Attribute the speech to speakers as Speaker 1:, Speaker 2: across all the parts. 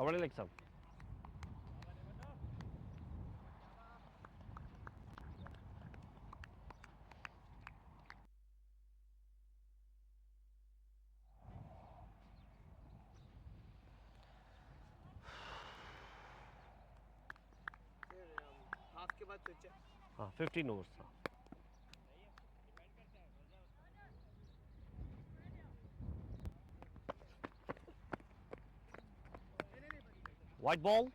Speaker 1: I want to like some.
Speaker 2: Half के बाद switch है।
Speaker 1: हाँ 15 ओवर्स था। White ball.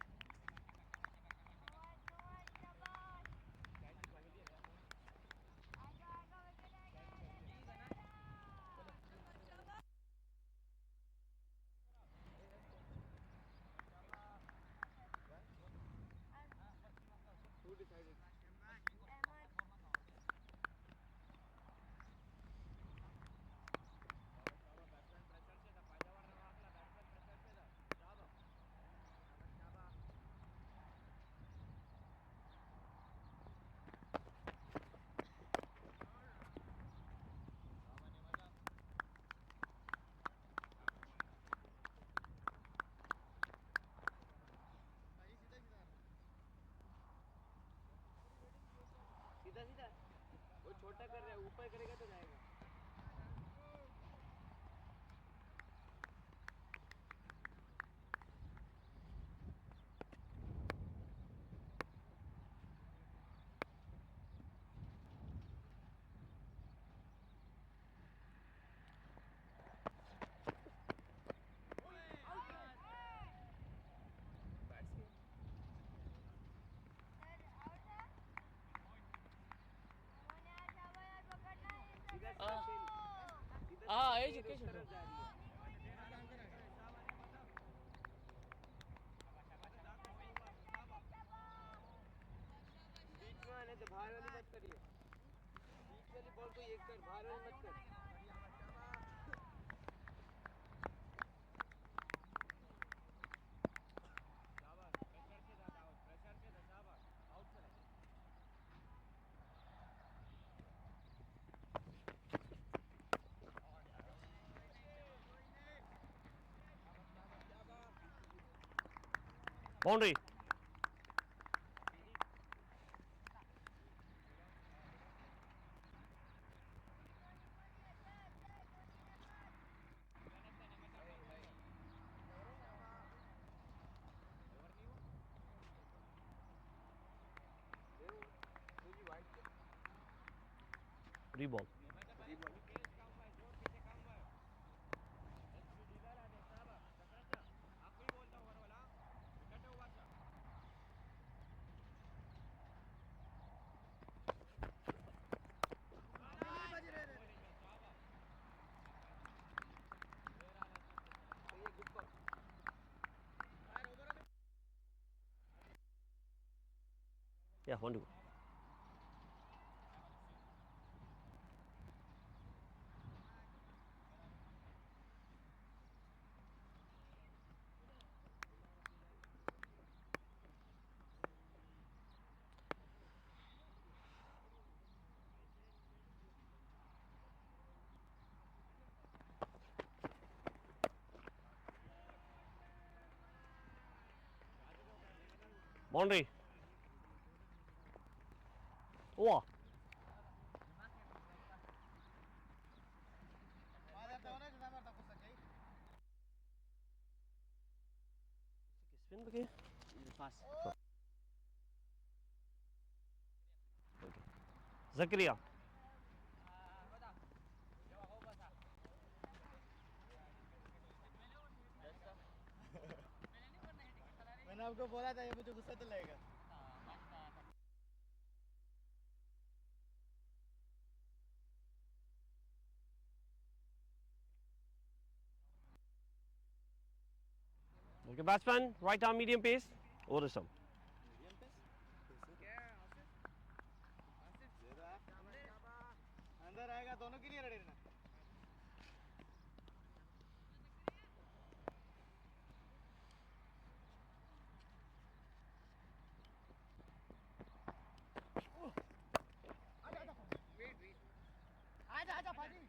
Speaker 2: Who decided? सीधा सीधा वो छोटा कर रहा है, ऊपर करेगा तो जाएगा।
Speaker 3: हाँ ये जिक्के शुरू
Speaker 2: बीच में आने तो बाहर वाली मत करिए, बीच वाली बॉल को एक कर, बाहर वाली मत कर।
Speaker 1: Boundary. Reball. Yeah, 1 to go. Boundary. Wow. Spin begin.
Speaker 3: Pass
Speaker 1: Okay. Zakaria.
Speaker 2: मैंने आपको बोला था ये मुझे गुस्सा तो लगेगा।
Speaker 1: Okay, batsman, right arm medium pace. Over some.
Speaker 2: Medium pace क्या आसिफ अंदर आएगा, दोनों के लिए रेडी रहना। आजा आजा भाजी।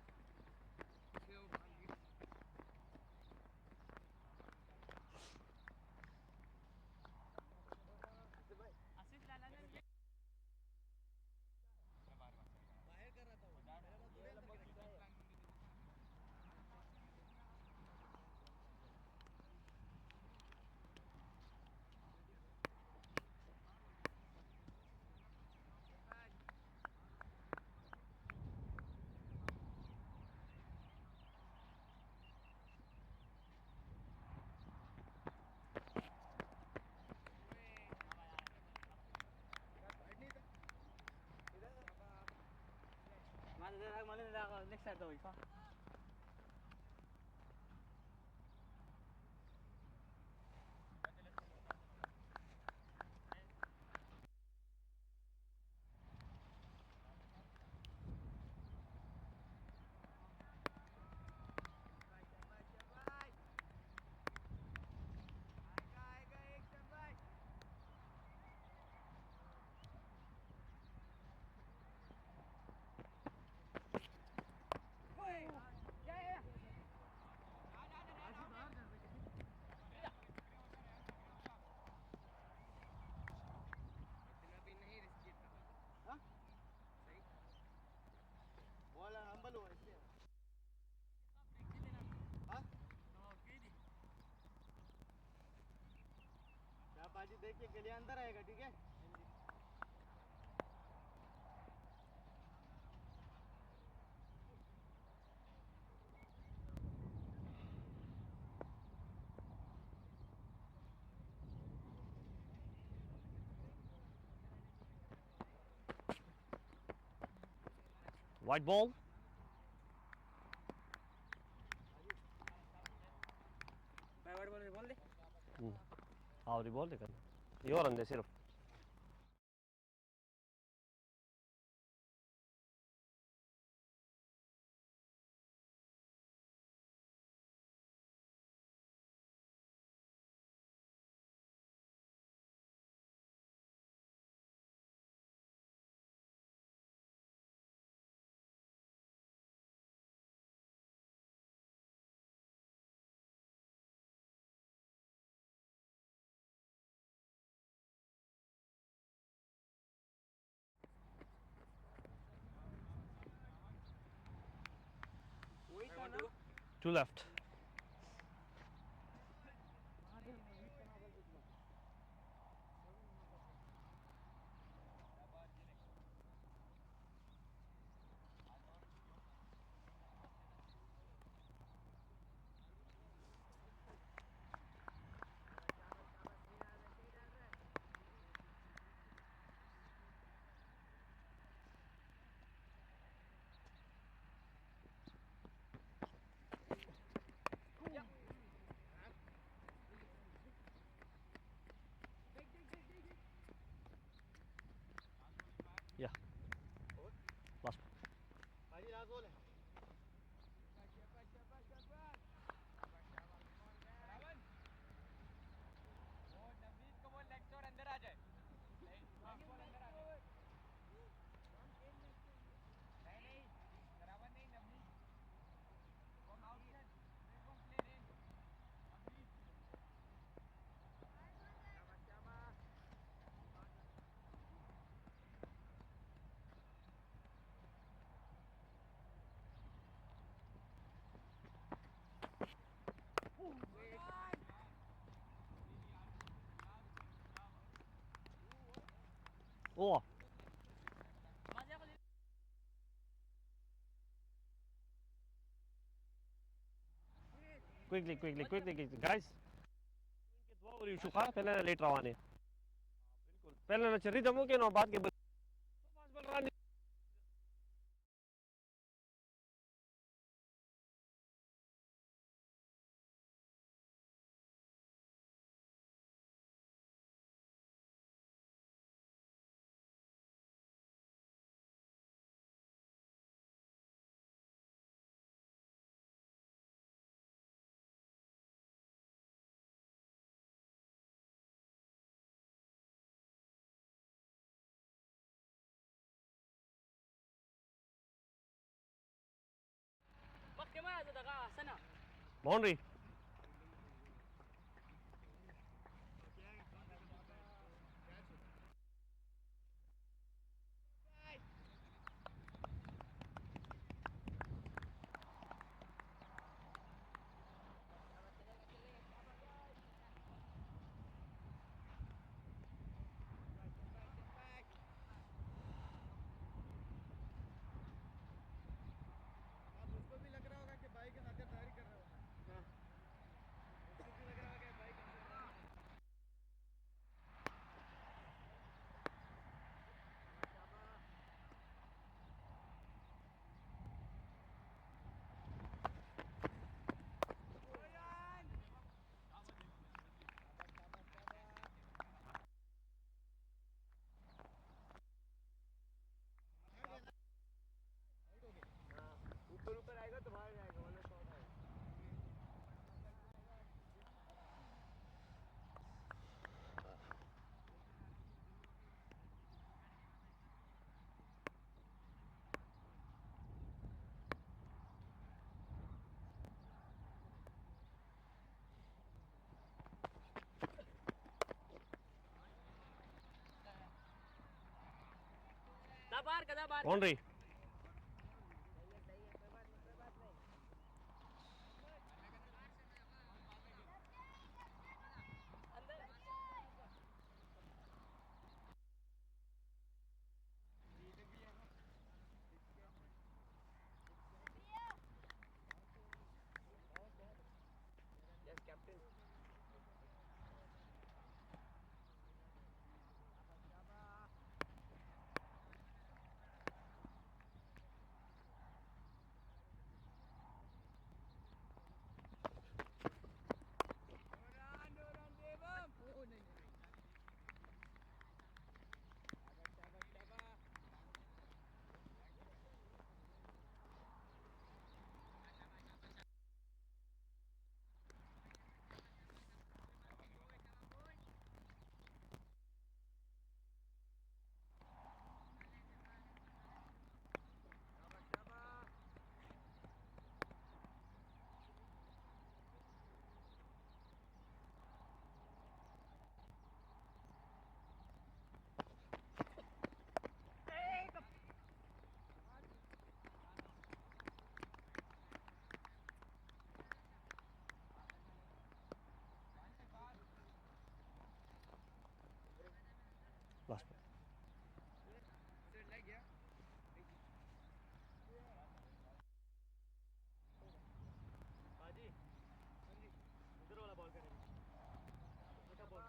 Speaker 3: certo, vi fa.
Speaker 2: Ball humble हुआ इससे हाँ क्या बाजी देखिए के लिए अंदर आएगा ठीक है
Speaker 1: White ball.
Speaker 3: बैट बॉल बोल दे
Speaker 1: हाँ और बॉल लेकर ये और अंदर सिर्फ
Speaker 3: वही था ना
Speaker 1: two left. Yeah. Last.
Speaker 2: बाजी लास्ट बॉल है
Speaker 1: Oh. Quickly, guys. Shuka, pehले late rawane. Pehले na chari damu ke no baad ke.
Speaker 3: Bakit mana tu dah sana?
Speaker 1: Boundary.
Speaker 2: अब उसको भी लग रहा होगा कि भाई के खातिर तैयारी कर रहा होगा
Speaker 3: बाहर कदा बाहर
Speaker 1: बाउंड्री।
Speaker 2: यस कैप्टन
Speaker 1: लास्ट पे
Speaker 2: लग गया
Speaker 1: हाजी इधर वाला बॉल करेंगे बेटा ball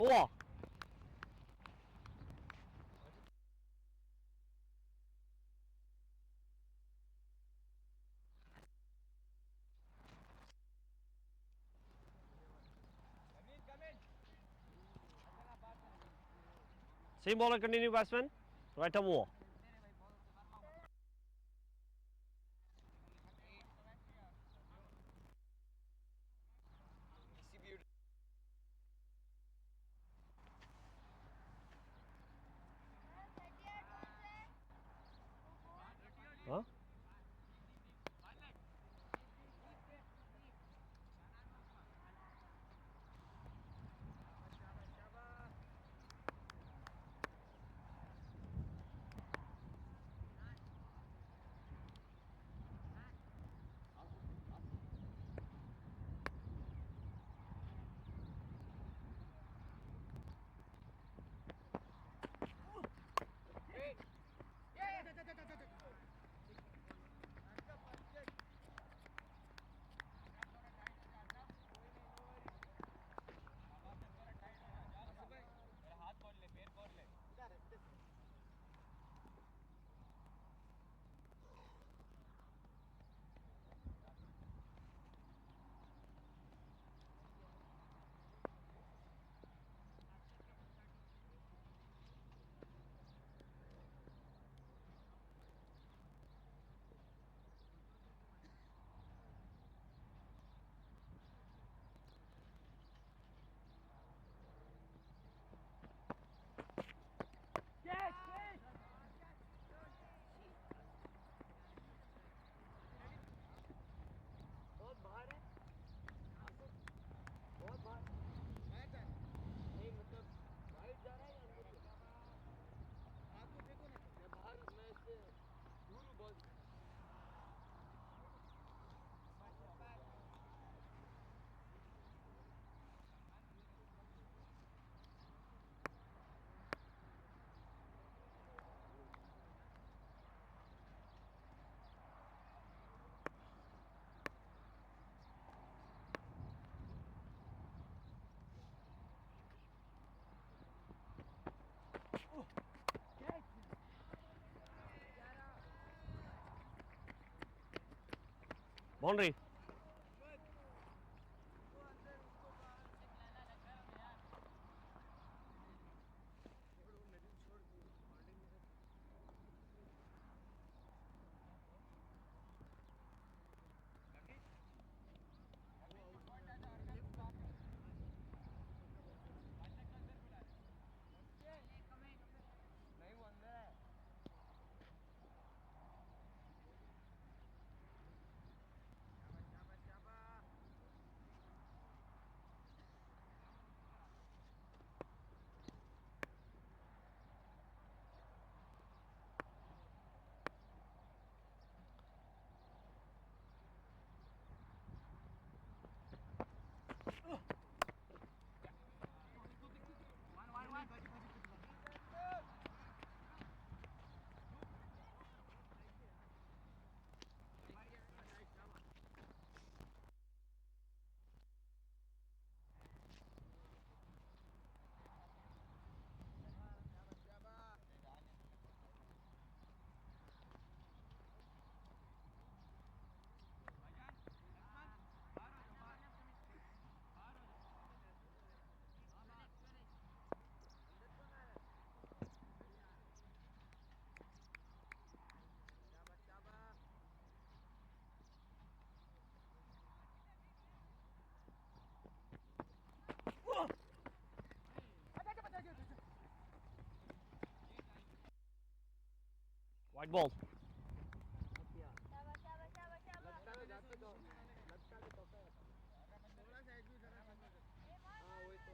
Speaker 1: oh same ball and continue batsman right arm over huh
Speaker 2: बहुत बाहर है बहुत बाहर नहीं मतलब वाइड जा रहा है या अंदर हाथ को फेंको ना मैं बाहर मैं इससे दूर हूँ बहुत
Speaker 1: boundary White ball.
Speaker 2: थोड़ा साइड भी जरा हाँ वही तो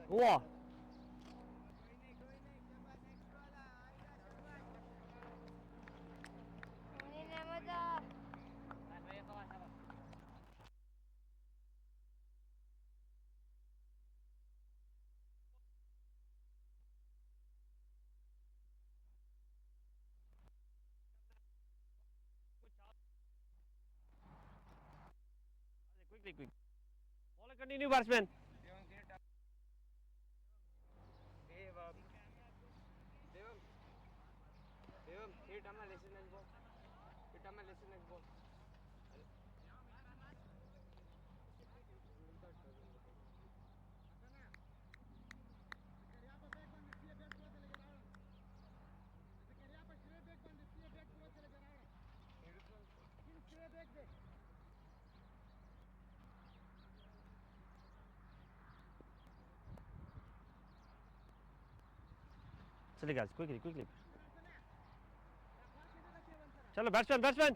Speaker 1: Wow. Quickly. Ball and continue, batsman. चलिए guys, quickly. चलो batsman.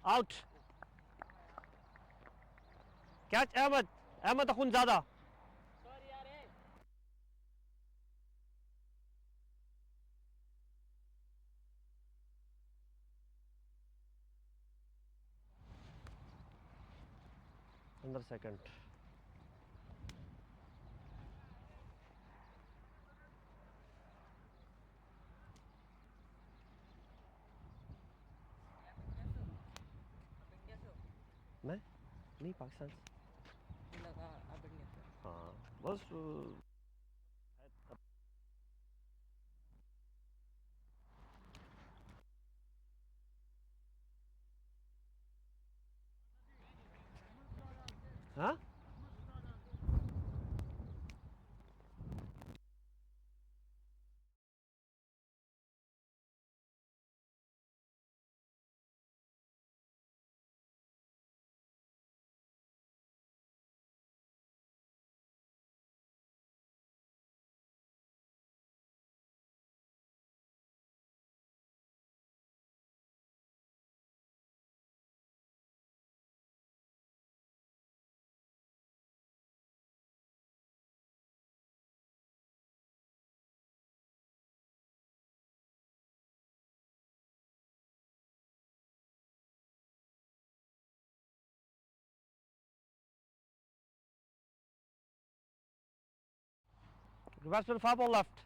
Speaker 1: Out. Catch Ahmed. Ahmed Akhundzada.
Speaker 3: Sorry यार ए
Speaker 1: Another second. मैं नहीं पाकिस्तान से
Speaker 3: लगा अब इंडिया
Speaker 1: हाँ बस हाँ batsman far ball left.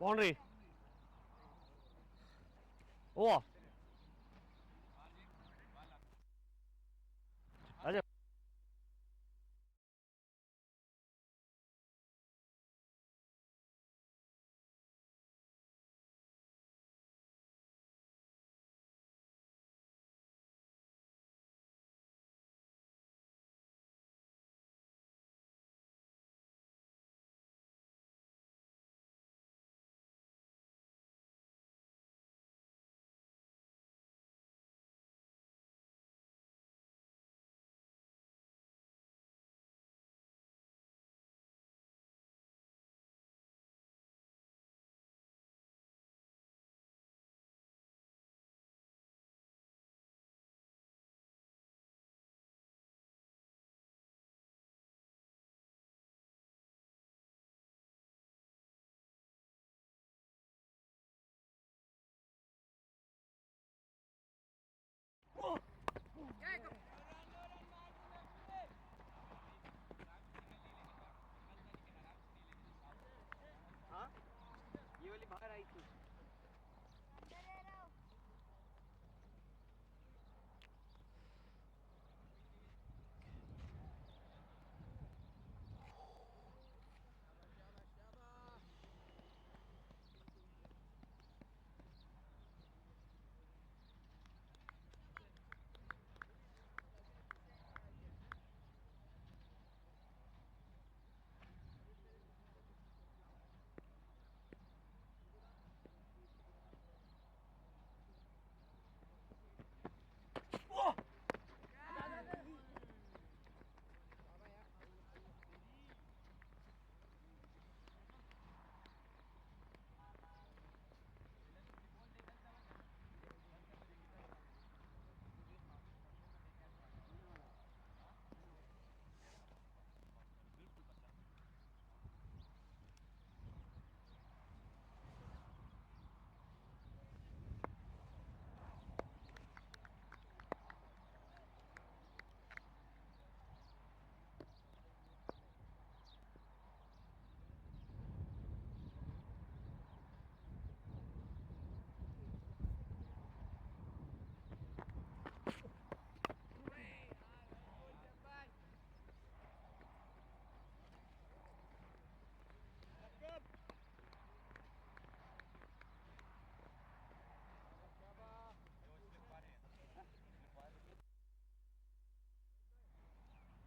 Speaker 1: Boundary over Ajay
Speaker 2: हाँ ये वाली बाहर आई थी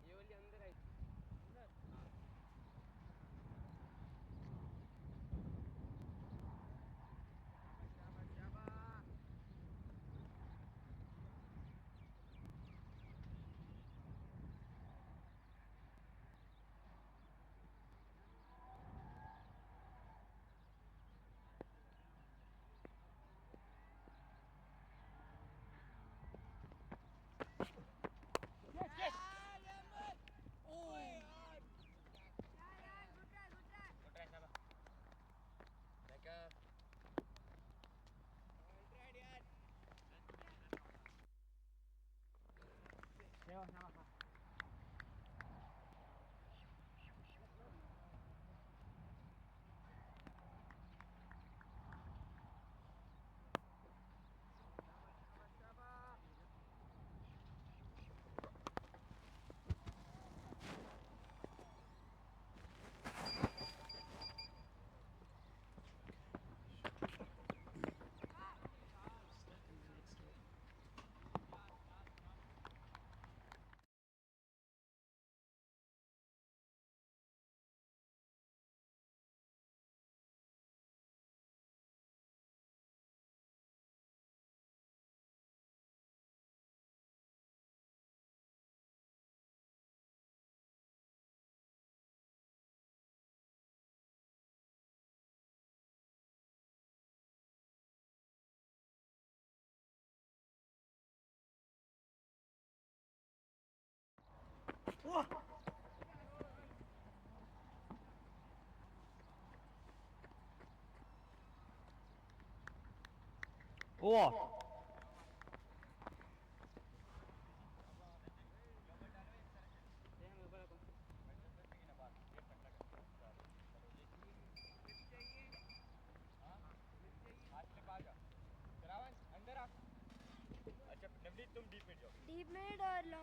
Speaker 2: ये वाली अंदर आई थी
Speaker 1: ओवर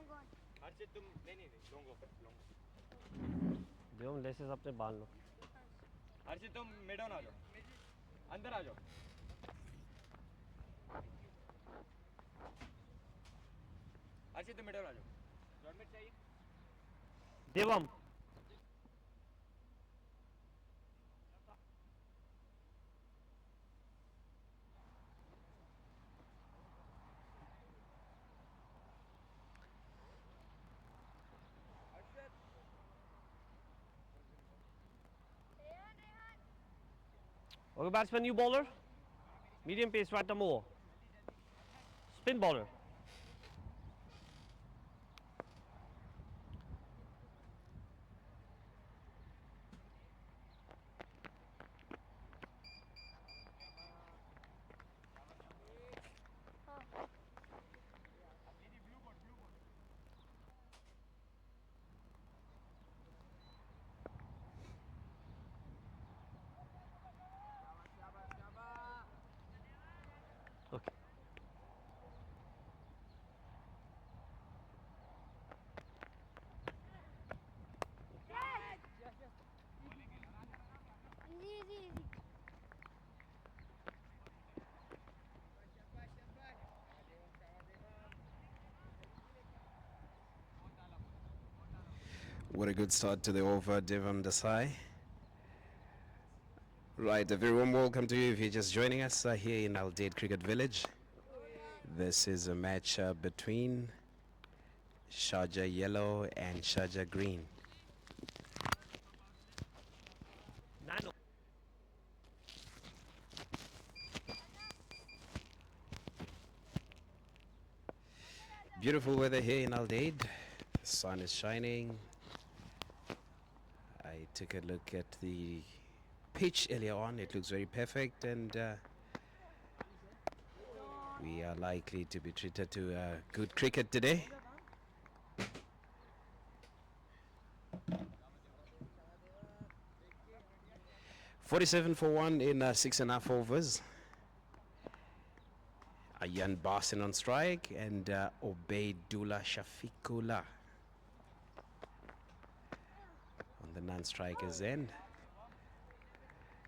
Speaker 2: हर्षित तुम नहीं लोंगो
Speaker 1: देवम लेसेस अपने बांध लो.
Speaker 2: हर्षित तुम मिडॉन आ जाओ अंदर आ जाओ हर्षित तुम मिडॉन आ जाओ जॉर्मेट चाहिए
Speaker 1: देवम. Okay, batsman, new bowler. Medium pace, right number 4. Spin bowler. Okay.
Speaker 4: What a good start to the over, Devam Desai. Right, a very warm welcome to you if you're just joining us here in Al Daid Cricket Village. This is a match between Sharjah Yellow and Sharjah Green.
Speaker 1: Nano.
Speaker 4: Beautiful weather here in Al Daid. The sun is shining. I took a look at the pitch earlier on. It looks very perfect, and we are likely to be treated to good cricket today. "47 for 1 in 6.5 overs. Ayan Basin on strike and Obeidullah Shafiqullah on the non-strikers end.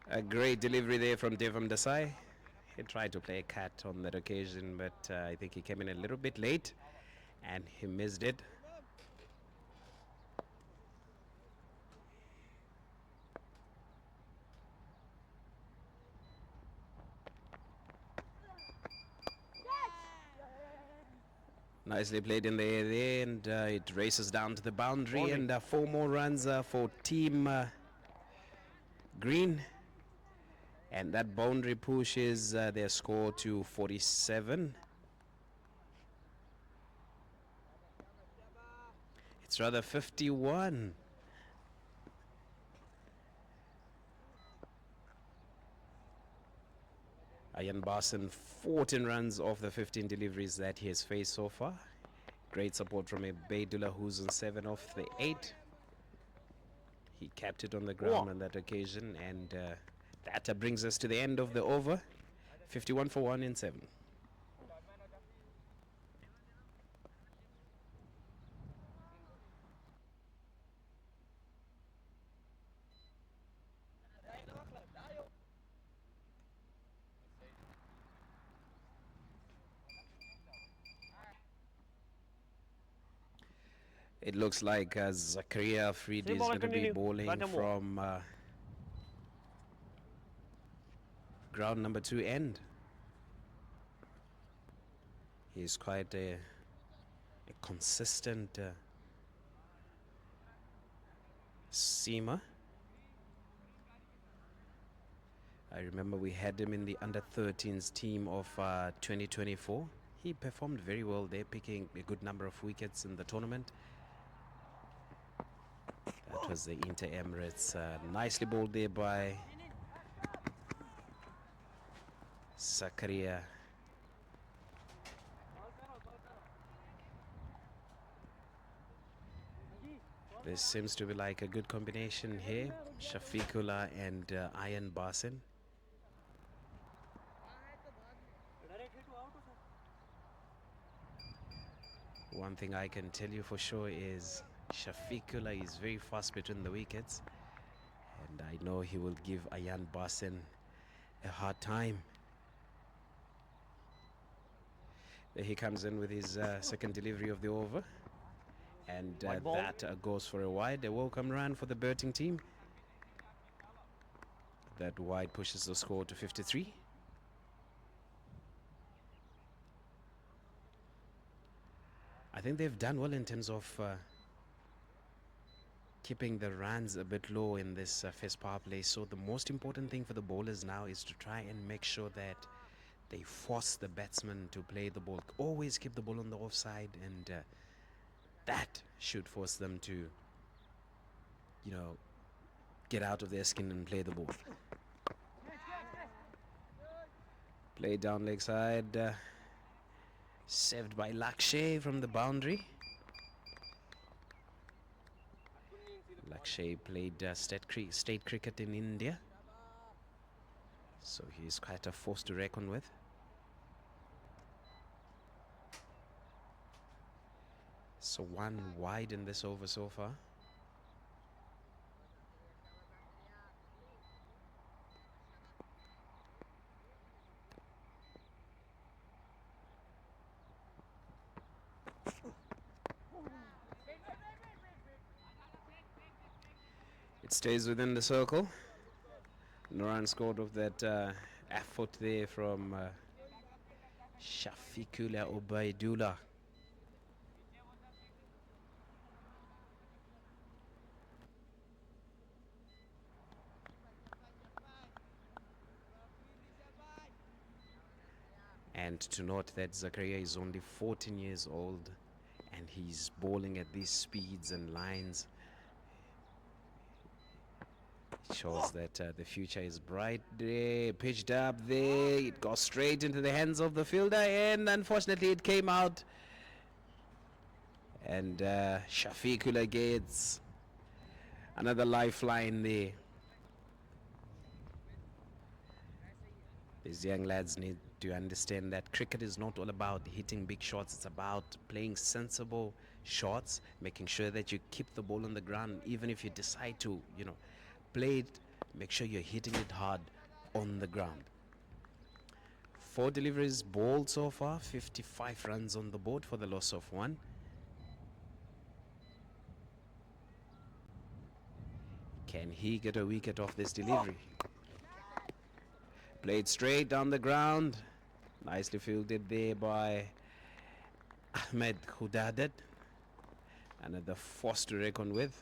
Speaker 4: A great delivery there from Devam Desai. He tried to play a cat on that occasion, but I think he came in a little bit late and he missed it. Nicely played in the air there, and it races down to the boundary.
Speaker 1: Boundary.
Speaker 4: And 4 more runs for Team Green. And that boundary pushes their score to 47. It's rather 51. Ayan Basin 14 runs off the 15 deliveries that he has faced so far. Great support from Obeidullah, who's on 7 off the 8. He kept it on the ground on that occasion, and that brings us to the end of the over. 51 for 1 in 7. It looks like Zakaria Afridi
Speaker 1: Same
Speaker 4: is
Speaker 1: bowler
Speaker 4: going to be
Speaker 1: continue.
Speaker 4: bowling
Speaker 1: Bat number 4.
Speaker 4: from ground number 2 end. He's quite a consistent seamer. I remember we had him in the under-13s team of 2024. He performed very well there, picking a good number of wickets in the tournament. That was the Inter-Emirates. Nicely bowled there by Zakaria. This seems to be like a good combination here. Shafiqullah and Ayan Basin. One thing I can tell you for sure is Shafiqullah is very fast between the wickets, and I know he will give Ayan Basen a hard time. There he comes in with his second delivery of the over, and
Speaker 1: White ball.
Speaker 4: that goes for a wide. A welcome run for the batting team. That wide pushes the score to 53. I think they've done well in terms of keeping the runs a bit low in this first power play. So the most important thing for the bowlers now is to try and make sure that they force the batsman to play the ball. Always keep the ball on the offside, and that should force them to, you know, get out of their skin and play the ball. Play down leg side. Saved by Lakshay from the boundary. Lakshay played state cricket in India, so he's quite a force to reckon with. So one wide in this over so far. It stays within the circle. Noran scored off that effort there from Shafiqullah Ubaidullah. And to note that Zakaria is only 14 years old, and he's bowling at these speeds and lines. It shows that the future is bright there. Pitched up there. It goes straight into the hands of the fielder, and unfortunately it came out. And Shafiqullah gets another lifeline there. These young lads need to understand that cricket is not all about hitting big shots. It's about playing sensible shots, making sure that you keep the ball on the ground. Even if you decide to, you know, play it, make sure you're hitting it hard on the ground. 4 deliveries bowled so far, 55 runs on the board for the loss of 1. Can he get a wicket off this delivery? Played straight down the ground. Nicely fielded there by Ahmed Khudadet. Another force to reckon with.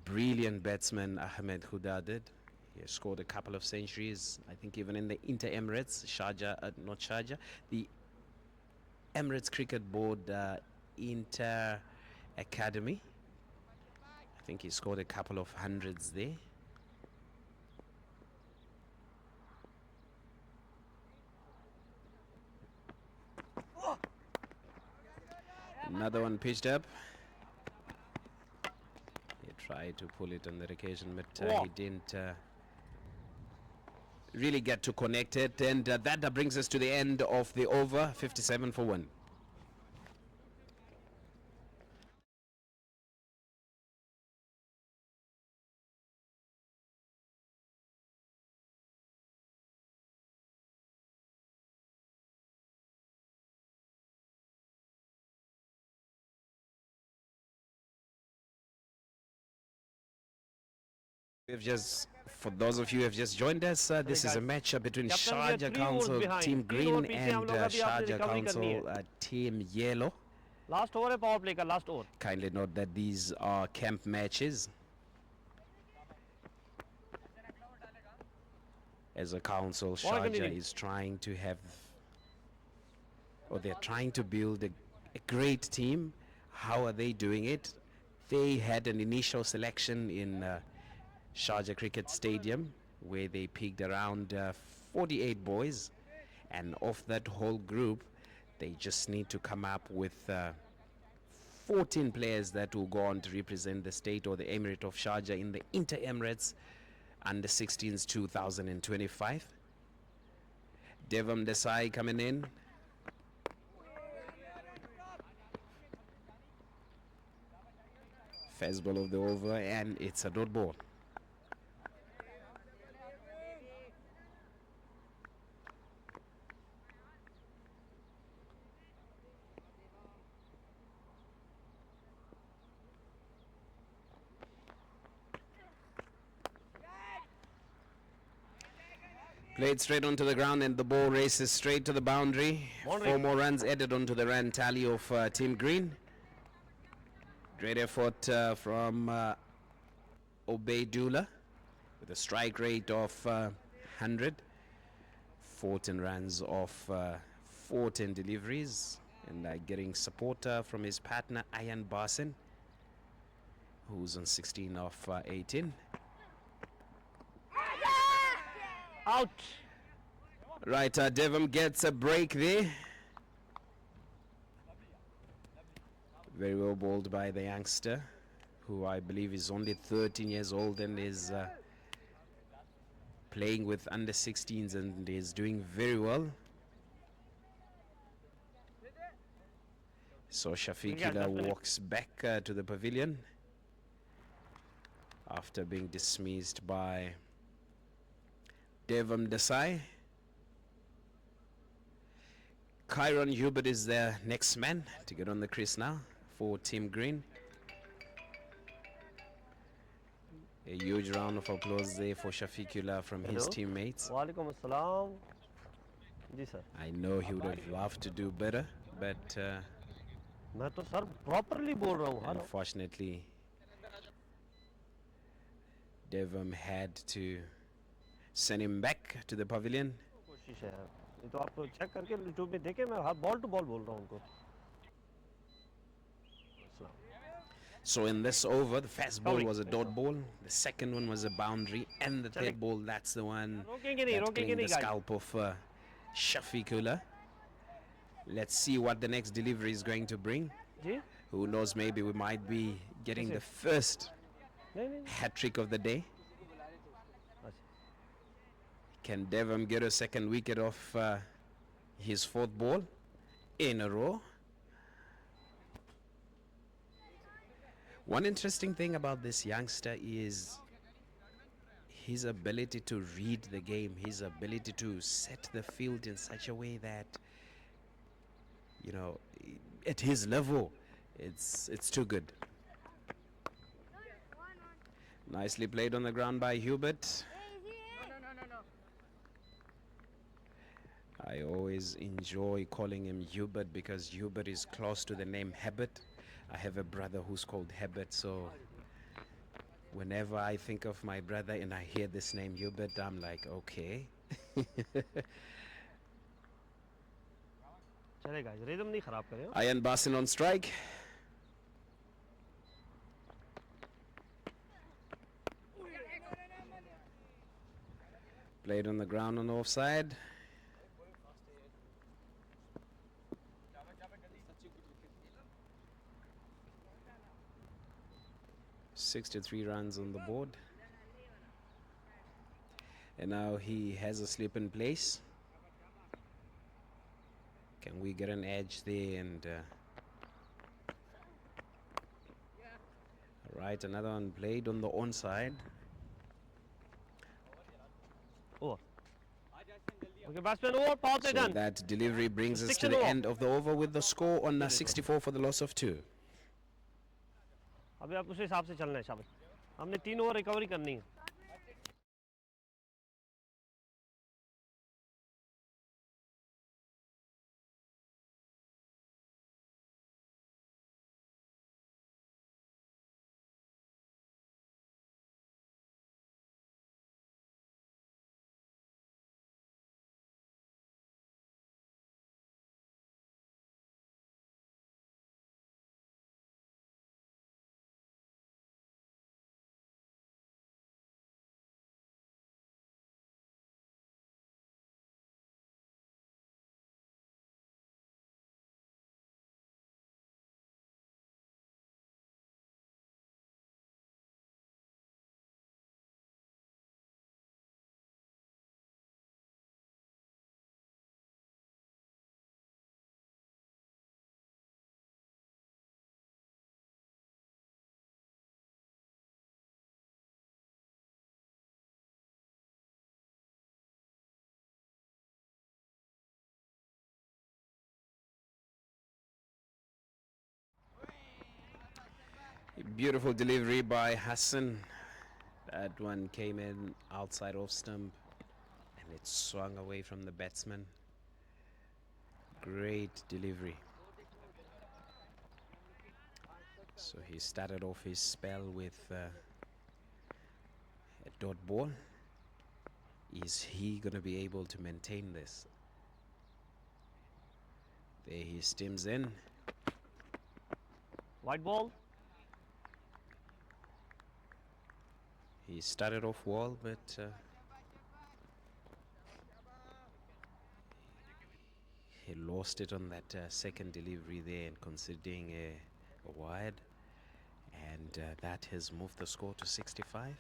Speaker 4: Brilliant batsman Ahmed Khudadet. He has scored a couple of centuries, I think even in the Inter-Emirates, Sharjah, not Sharjah, the Emirates Cricket Board Inter Academy. I think he scored a couple of hundreds there. Another one pitched up. He tried to pull it on that occasion, but he didn't really get to connect it. And that brings us to the end of the over, 57 for 1. For those of you who have just joined us, this is a match between
Speaker 1: Captain, we are
Speaker 4: Sharjah
Speaker 1: 3 overs
Speaker 4: Council
Speaker 1: behind.
Speaker 4: Team
Speaker 1: 3
Speaker 4: Green
Speaker 1: over पीछे हम
Speaker 4: and
Speaker 1: लोग अभी आपने
Speaker 4: Sharjah
Speaker 1: recovery करनी है.
Speaker 4: Council Team Yellow.
Speaker 1: Last over है power play का last over.
Speaker 4: Kindly note that these are camp matches. As a council, Sharjah is trying to have, or they're trying to build a great team. How are they doing it? They had an initial selection in Sharjah Cricket Stadium where they picked around 48 boys, and of that whole group they just need to come up with 14 players that will go on to represent the state or the Emirate of Sharjah in the Inter-Emirates Under 16s 2025. Devam Desai coming in, First ball of the over, and it's a dot ball. Played straight onto the ground, and the ball races straight to the boundary.
Speaker 1: Boundary.
Speaker 4: 4 more runs added onto the run tally of Team Green. Great effort from Obeidullah with a strike rate of 100. 14 runs off 14 deliveries, and getting support from his partner Ayan Basin, who's on 16 of 18.
Speaker 1: Out.
Speaker 4: Right, Devam gets a break there. Very well bowled by the youngster, who I believe is only 13 years old and is playing with under 16s and is doing very well. So Shafiqullah walks back to the pavilion after being dismissed by Devam Desai. Kyron Hubert is the next man to get on the crease now for Team Green. A huge round of applause there for Shafiqullah from his teammates.
Speaker 1: Walaikum assalam. Ji sir.
Speaker 4: I know he would have loved to do better, but
Speaker 1: मैं तो sir properly बोल रहा हूँ.
Speaker 4: unfortunately Devam had to send him back to the pavilion.
Speaker 1: कोशिश है. ये तो आप चेक करके YouTube में देखें, मैं बॉल टू बॉल बोल रहा हूँ उनको.
Speaker 4: So in this over, the first ball was a dot ball, the second one was a boundary, and the third ball, that's the one that claimed the scalp of Shafiqullah. Let's see what the next delivery is going to bring. Who knows, maybe we might be getting the first hat-trick of the day. Can Devam get a second wicket off his fourth ball in a row? One interesting thing about this youngster is his ability to read the game, his ability to set the field in such a way that, you know, at his level, it's too good. Nicely played on the ground by Hubert. I always enjoy calling him Hubert because Hubert is close to the name Herbert. I have a brother who's called Herbert, so whenever I think of my brother and I hear this name Hubert, I'm like, okay. Ayan Basin on strike. Played on the ground on the offside. 63 runs on the board. And now he has a slip in place. Can we get an edge there? And right, another one played on the onside.
Speaker 1: Over. Okay, batsman over, power play
Speaker 4: So
Speaker 1: done.
Speaker 4: that delivery brings us
Speaker 1: 6
Speaker 4: to
Speaker 1: in
Speaker 4: the
Speaker 1: a row.
Speaker 4: end of the over with the score on 64 for the loss of 2.
Speaker 1: अभी आप उस हिसाब से चलना है शाबाश. हमने 3 over recovery करनी है.
Speaker 4: Beautiful delivery by Hassan. That one came in outside off stump and it swung away from the batsman. Great delivery. So he started off his spell with a dot ball. Is he going to be able to maintain this? There he steams in.
Speaker 1: White ball.
Speaker 4: He started off well, but he lost it on that second delivery there and considering a wide. And that has moved the score to 65.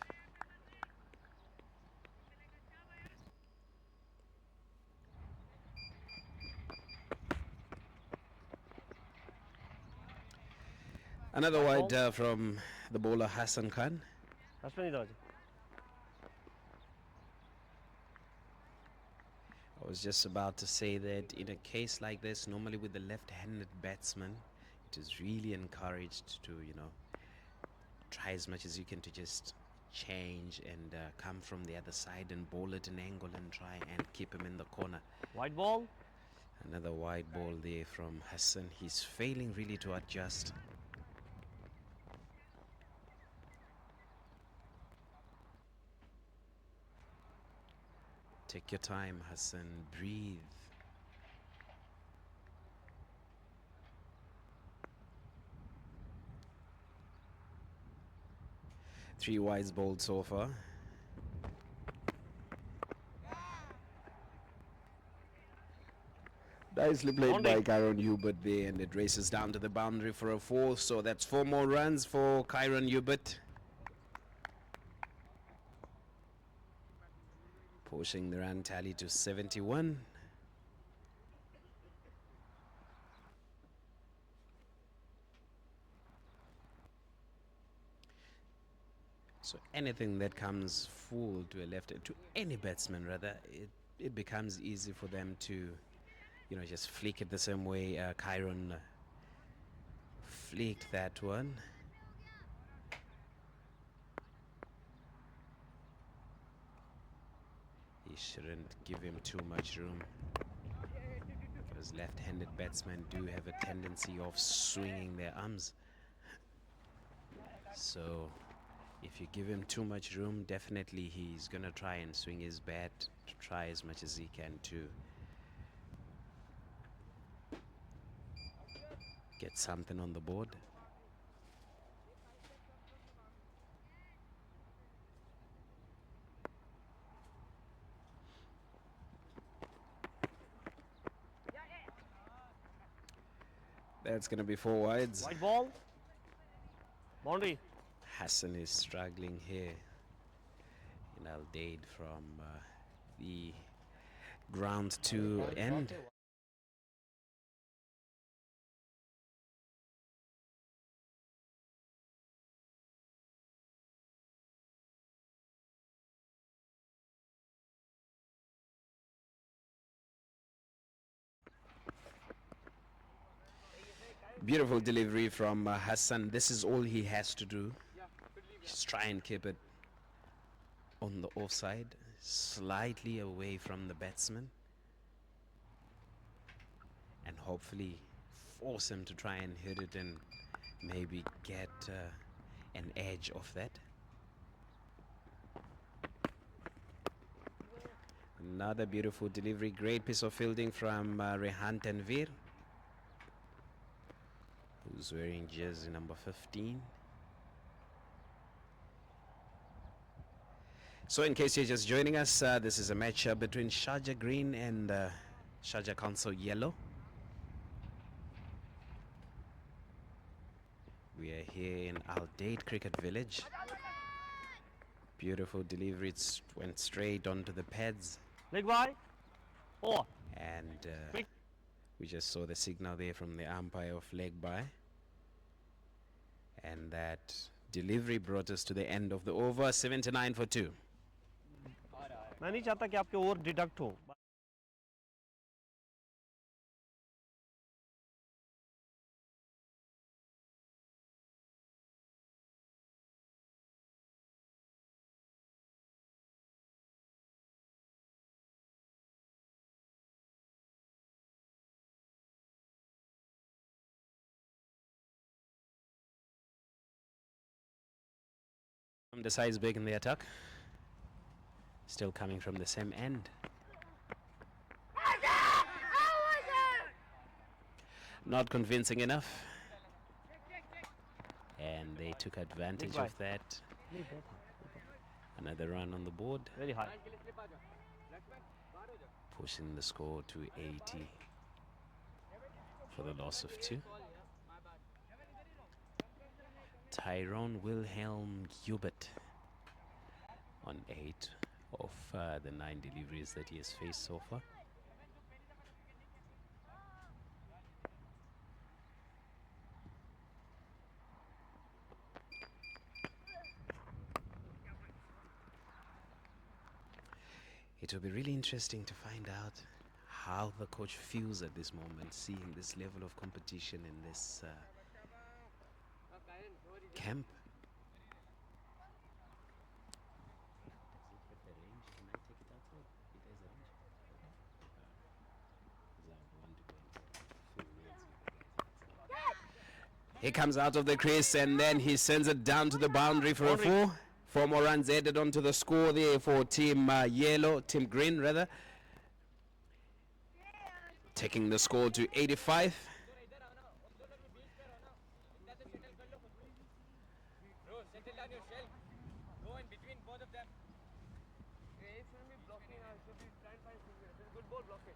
Speaker 4: Another wide from the bowler Hassan Khan.
Speaker 1: Batsman इधर आ जाओ.
Speaker 4: I was just about to say that in a case like this, normally with the left-handed batsman, it is really encouraged to, try as much as you can to just change and come from the other side and bowl at an angle and try and keep him in the corner.
Speaker 1: White ball.
Speaker 4: Another wide ball there from Hassan. He's failing really to adjust. Take your time, Hassan. Breathe. Three wides bowled so far. Nicely played by Kyron Hubert there, and it races down to the boundary for a 4. So that's 4 more runs for Kyron Hubert. Pushing the run tally to 71. So anything that comes full to a left, to any batsman rather, it becomes easy for them to, just flick it the same way Kyron flicked that one. He shouldn't give him too much room, because left-handed batsmen do have a tendency of swinging their arms. So if you give him too much room, definitely he's gonna try and swing his bat to try as much as he can to get something on the board. That's gonna be 4 wides.
Speaker 1: White ball. Boundary.
Speaker 4: Hassan is struggling here in Al Daid from the ground to end. Beautiful delivery from Hassan. This is all he has to do. Just try and keep it on the offside, slightly away from the batsman, and hopefully force him to try and hit it and maybe get an edge off that. Another beautiful delivery. Great piece of fielding from Rehan Tanvir, who's wearing jersey number 15. So in case you're just joining us, this is a match between Sharjah Green and Sharjah Council Yellow. We are here in Al Daid Cricket Village. Beautiful delivery. It went straight onto the pads.
Speaker 1: Leg by. 4.
Speaker 4: And we just saw the signal there from the umpire of leg by. And that delivery brought us to the end of the over. 79 for 2.
Speaker 1: मैं नहीं चाहता कि आपके over deduct हो.
Speaker 4: The size big in the attack. Still coming from the same end. Not convincing enough. And they took advantage
Speaker 1: Big
Speaker 4: of that. Another run on the board,
Speaker 1: Very high.
Speaker 4: pushing the score to 80 for the loss of 2. Tyrone Wilhelm Hubert on 8 of the 9 deliveries that he has faced so far. It will be really interesting to find out how the coach feels at this moment, seeing this level of competition in this camp. He comes out of the crease and then he sends it down to the boundary for a 4. 4 more runs added onto the score there for Team Yellow, Team Green rather. Taking the score to 85.
Speaker 2: Bro, settle down your shell. Go in between both of them.
Speaker 3: It shouldn't be blocking. I should be trying to find fingers. It's a good ball, block it.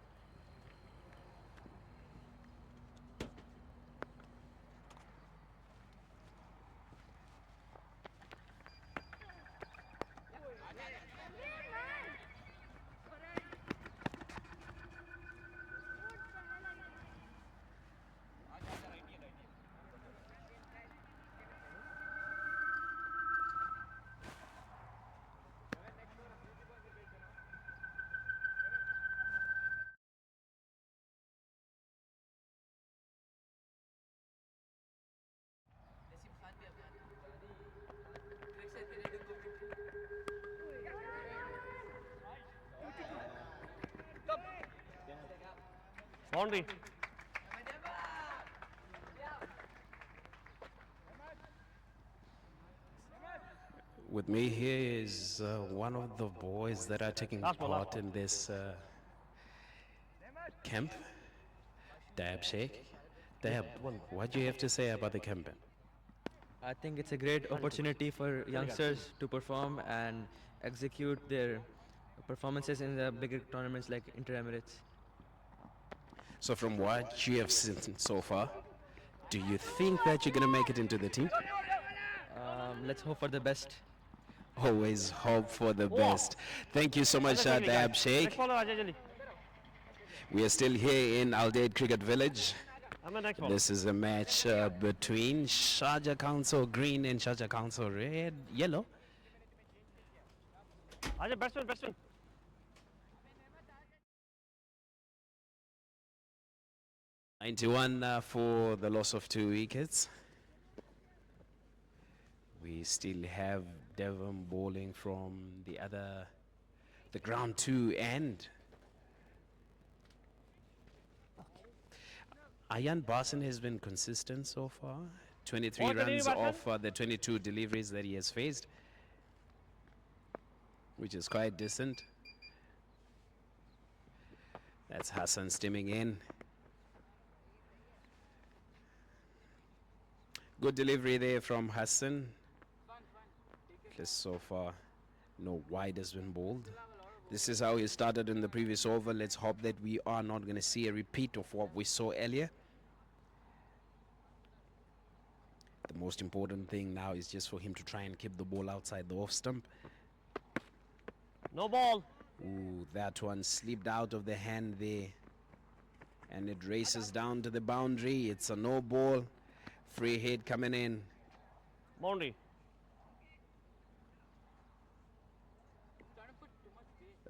Speaker 1: Boundary.
Speaker 4: With me here is one of the boys that are taking
Speaker 1: Last ball, last
Speaker 4: part
Speaker 1: ball.
Speaker 4: in this camp, Dab Sheikh. Dab, what do you have to say about the camp?
Speaker 5: I think it's a great opportunity for youngsters to perform and execute their performances in the bigger tournaments like Inter-Emirates.
Speaker 4: So from what you have seen so far, do you think that you're going to make it into the team?
Speaker 5: Let's hope for the best.
Speaker 4: Always hope for the best. Thank you so much,
Speaker 1: Ajay, quickly,
Speaker 4: Dab
Speaker 1: guys.
Speaker 4: Sheikh.
Speaker 1: Next bowler, Ajay, jaldi.
Speaker 4: We are still here in Al Daid Cricket Village.
Speaker 1: I'm the next bowler.
Speaker 4: This is a match between Sharjah Council Green and Sharjah Council Yellow.
Speaker 1: Ajay, batsman, batsman.
Speaker 4: '91 for the loss of 2 wickets. We still have Devon bowling from the ground 2 end. Ayan Barson has been consistent so far. 23
Speaker 1: What
Speaker 4: runs
Speaker 1: Barson?
Speaker 4: off the 22 deliveries that he has faced, which is quite decent. That's Hassan stimming in. Good delivery there from Hassan. Just so far, no wide has been bowled. This is how he started in the previous over. Let's hope that we are not going to see a repeat of what we saw earlier. The most important thing now is just for him to try and keep the ball outside the off stump.
Speaker 1: No ball.
Speaker 4: Ooh, that one slipped out of the hand there. And it races down to the boundary. It's a no ball. Free hit coming in.
Speaker 1: Boundary.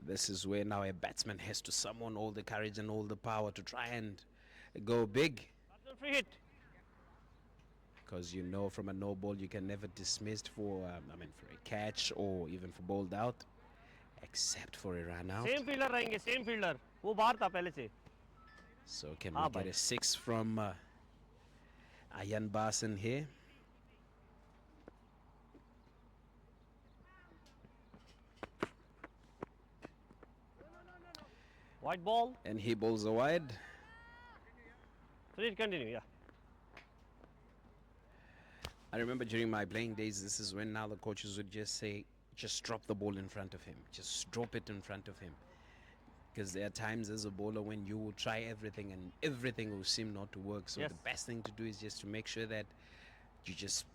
Speaker 4: This is where now a batsman has to summon all the courage and all the power to try and go big.
Speaker 1: Batsman free hit.
Speaker 4: Because you know from a no ball you can never dismiss for for a catch or even for bowled out, except for a run out.
Speaker 1: Same fielder रहेंगे, same fielder. वो बाहर था पहले से.
Speaker 4: So can
Speaker 1: हाँ
Speaker 4: we get
Speaker 1: भाई.
Speaker 4: a 6 from Ayan Barson here?
Speaker 1: White ball.
Speaker 4: and he bowls a wide.
Speaker 1: Please continue. Yeah.
Speaker 4: I remember during my playing days, this is when now the coaches would just say, just drop the ball in front of him. Just drop it in front of him. Because there are times as a bowler when you will try everything and everything will seem not to work. So
Speaker 1: Yes.
Speaker 4: the best thing to do is just to make sure that you just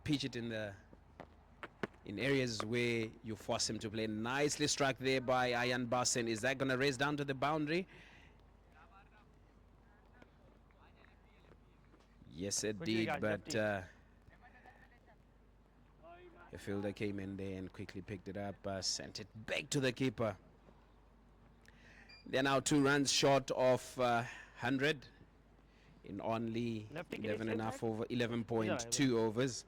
Speaker 4: pitch it in areas where you force him to play. Nicely struck there by Ayan Basen. Is that going to race down to the boundary? Yes, it
Speaker 1: Quickly,
Speaker 4: did,
Speaker 1: guys,
Speaker 4: but
Speaker 1: lefty.
Speaker 4: the fielder came in there and quickly picked it up, sent it back to the keeper. They're now 2 runs short of 100 in only
Speaker 1: Lefty, can you
Speaker 4: 11 and a
Speaker 1: step
Speaker 4: half
Speaker 1: back?
Speaker 4: over 11.2 overs.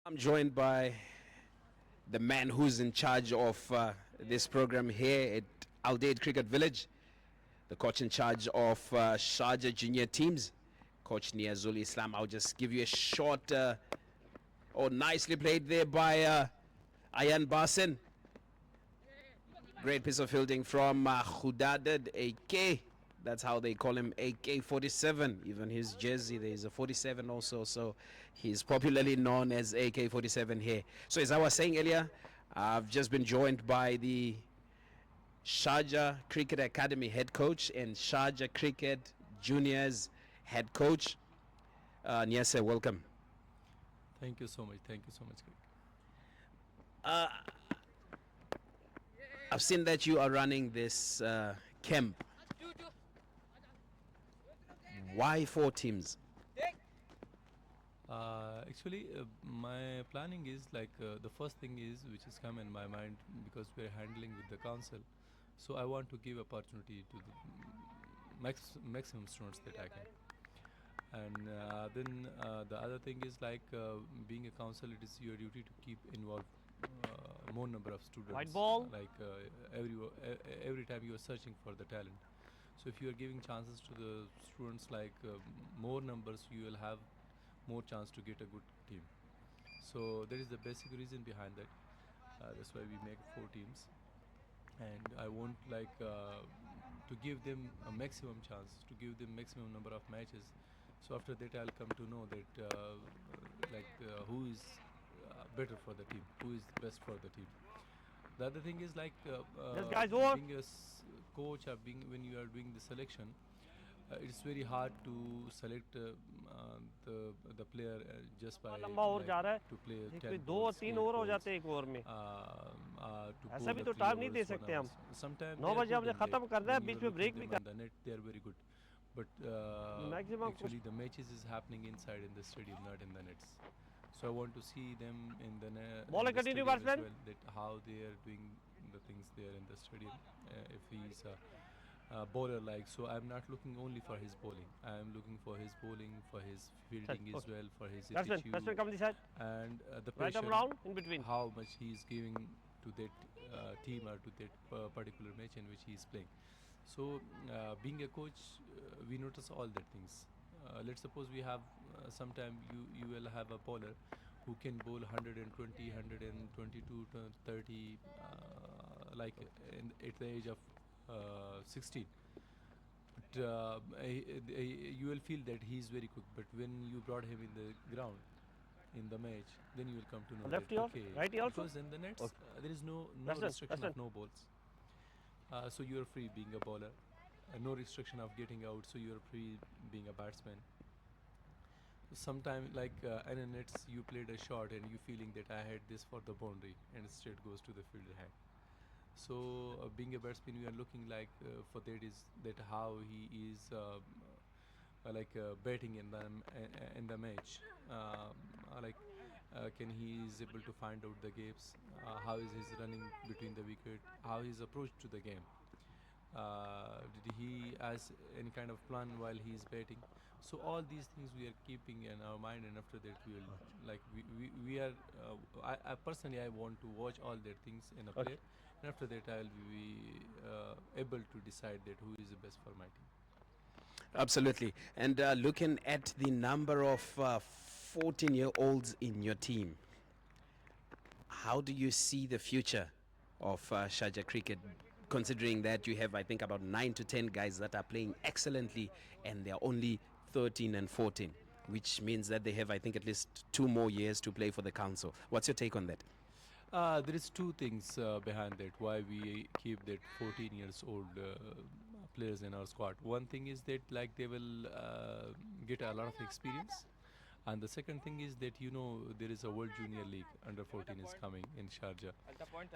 Speaker 4: I'm joined by the man who's in charge of this program here at Al Daid Cricket Village, the coach in charge of Sharjah junior teams, Coach Niazul Islam. I'll just give you a short, nicely played there by Ayan Basen. Great piece of fielding from Khudadad AK. That's how they call him, AK-47. Even his jersey, there is a 47 also. So he's popularly known as AK-47 here. So as I was saying earlier, I've just been joined by the Sharjah Cricket Academy head coach and Sharjah Cricket Juniors head coach. Niase, welcome.
Speaker 6: Thank you so much. Thank you so much.
Speaker 4: I've seen that you are running this camp. Why 4 teams?
Speaker 6: Actually, my planning is like the first thing is which has come in my mind because we're handling with the council. So I want to give opportunity to the maximum students that I can. And then the other thing is like being a council, it is your duty to keep involved more number of students.
Speaker 1: White ball.
Speaker 6: Like every time you are searching for the talent. So if you are giving chances to the students like more numbers, you will have more chance to get a good team. So that is the basic reason behind that. That's why we make 4 teams, and I want like to give them a maximum chance, to give them maximum number of matches. So after that, I'll come to know that who is better for the team, who is best for the team. The other thing is like
Speaker 1: This guy's over.
Speaker 6: being a coach or being when you are doing the selection, it's very hard to select the player just by
Speaker 1: लंबा over जा रहा है
Speaker 6: to play
Speaker 1: एक
Speaker 6: 10
Speaker 1: भी 2
Speaker 6: balls,
Speaker 1: 3
Speaker 6: 8
Speaker 1: over हो
Speaker 6: balls,
Speaker 1: जाते हैं एक ओवर में
Speaker 6: to
Speaker 1: ऐसा
Speaker 6: bowl
Speaker 1: भी
Speaker 6: a
Speaker 1: तो
Speaker 6: 3
Speaker 1: टाइम नहीं
Speaker 6: overs,
Speaker 1: दे
Speaker 6: 1
Speaker 1: सकते हम
Speaker 6: hours. Sometimes
Speaker 1: 9
Speaker 6: they are
Speaker 1: बजे
Speaker 6: good
Speaker 1: हमने
Speaker 6: in
Speaker 1: खत्म
Speaker 6: that.
Speaker 1: करना है
Speaker 6: When
Speaker 1: बीच
Speaker 6: you
Speaker 1: में
Speaker 6: are
Speaker 1: ब्रेक
Speaker 6: looking
Speaker 1: भी
Speaker 6: them
Speaker 1: कर
Speaker 6: on the net, they are very good. But
Speaker 1: Maximum
Speaker 6: actually the matches is happening inside in the stadium, not in the nets. So I want to see them in the,
Speaker 1: Ball
Speaker 6: in the
Speaker 1: continue,
Speaker 6: stadium as
Speaker 1: batsman.
Speaker 6: well, that how they are doing the things there in the stadium. If he's a bowler like, so I'm not looking only for his bowling. I'm looking for his bowling, for his fielding as
Speaker 1: okay.
Speaker 6: well, for his
Speaker 1: batsman
Speaker 6: attitude
Speaker 1: come this side
Speaker 6: and the
Speaker 1: right
Speaker 6: pressure,
Speaker 1: arm round in between
Speaker 6: how much he's giving to that team or to that particular match in which he's playing. So being a coach, we notice all that things. Let's suppose we have sometime you will have a bowler who can bowl 120, 122 to 30 like at the age of 16. But you will feel that he is very quick. But when you brought him in the ground, in the match, then you will come to know
Speaker 1: Lefty
Speaker 6: that
Speaker 1: off,
Speaker 6: okay,
Speaker 1: righty also?
Speaker 6: because in the nets
Speaker 1: Okay.
Speaker 6: there is no
Speaker 1: That's
Speaker 6: restriction
Speaker 1: it.
Speaker 6: of no balls. So you are free being a bowler, no restriction of getting out. So you are free being a batsman. Sometimes like in a nets you played a shot and you feeling that I had this for the boundary and straight goes to the fielder hand. So being a batsman, we are looking like for that is that how he is batting in the match. Can he is able to find out the gaps? How is his running between the wicket? How his approach to the game? Did he has any kind of plan while he is batting? So all these things we are keeping in our mind, and after that we will like we are. I personally I want to watch all their things in a
Speaker 1: Okay.
Speaker 6: player, and after that I will be able to decide that who is the best for my team.
Speaker 4: Absolutely. And looking at the number of 14-year-olds in your team, how do you see the future of Sharjah cricket, considering that you have, I think, about 9 to 10 guys that are playing excellently and they're only 13 and 14, which means that they have, I think, at least 2 more years to play for the council. What's your take on that?
Speaker 6: There is two things behind that why we keep that 14 years old players in our squad. One thing is that like they will get a lot of experience, and the second thing is that there is a World Junior League under 14 is coming in Sharjah.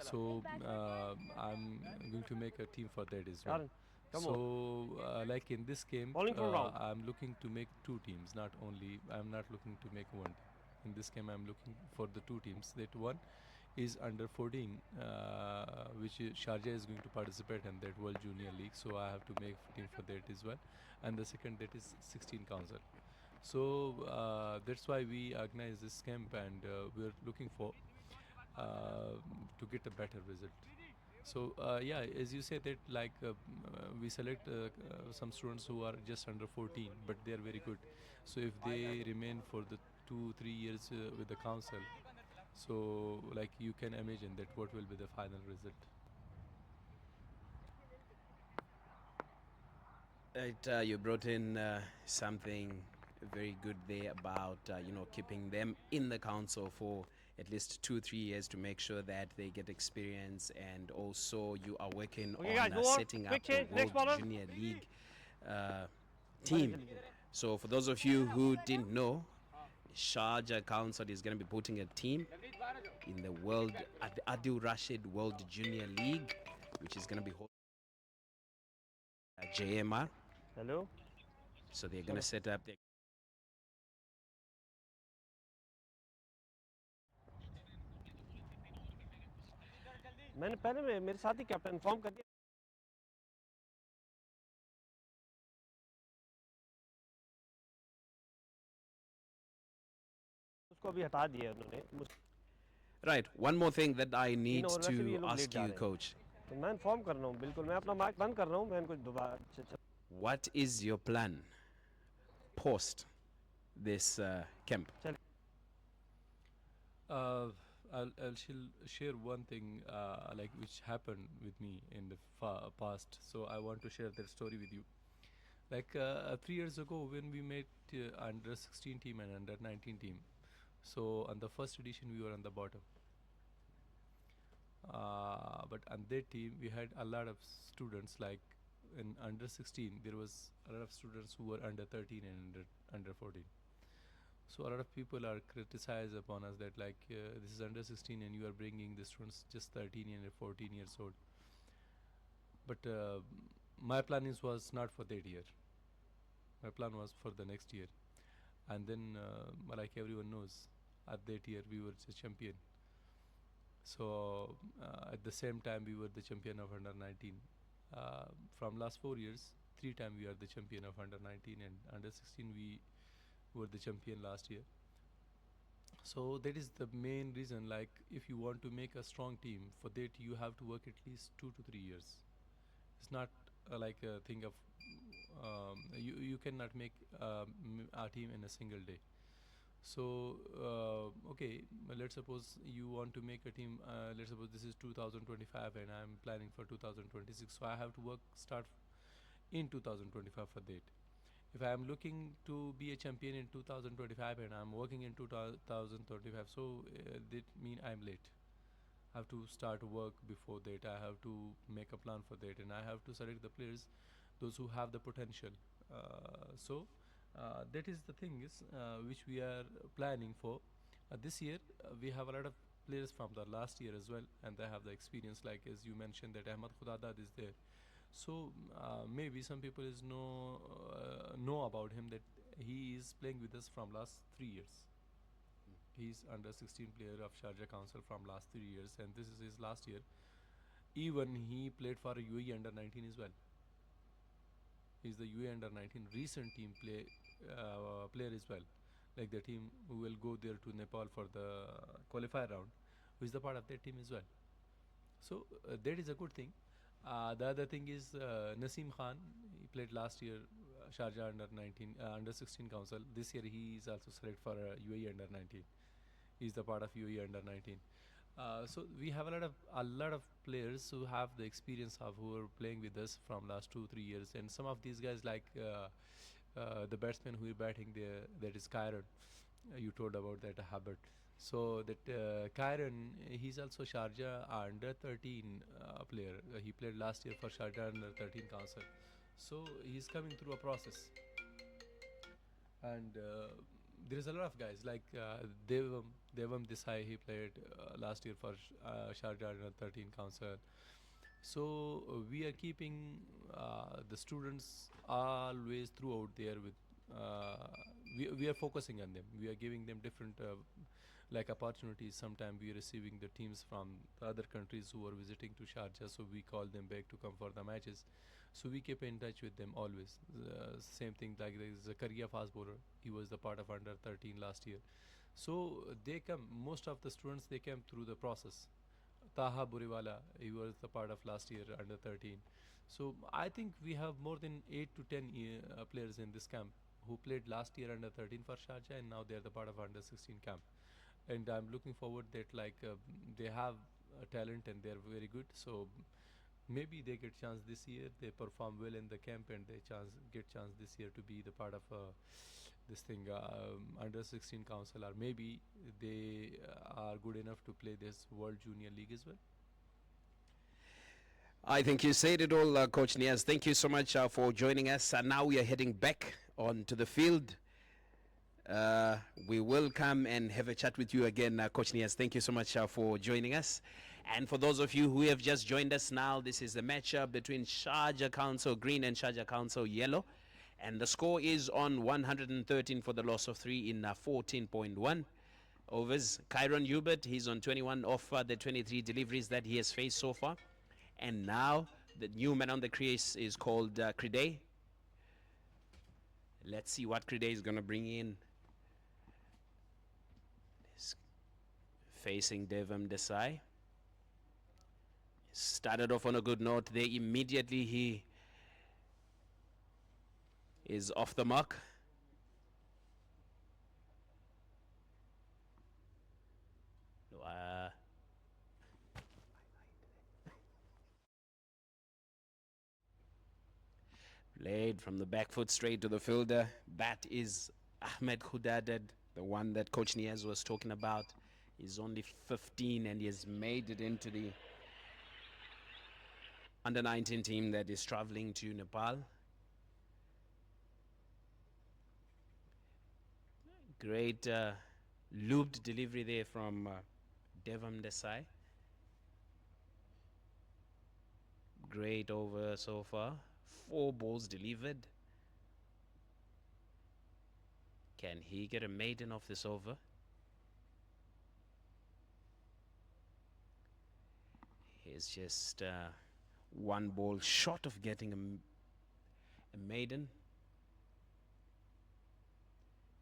Speaker 6: So I'm going to make a team for that as well.
Speaker 1: Karan, come on.
Speaker 6: So like in this game,
Speaker 1: Bowling for round.
Speaker 6: I'm looking to make two teams. Not only I'm not looking to make one team. In this game, I'm looking for the two teams. That one is under 14, which Sharjah is going to participate in that World Junior League. So I have to make team for that as well. And the second that is 16 council. So that's why we organize this camp, and we're looking for to get a better result. So yeah, as you said that like we select some students who are just under 14, but they are very good. So if they remain for the 2 3 years with the council, so like you can imagine that what will be the final result.
Speaker 4: Right, you brought in something very good there about keeping them in the council for at least 2 3 years to make sure that they get experience, and also you are working
Speaker 1: Okay,
Speaker 4: on
Speaker 1: guys, move on.
Speaker 4: setting up
Speaker 1: Quick
Speaker 4: the
Speaker 1: change. Next
Speaker 4: World
Speaker 1: bowler.
Speaker 4: Junior League uh, team. So for those of you who didn't know, Sharjah Council is going to be putting a team in the Adil Rashid World Junior League, which is going to be JMR.
Speaker 1: Hello.
Speaker 4: So they're going to set up their
Speaker 1: मैंने पहले मेरे साथ ही captain inform कर दिया उसको अभी हटा दिया उन्होंने
Speaker 4: Right, one more thing that I need
Speaker 1: और वैसे भी ये
Speaker 4: to
Speaker 1: लोग
Speaker 4: ask
Speaker 1: लेट जा
Speaker 4: you,
Speaker 1: रहे हैं
Speaker 4: Coach.
Speaker 1: तो मैं इन्फॉर्म कर रहा हूँ बिल्कुल मैं अपना माइक बंद कर रहा हूँ मैं इनको दोबारा
Speaker 4: What is your plan post this camp?
Speaker 6: I'll share one thing like which happened with me in the past. So I want to share that story with you. Like 3 years ago, when we made under 16 team and under 19 team, so on the first edition we were on the bottom. But on that team we had a lot of students. Like in under 16, there was a lot of students who were under 13 and under 14. So a lot of people are criticized upon us that like this is under 16 and you are bringing the students just 13 and 14 years old. But my plan was not for that year. My plan was for the next year. And then like everyone knows, at that year we were the champion. So at the same time we were the champion of under 19. From last 4 years, 3 times we are the champion of under 19, and under 16 we were the champion last year. So that is the main reason. Like if you want to make a strong team, for that you have to work at least 2 to 3 years. It's not like a thing of you cannot make a team in a single day. So okay, let's suppose you want to make a team. Let's suppose this is 2025 and I'm planning for 2026. So I have to start in 2025 for that. If I am looking to be a champion in 2025 and I'm working in 2025, so that mean I'm late. I have to start work before that. I have to make a plan for that, and I have to select the players, those who have the potential. So that is the things which we are planning for. This year we have a lot of players from the last year as well, and they have the experience. Like as you mentioned that Ahmad Khudadad is there. So maybe some people know about him that he is playing with us from last 3 years. He's under 16 player of Sharjah Council from last 3 years, and this is his last year. Even he played for UAE under 19 as well. He's the UAE under 19 recent team player as well, like the team who will go there to Nepal for the qualifier round, who is the part of their team as well. So that is a good thing. The other thing is Naseem Khan. He played last year Sharjah under 19, under 16 council. This year he is also selected for UAE under 19. He's the part of UAE under 19. So we have a lot of players who have the experience of who are playing with us from last 2-3 years, and some of these guys like the batsman who is batting there, that is Kyron. You told about that habit. So that Kyron, he's also Sharjah under 13 player. He played last year for Sharjah under 13 council. So he's coming through a process, and there is a lot of guys like Devam Desai. He played last year for Sharjah under 13 council. So we are keeping the students always throughout there with. We are focusing on them. We are giving them different like opportunities. Sometimes we are receiving the teams from the other countries who are visiting to Sharjah, so we call them back to come for the matches. So we keep in touch with them always. Same thing like there is Zakaria fast bowler. He was the part of under 13 last year. So they come. Most of the students they came through the process. Taha Buriwala, he was the part of last year under 13. So I think we have more than 8 to 10 players in this camp who played last year under 13 for Sharjah, and now they're the part of under 16 camp. And I'm looking forward that like they have talent and they're very good. So maybe they get chance this year. They perform well in the camp and they get chance this year to be the part of this thing under 16 council, or maybe they are good enough to play this World Junior League as well.
Speaker 4: I think you said it all, Coach Niaz. Thank you so much for joining us. And now we are heading back onto the field. We will come and have a chat with you again, Coach Niaz. Thank you so much for joining us. And for those of you who have just joined us now, this is the matchup between Sharjah Council Green and Sharjah Council Yellow. And the score is on 113 for the loss of 3 in 14.1 overs. Kyron Hubert, he's on 21 of the 23 deliveries that he has faced so far. And now the new man on the crease is called Crede. Let's see what Crede is going to bring in. He's facing Devam Desai. Started off on a good note there. Immediately he is off the mark. Played from the back foot straight to the fielder. That is Ahmed Khudadad, the one that Coach Niaz was talking about. He's only 15 and he has made it into the under 19 team that is traveling to Nepal. Great looped delivery there from Devam Desai. Great over so far. 4 balls delivered. Can he get a maiden off this over? He's just 1 ball short of getting a maiden.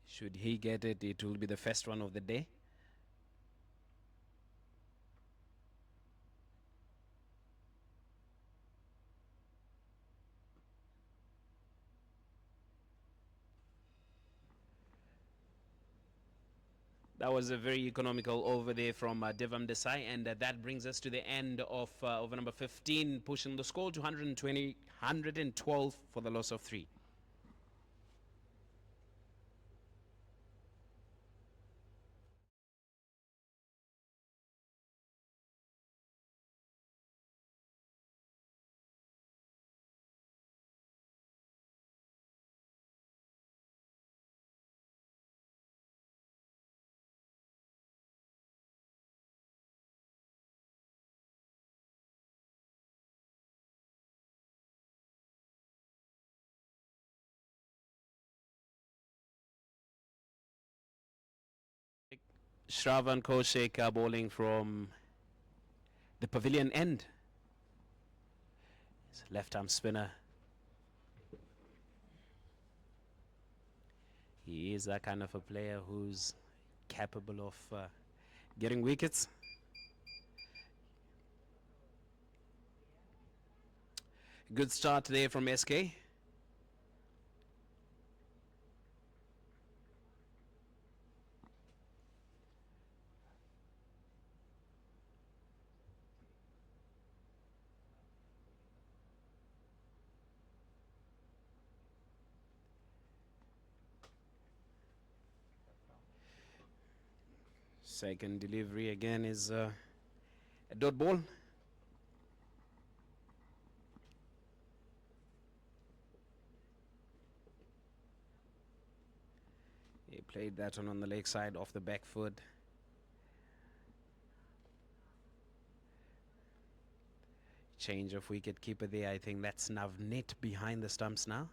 Speaker 4: Should he get it, it will be the first one of the day. That was a very economical over there from Devam Desai, and that brings us to the end of over number 15, pushing the score to 120, 112 for the loss of 3. Shravan Koshek bowling from the Pavillion end. His left arm spinner. He is that kind of a player who's capable of getting wickets. Good start there from SK. Second delivery again is a dot ball. He played that one on the leg side off the back foot. Change of wicket keeper there. I think that's Navneet behind the stumps now.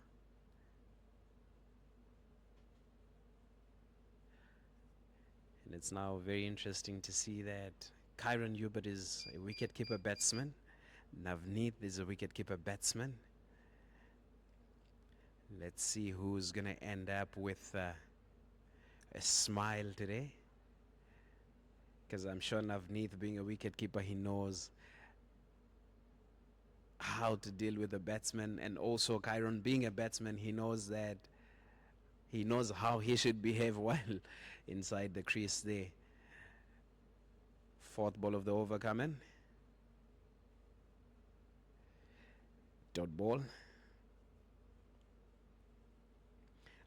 Speaker 4: And it's now very interesting to see that Kyron Hubert is a wicket-keeper batsman. Navneet is a wicket-keeper batsman. Let's see who's going to end up with a smile today. Because I'm sure Navneet, being a wicket-keeper, he knows how to deal with a batsman. And also Kyron, being a batsman, he knows that he knows how he should behave while inside the crease there. Fourth ball of the over coming. Dot ball.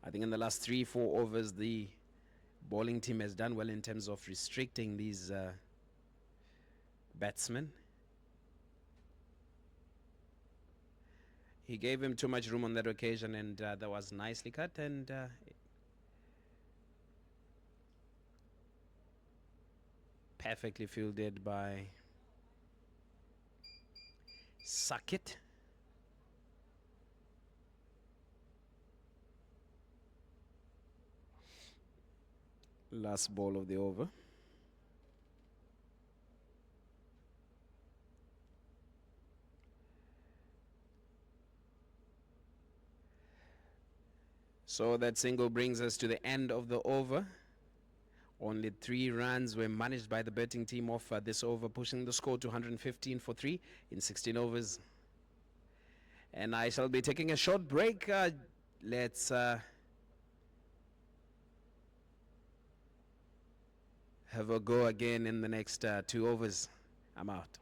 Speaker 4: I think in the last 3-4 overs, the bowling team has done well in terms of restricting these batsmen. He gave him too much room on that occasion, and that was nicely cut, and perfectly fielded by Sakit. Last ball of the over. So that single brings us to the end of the over. Only 3 runs were managed by the batting team of this over, pushing the score to 115 for 3 in 16 overs. And I shall be taking a short break. Let's have a go again in the next 2 overs. I'm out.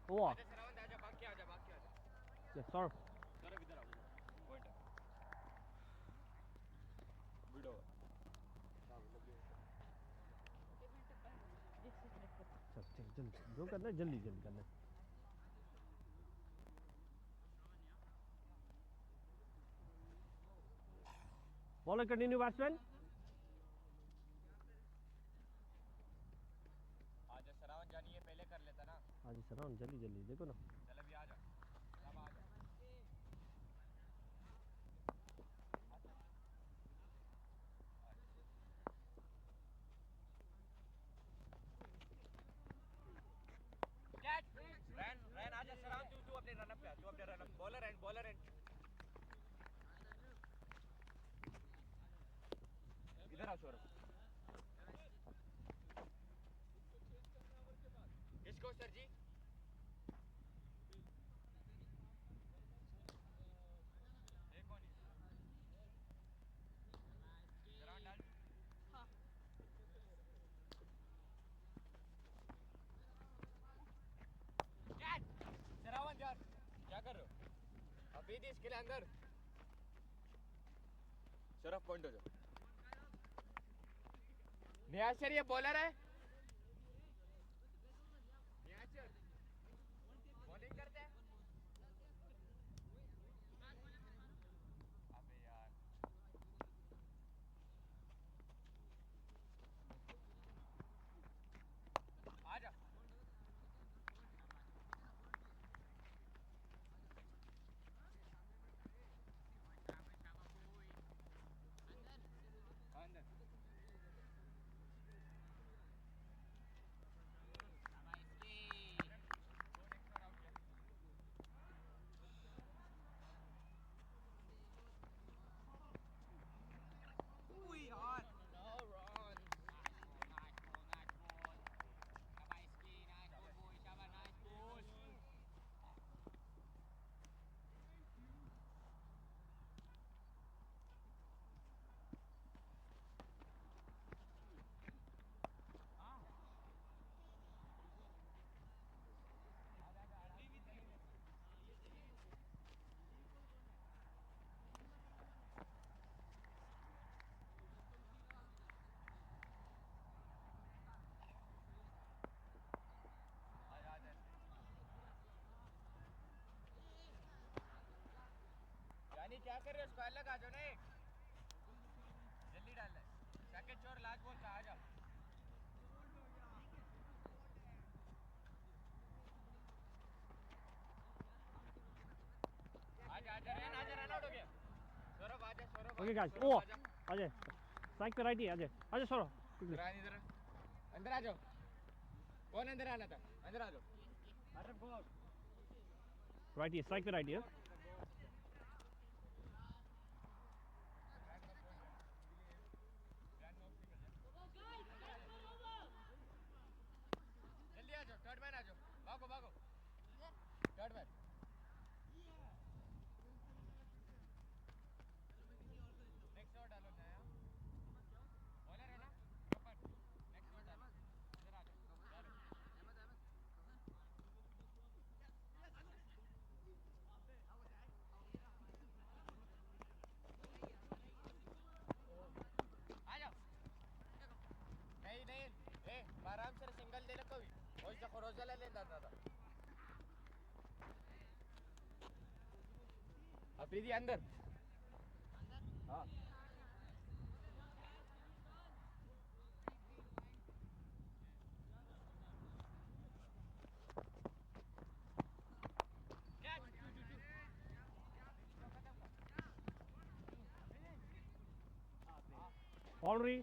Speaker 1: Over.
Speaker 3: Shravan आजा भाग के आजा
Speaker 1: Yes, sir.
Speaker 3: Saurabh इधर आओ point है good over
Speaker 1: चल ठीक जल्दी जो करना है जल्दी जल्दी करना है बॉलर कंटिन्यू बैट्समैन
Speaker 3: आजा श्रावण जानी ये पहले कर लेता ना
Speaker 1: हाँ जी सर जल्दी जल्दी देखो ना
Speaker 3: चल अभी आजा अब आजा रैन आजा श्रावण तू अपने रन अप पे तू अपने रन अप बॉलर एंड इधर आ सौरभ किसको सर जी श्रावण यार क्या कर रहे हो अभी दी इसके लिए अंदर शरफ पॉइंट हो जाओ नियाशर ये बॉलर है नियाशर बॉलिंग करते हैं अबे यार आजा अंदर यानी क्या कर रहे हो उसको अलग आ जाओ ना एक जल्दी डालना है सेकंड चोर लास्ट बॉल का आ जाओ आजा आजा रन आउट हो गया सौरभ आजा सौरभ
Speaker 1: ओके गाइस
Speaker 3: सौरभ
Speaker 1: ओ
Speaker 3: आजा
Speaker 1: अजय स्ट्राइक पे राइट ही अजय अजय सौरभ
Speaker 3: रान इधर अंदर आ जाओ कौन अंदर आना था अंदर आ जाओ अरे गो आउट
Speaker 1: राइट ही स्ट्राइक पे राइट ही
Speaker 3: जल्दी आ जाओ थर्ड मैन आ जाओ भागो भागो थर्ड मैन नेक्स्ट ओवर डालो नया बॉलर है ना कपन नेक्स्ट ओवर डालो इधर आ जाओ डालो आ जाओ नहीं नहीं ए आराम से सिंगल दे लो कभी और इसका रोजा ले लेता था अफरीदी अंदर हाँ
Speaker 1: बाउंड्री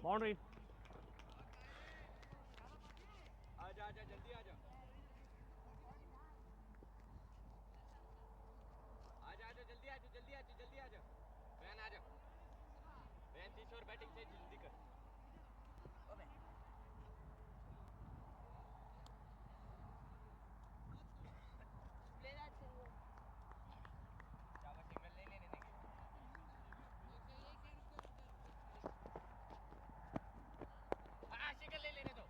Speaker 1: Boundary.
Speaker 3: आजा आजा जल्दी आजा आजा आजा जल्दी आजा जल्दी आजा जल्दी आजा वैन आजा वैन 30 और बैटिंग से जल्दी कर चावा सिंगल नहीं लेने देंगे हाँ सिंगल ले लेने दो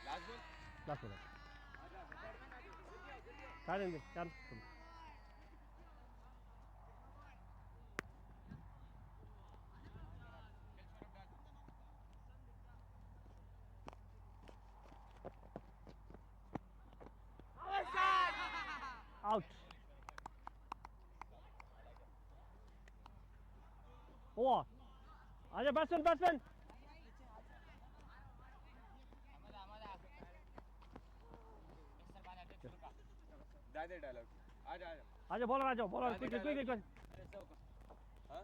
Speaker 3: last ball
Speaker 1: Last ball. Can in. Can. Out. Over. Aja batsman, batsman.
Speaker 3: दादे डायलॉग आजा आजा
Speaker 1: Aja bowler, aja bowler. Quickly, quickly, quickly.
Speaker 3: हाँ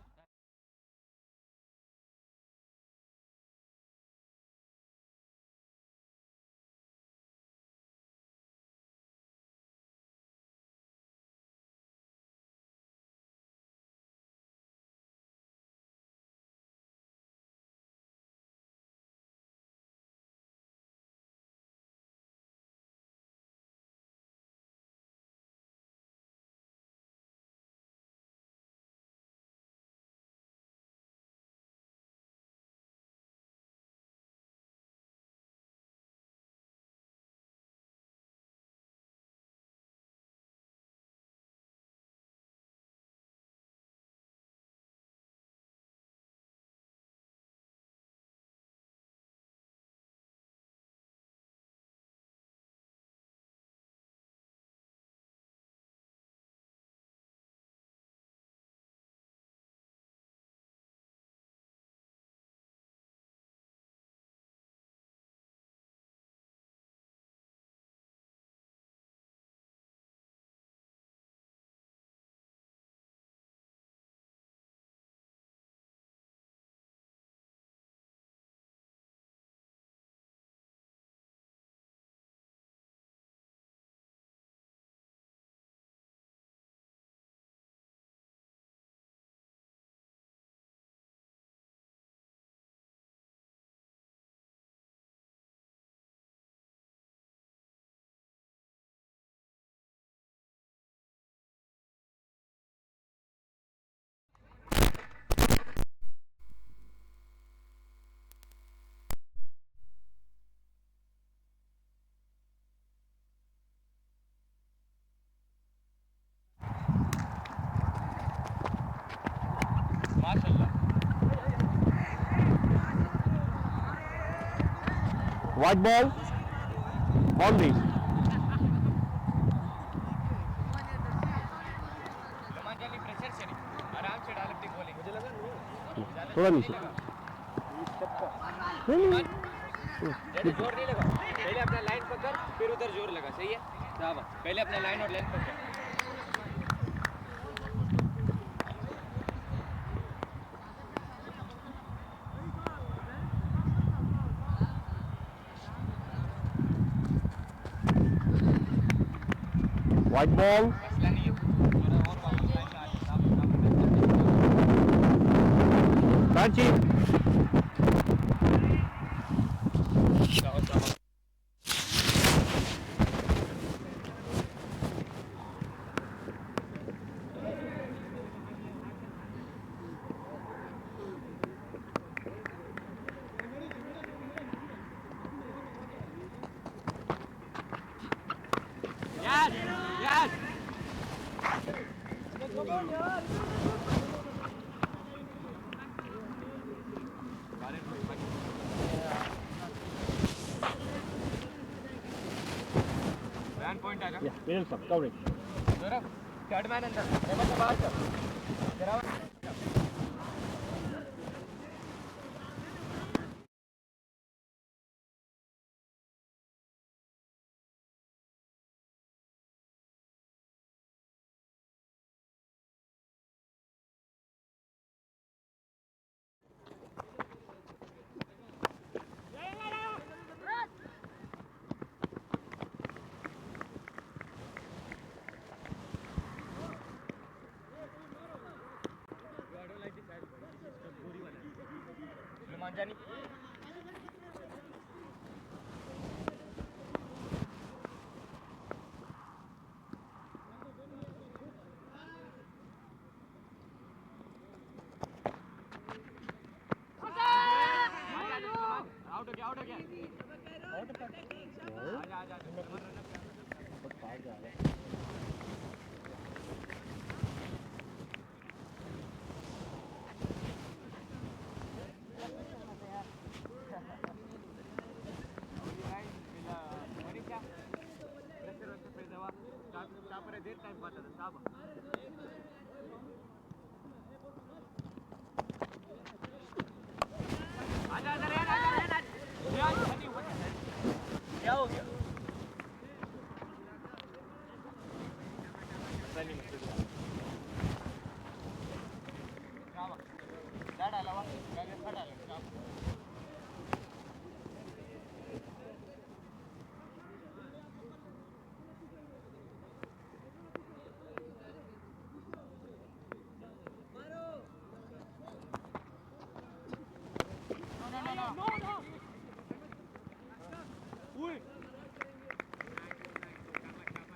Speaker 3: माशाल्लाह
Speaker 1: White ball. Boundary.
Speaker 3: रोमांचली प्रेशर से नहीं आराम से डाल अपनी बॉलिंग मुझे लगा
Speaker 1: थोड़ा नीचे. नहीं नहीं.
Speaker 3: ज़्यादा जोर नहीं लगा पहले अपना लाइन पकड़ फिर उधर जोर लगा सही है शाबाश पहले अपना लाइन और लेंथ पकड़
Speaker 1: White ball.
Speaker 3: मसला नहीं है थोड़ा और वापस लाइन में आ जाओ
Speaker 1: Banchi.
Speaker 3: Yes! Yes! Run point आजा
Speaker 1: Yeah, middle stump, covering.
Speaker 3: गौरव थर्ड मैन अंदर लेवल से बाहर कर जरा Come on, Johnny. Out again, out again. आजा आजा क्या हो गया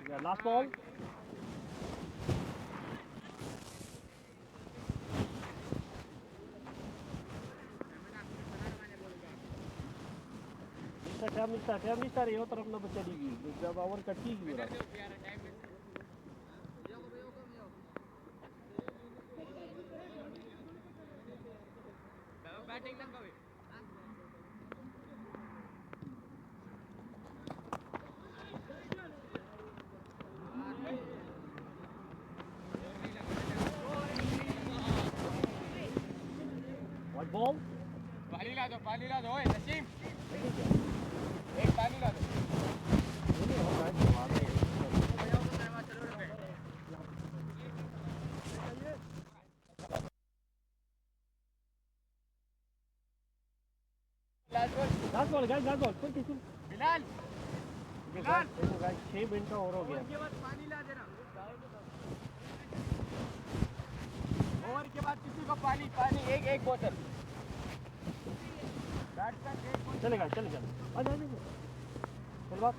Speaker 1: Yeah, last ball. Mista रे यो तरफ ना बचड़ीगी जब ओवर कटेगी
Speaker 3: बैटिंग ना कभी
Speaker 1: White ball.
Speaker 3: पानी ला दो ओए नसीम एक पानी ला दो
Speaker 1: Last ball guys, last ball. Quick.
Speaker 3: Bilal
Speaker 1: Guys, 6 minute और हो गया.
Speaker 3: के बाद पानी ला देना ओवर के बाद किसी को पानी पानी एक बोतल
Speaker 1: चलेगा चल आ जा चल बात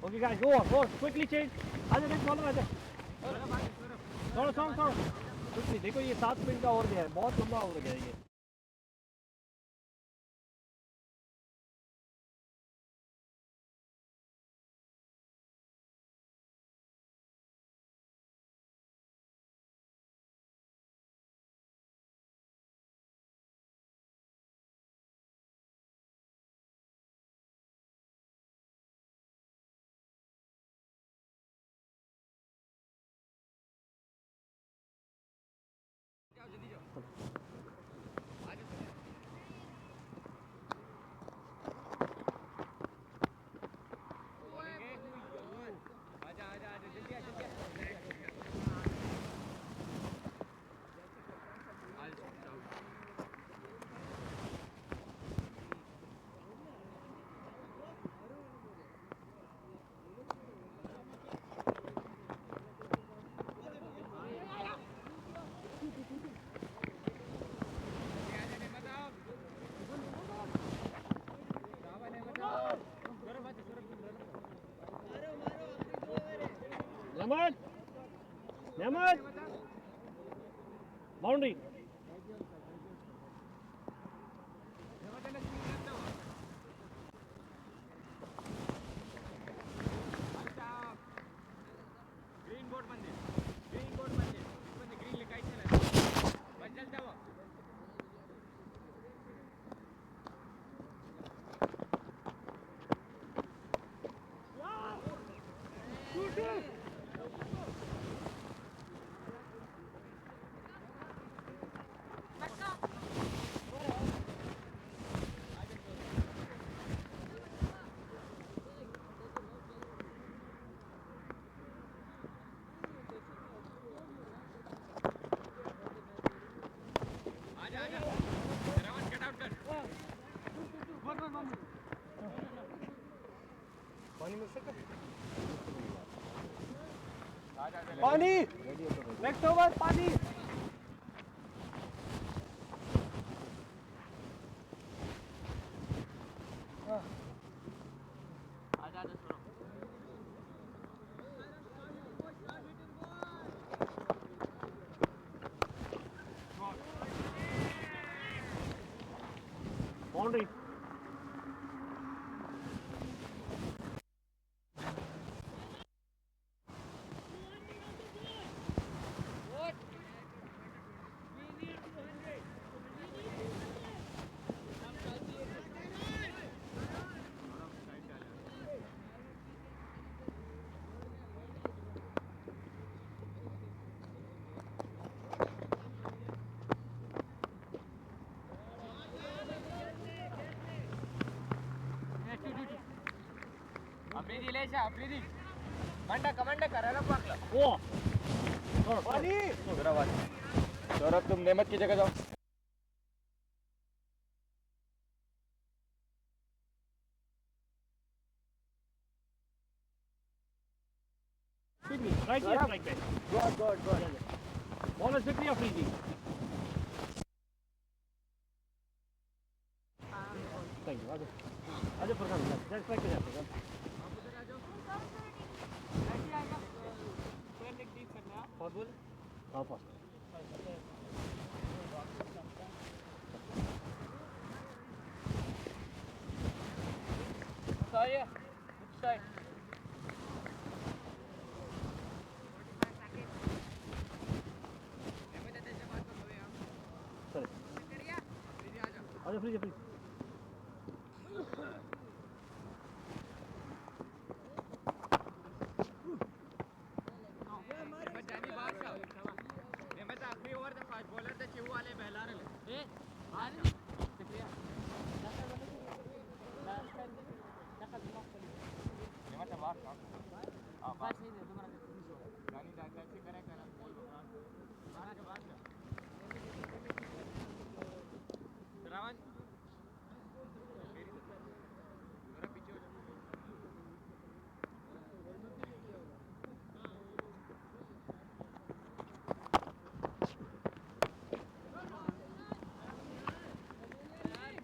Speaker 1: Okay guys, go quickly change. आजा नेक्स्ट बॉल में आजा थोड़ा quickly देखो ये 7 मिनट का ओवर गया है बहुत लंबा ओवर गया है ये Nehmat boundary
Speaker 3: ग्रीन बोर्ड बंद इसमें ग्रीन लिखाई चला बस चलता हुआ आजा रावण कट आउट कर
Speaker 1: पानी नेक्स्ट ओवर पानी boundary
Speaker 3: Apridi Lesha, Apridi. Commander, करायला पाकला.
Speaker 1: ओ पानी
Speaker 3: सौरभ तुम नेमत की जगह जाओ.
Speaker 1: right here like that
Speaker 3: Good.
Speaker 1: ball is quickly off easy thank you आजा प्रधान just like that Pradhan
Speaker 3: Possible?
Speaker 1: हाँ पास
Speaker 3: Sorry. Which side?
Speaker 1: sorry आजा फ्री फ्री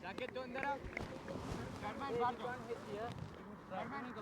Speaker 3: जाकेट दो अंदर आओ. Sharman बाहर जाओ. Sharman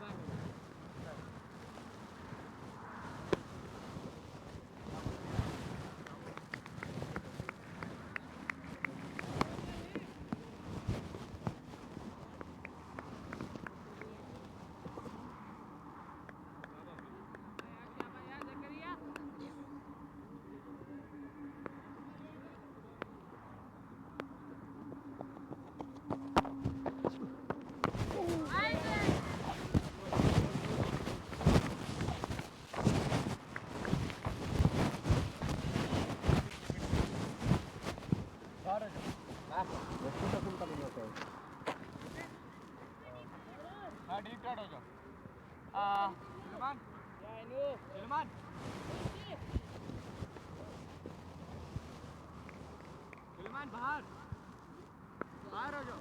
Speaker 3: हाँ डीप कट हो जाओ. सलमान बाहर हो जाओ.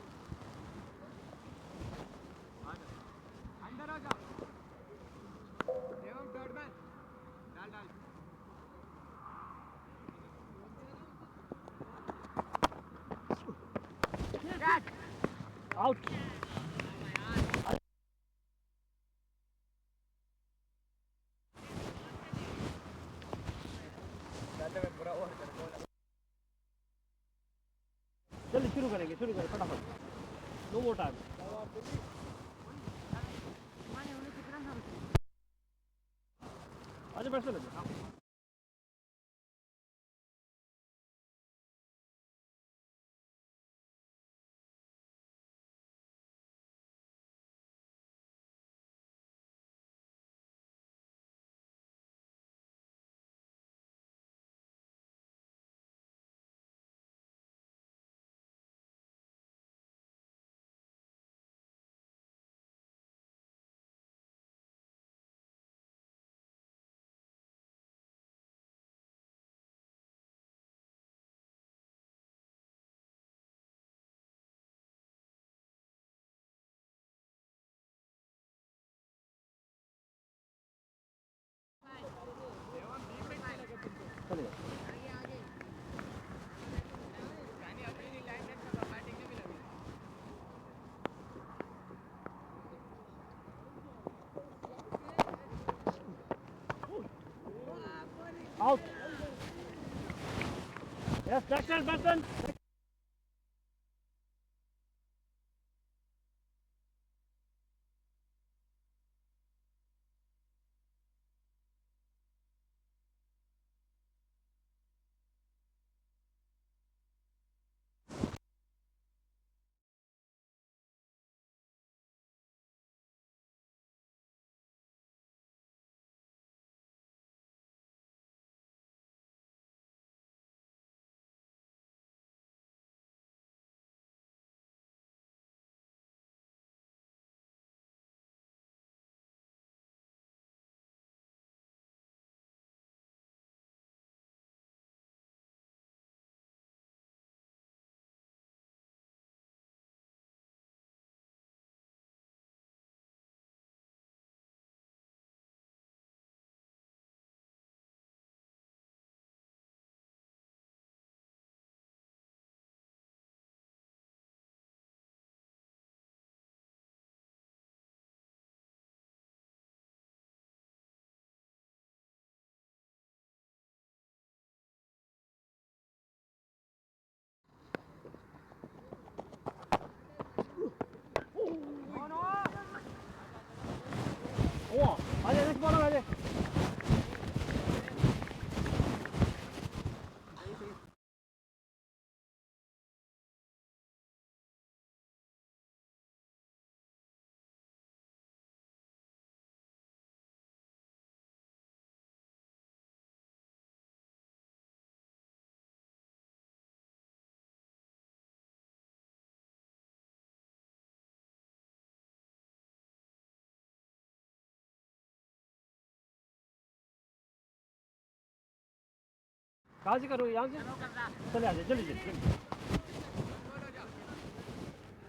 Speaker 3: अंदर आ जाओ. एवं थर्ड मैन डाल
Speaker 1: out चलिए शुरू करें फटाफट नो मोर टाइम आजा बैठ लगे Out. Yes, next batsman. Oh, allez, next ball, allez. कहाँ से करो यहाँ से चले आ जाए जल्दी जल्दी जल्दी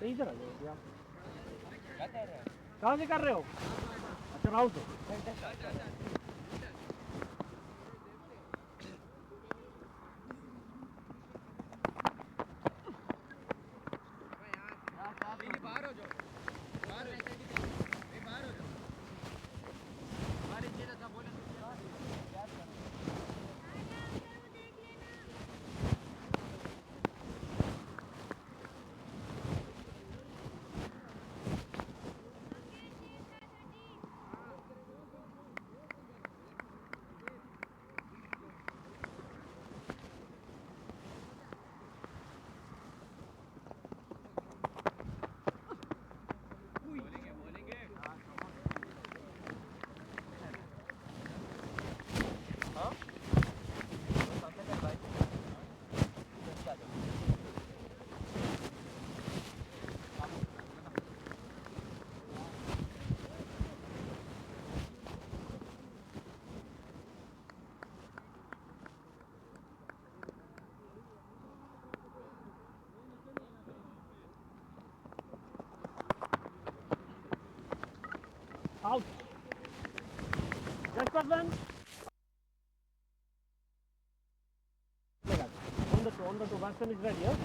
Speaker 1: तो इधर आ जाओ यहाँ कहाँ से कर रहे हो अच्छा राउंड से
Speaker 3: बाहर हो जाओ बाहर हो जाओ बाहर ये था बोले
Speaker 1: out next batsman on the two batsman is ready yeah?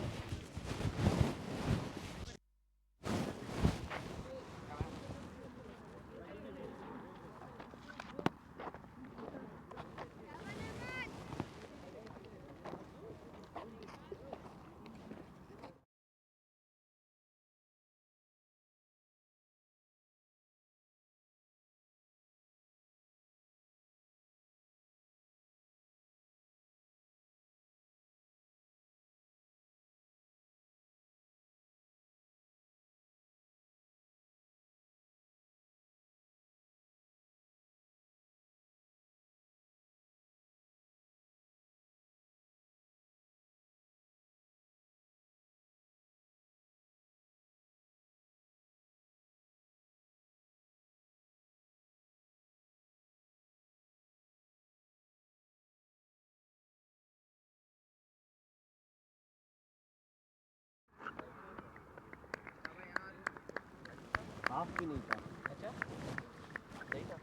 Speaker 1: Half भी नहीं था अच्छा सही था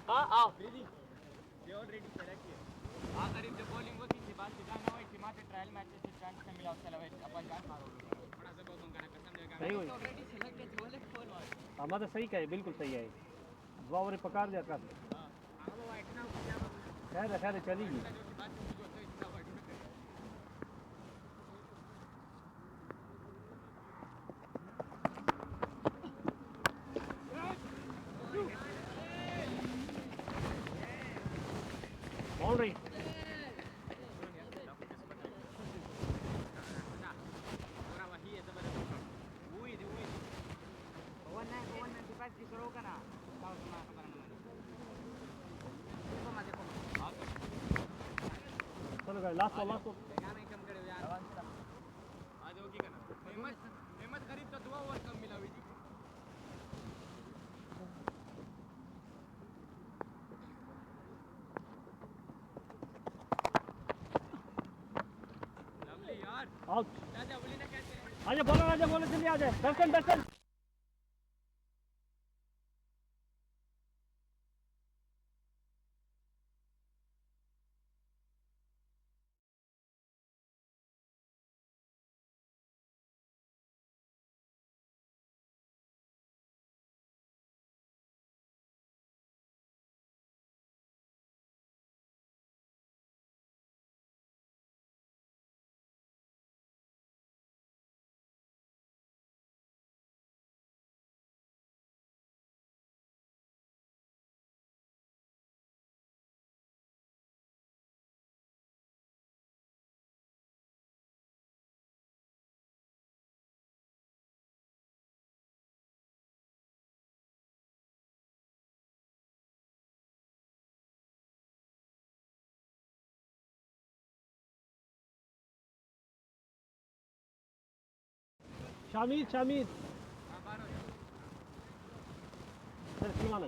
Speaker 1: हाँ आओ
Speaker 3: ये ऑलरेडी सेलेक्ट किया हां अरे जब बॉलिंग होती थी बात जाना होई थी मात्र ट्रायल मैच से चांस से मिला चला भाई अपन जान मारो बड़ा से बहुत उनका कसम देगा
Speaker 1: सही हुई
Speaker 3: ऑलरेडी सेलेक्ट किया बोले फोर मार
Speaker 1: हमारा सही कहे बिल्कुल सही है दुआ और पकड़ दिया कर
Speaker 3: हां वो इतना
Speaker 1: खैर खैर चलेगी बाउंड्री चलो गाइस लास्ट बॉल
Speaker 3: हिम्मत करीब तो 2 ओवर कम मिला हुई जी लवली यार
Speaker 1: आउट
Speaker 3: राजा बोली ना कैसे
Speaker 1: आजा बॉलर जल्दी आ जाए बैट्समैन शामिर सर सलमान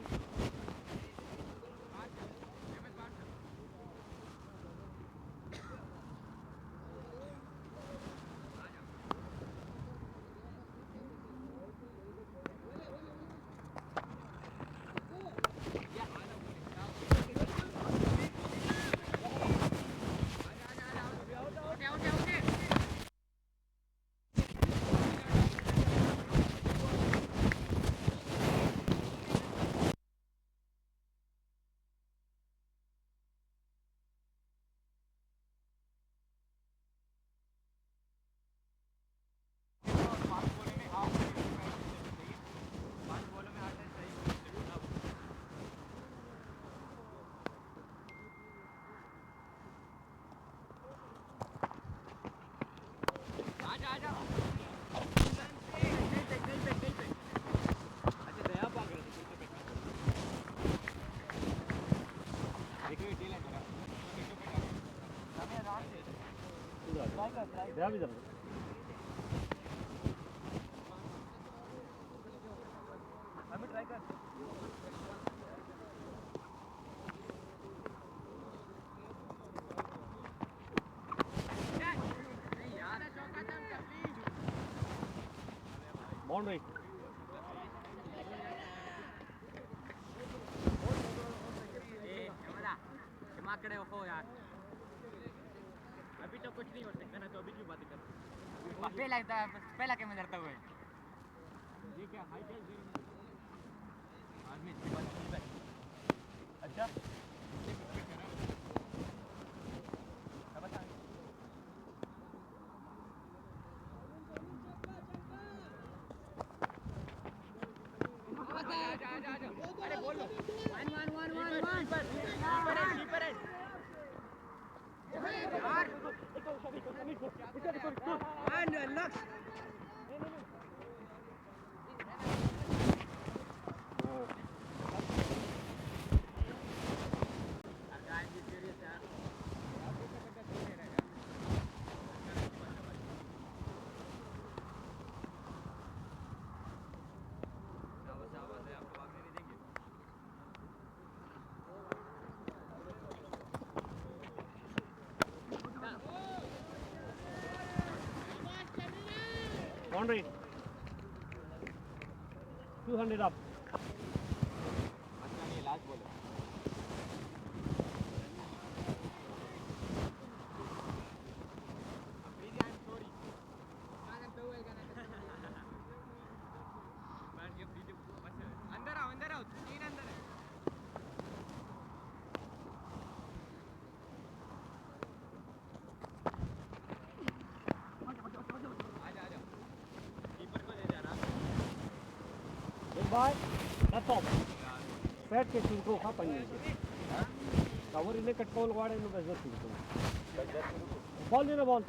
Speaker 1: दया भी जरा
Speaker 3: हमें ट्राई कर
Speaker 1: बाउंड्री
Speaker 3: दिमाग कड़े हो यार अभी तो कुछ नहीं हो सकता ना तो अभी क्यों बातें कर पहला क्या मैं डरता हुआ ये क्या हाई टेल आर्मी अच्छा अरे बोल लो कीपर है यार and Lux
Speaker 1: बाउंड्री 200 up
Speaker 3: अच्छा नहीं लास्ट बोलो अंदर आओ तीन अंदर है
Speaker 1: Bye. That's all. Fat ke cinco kapan ni? Cover ile kat call wade no business cinco. Ball ni na ball.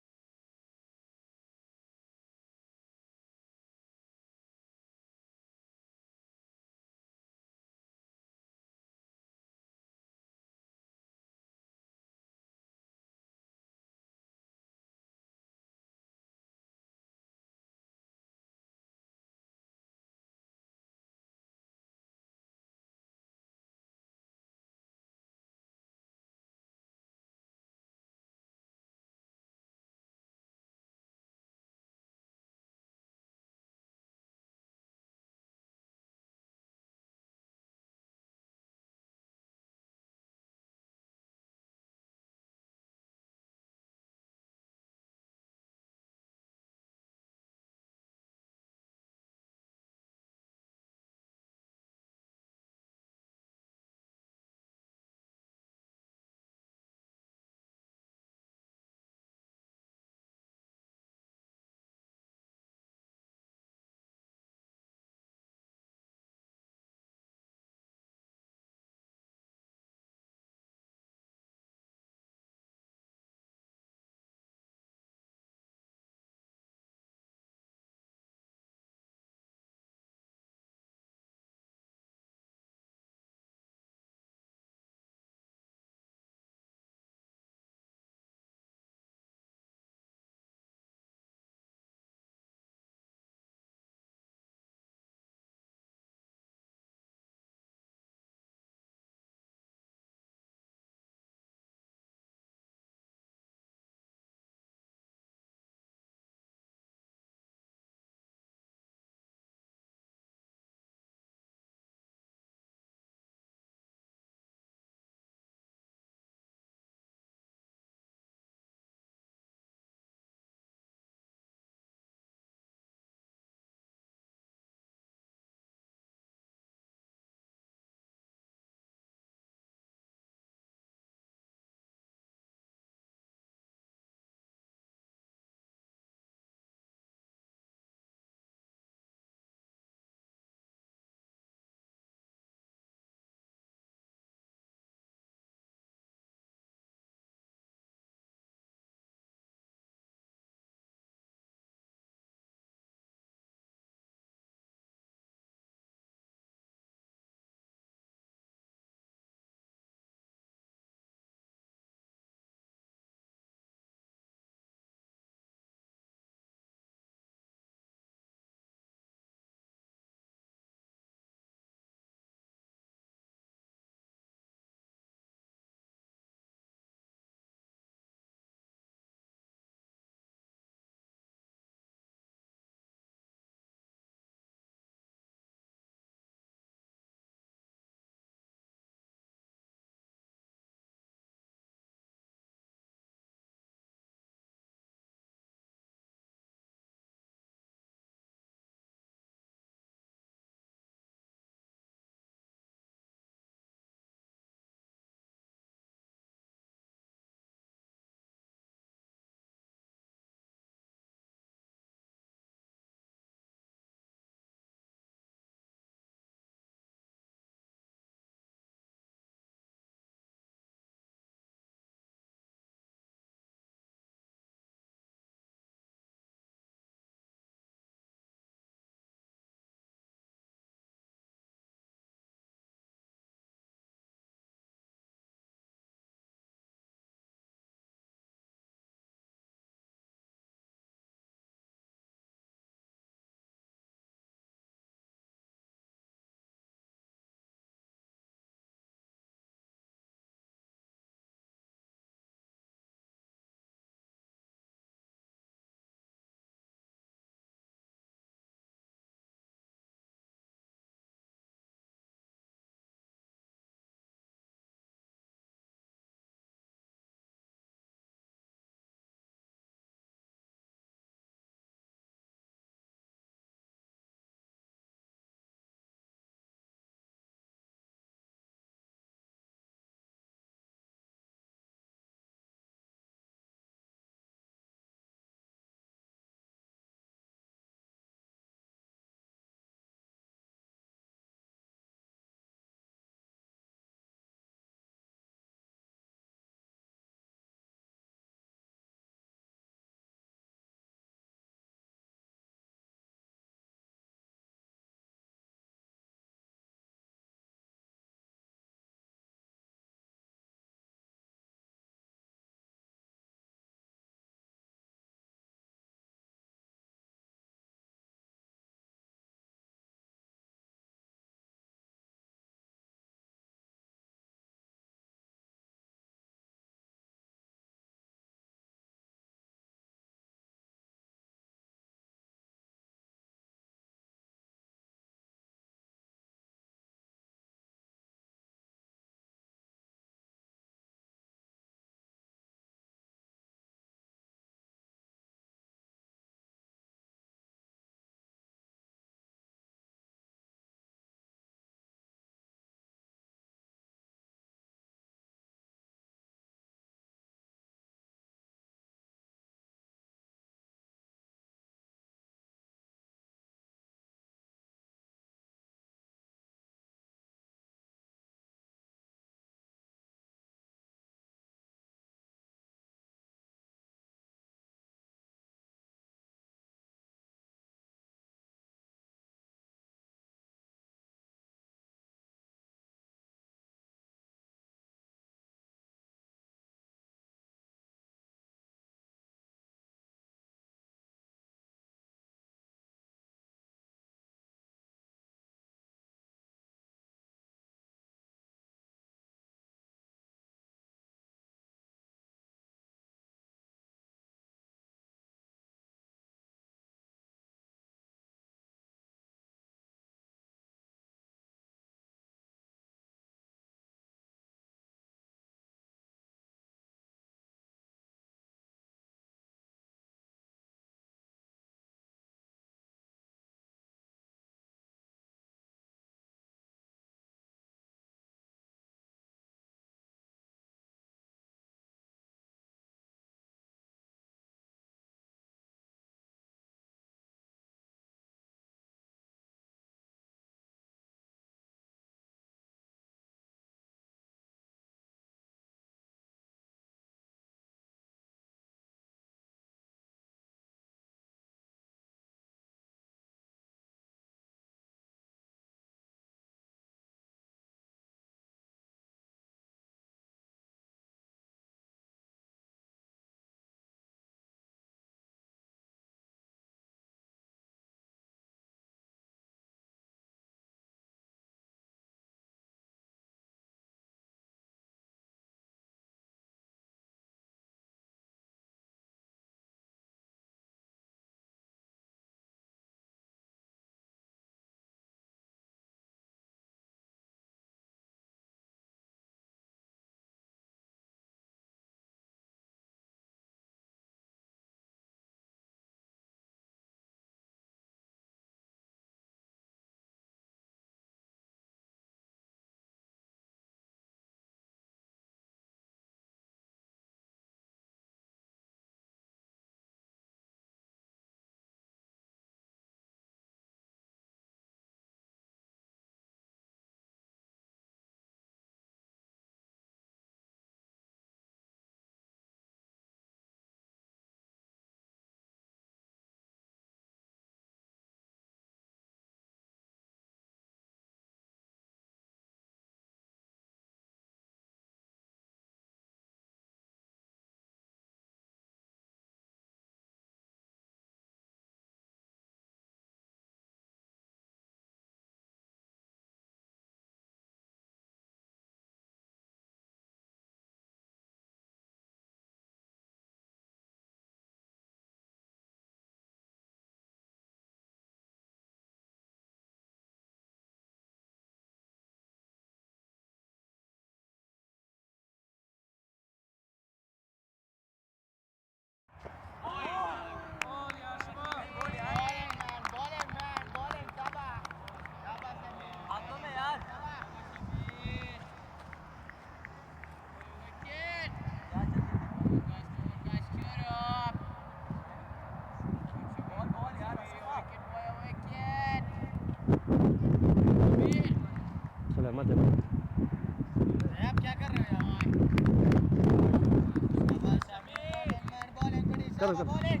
Speaker 2: शाबाश समीर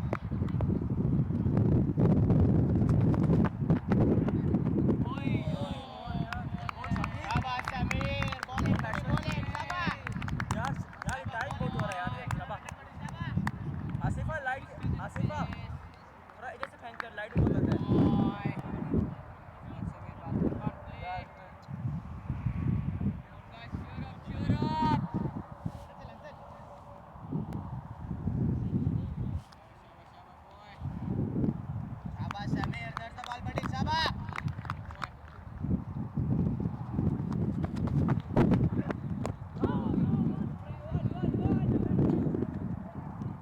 Speaker 2: बॉलिंग बॉलिंग शाबाश
Speaker 3: यार टाइम बहुत हो रहा है यार शाबाश आसिफा लाइट आसिफा थोड़ा इधर से फेंक कर लाइट बहुत लग रहा है
Speaker 2: शाबाश Sameer there's the ball buddy शाबाश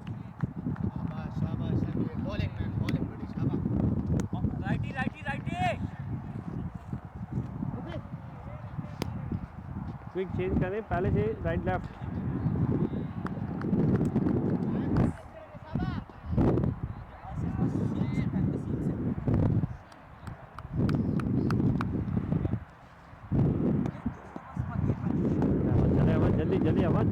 Speaker 2: शाबाश शाबाश Sameer bowling man bowling buddy शाबाश
Speaker 3: राइटी
Speaker 1: स्विच चेंज करें पहले से राइट लेफ्ट चले अमन जल्दी जल्दी अमन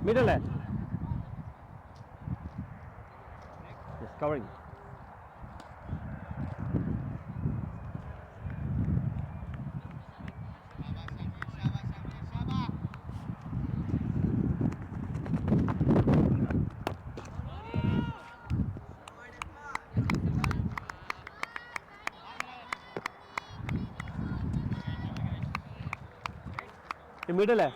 Speaker 1: मिडल है कवरिंग ये मिडल है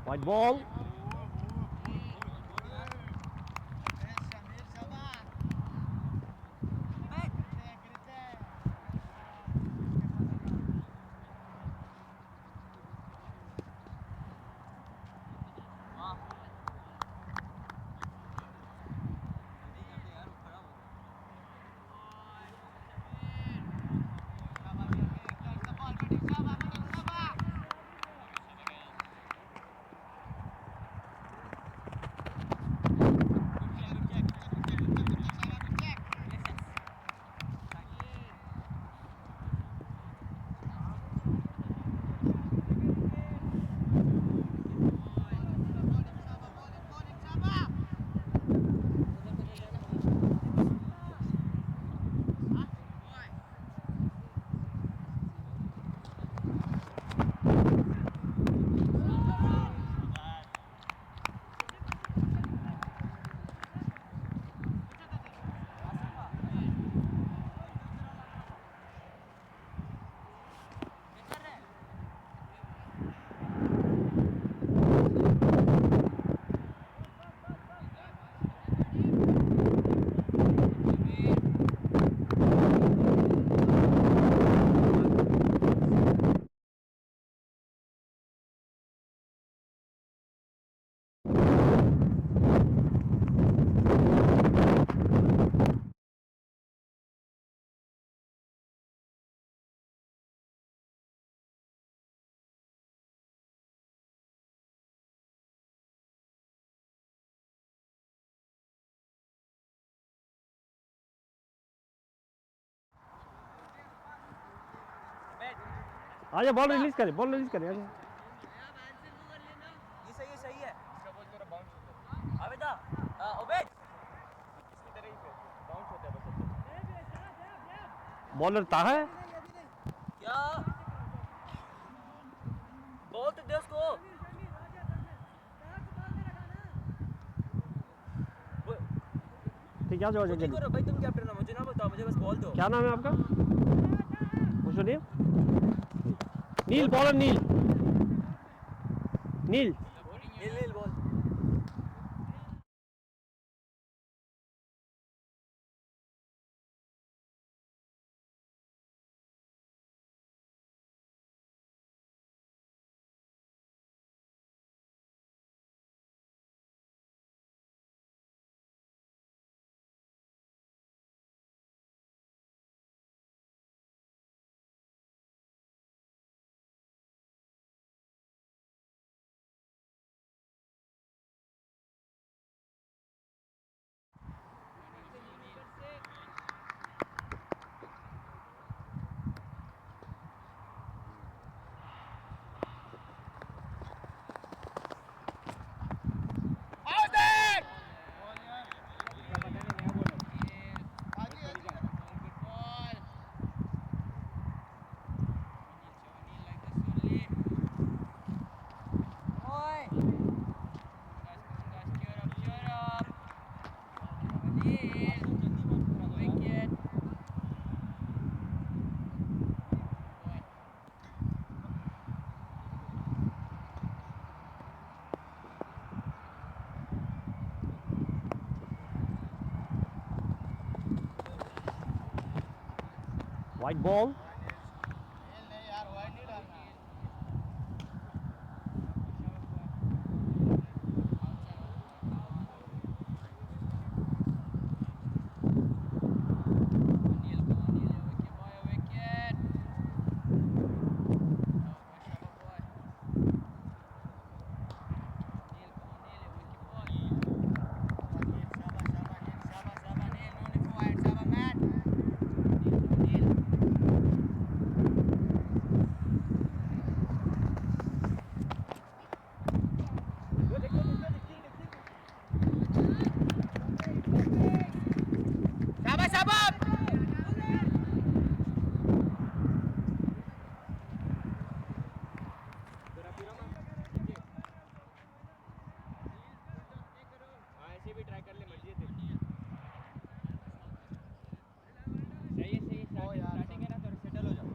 Speaker 1: White ball. आजा बॉल रिलीज करे आजा
Speaker 3: ये सही है इसका बॉल थोड़ा बाउंस होता है आवेदा ओबेद इसकी तरह ही बाउंस होता है बस
Speaker 1: बॉलर ताहा है
Speaker 3: क्या बॉल तो दे उसको
Speaker 1: ठीक है जाओ जल्दी
Speaker 3: करो भाई तुम कैप्टन हो मुझे ना बताओ मुझे बस बॉल दो
Speaker 1: क्या नाम है आपका What's your name? Neel bowler Neel
Speaker 3: Neel ball
Speaker 1: white ball
Speaker 3: ऐसे भी ट्राई कर ले मर्जी है तेरी सही स्टार्टिंग है ना थोड़ा सेटल हो जाओ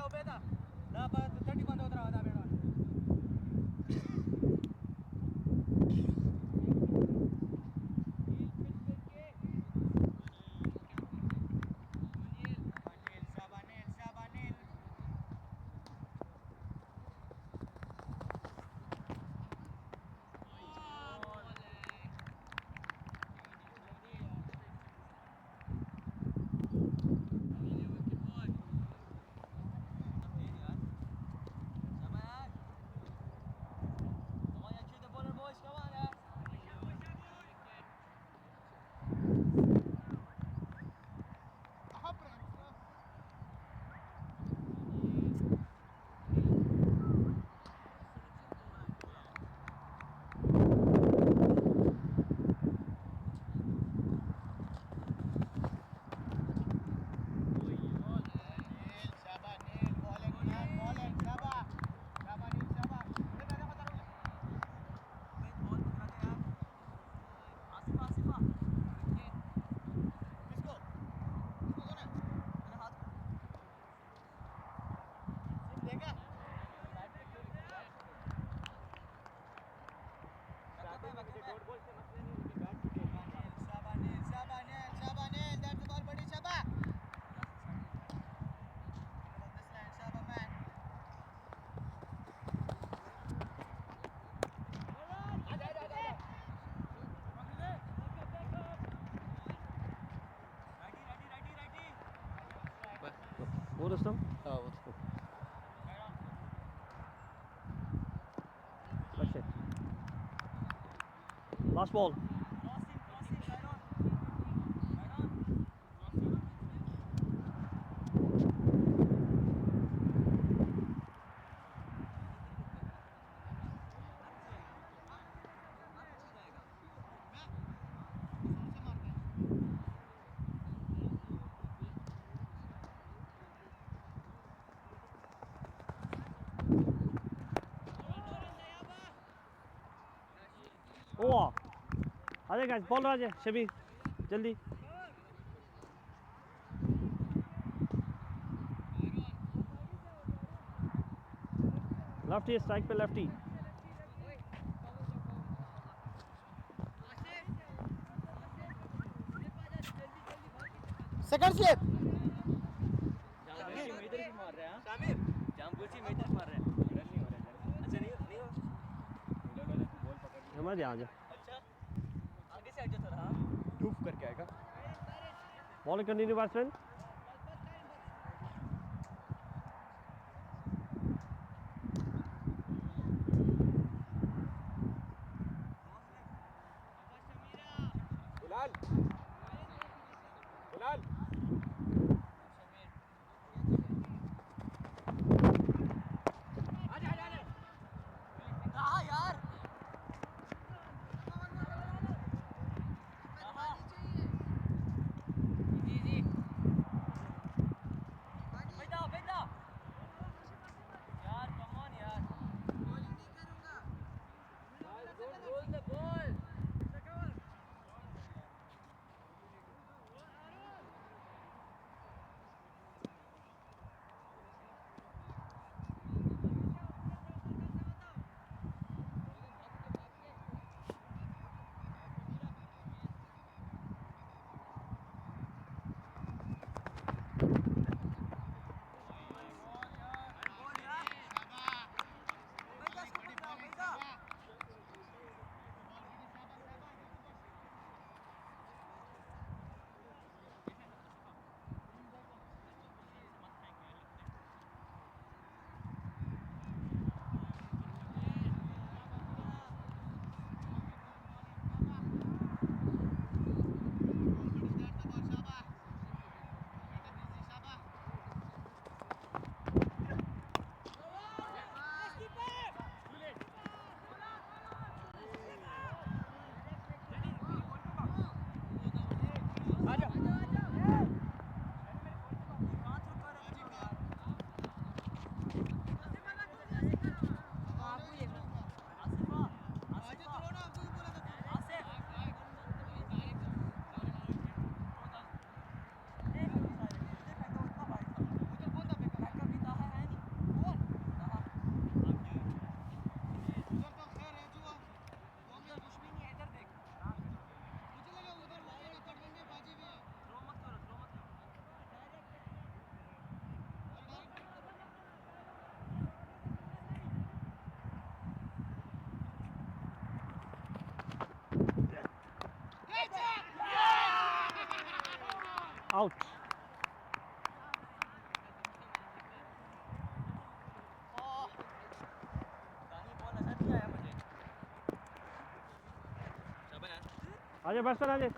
Speaker 3: उबेदा ना पर 30 बंद होता रहा बेटा
Speaker 1: वो दोस्तों That's it. Last ball. Wow. Are guys, ball Raja, Shabi, jaldi. Lefty strike पे lefty.
Speaker 2: Second slip.
Speaker 3: जानबूझ के मार रहे हैं शामिर जानबूझ के मार रहे हैं रन नहीं हो रहा है अच्छा नहीं हो तू बॉल पकड़
Speaker 1: समझ आ जा
Speaker 3: अच्छा आगे से आजा थोड़ा डूफ करके आएगा
Speaker 1: ball continue batsman
Speaker 3: Bilal Bilal
Speaker 1: out आजा बैट्समैन आजा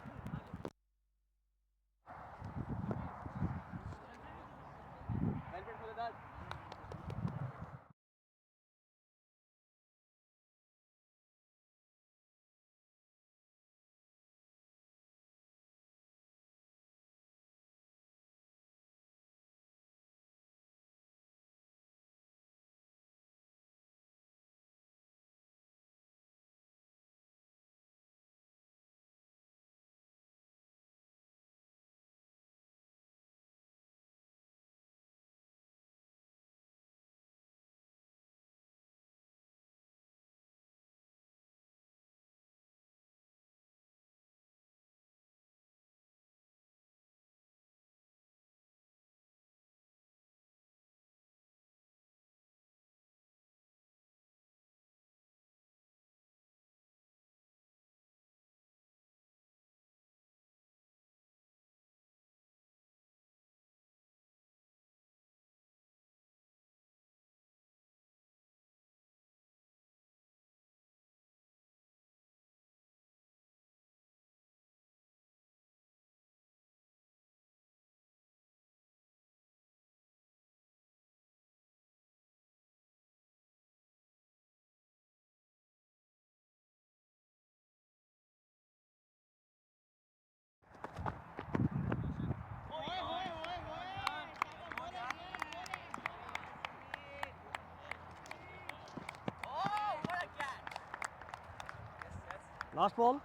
Speaker 1: Last ball.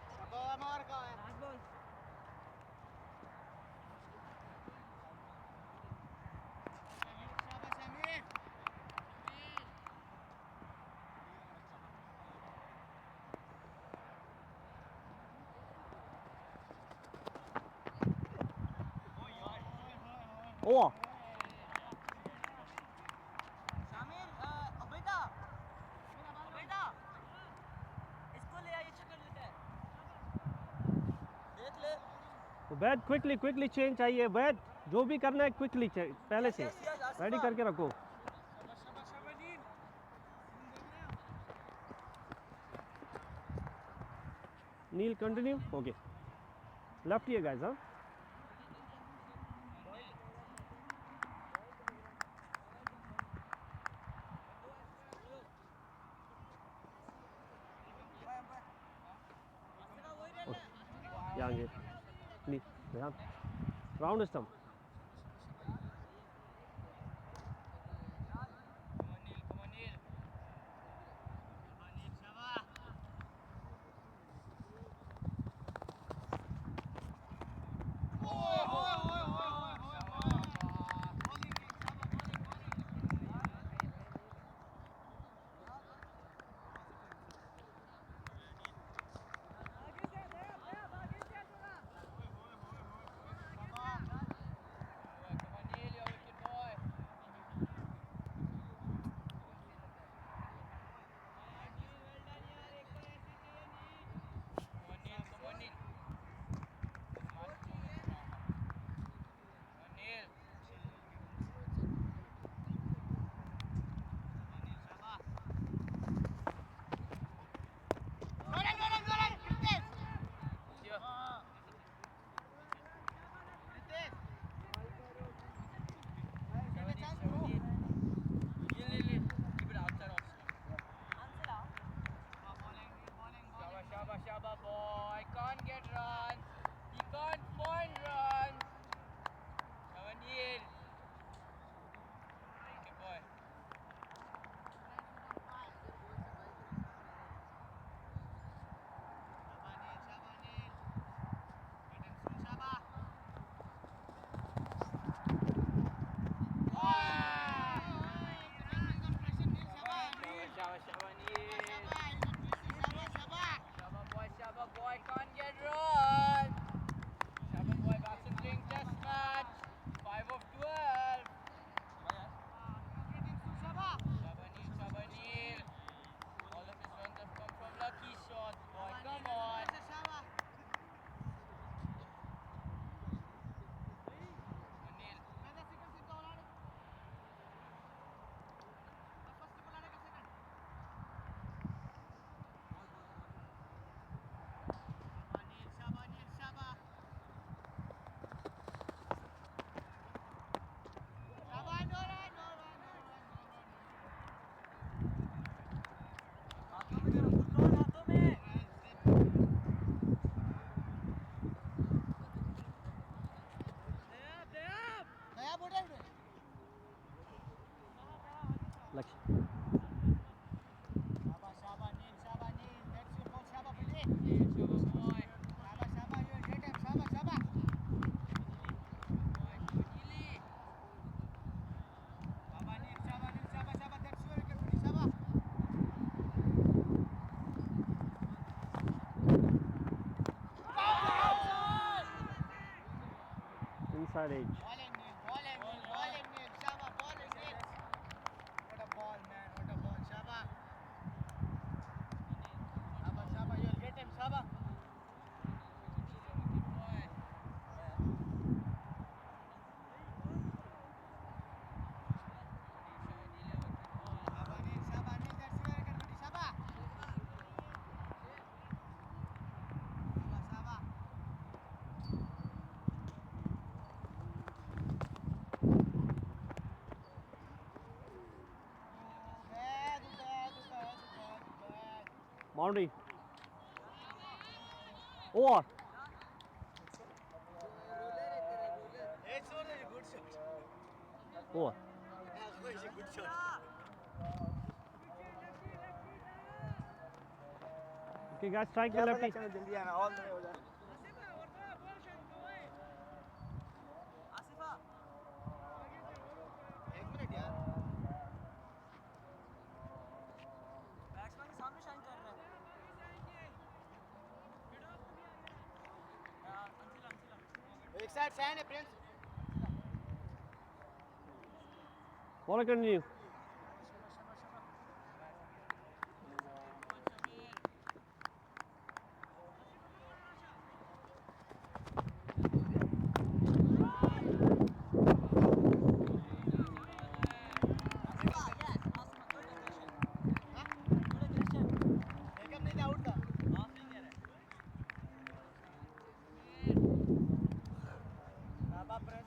Speaker 1: Over.
Speaker 2: शामिर अबेदा अबेदा इसको ले आइए चक्कर लेते हैं देख ले
Speaker 1: बैट क्विकली चेंज चाहिए बैट जो भी करना है क्विकली पहले से रेडी करके रखो Neel continue okay left here guys हाँ यहाँ ये नी ध्यान round stump
Speaker 3: Shabba boy, can't get runs. He can't find runs. Shavanil. Good boy. Shabba boy can't get run. Shabba boy concentrating test match. 5 of 12. Shabanil. All of his runs have come from lucky shots. Boy, come on. Anil.
Speaker 1: लक्ष्य inside edge. Boundary. Over. Over. Okay, guys, strike the lefty.
Speaker 2: जल्दी आना all the way हो जा Asifa 1 minute यार batsman के सामने shine कर रहा है एक साइड शाइन है प्रिंस
Speaker 1: Ball continue.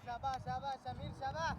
Speaker 2: शाबाश शाबाश समीर शाबाश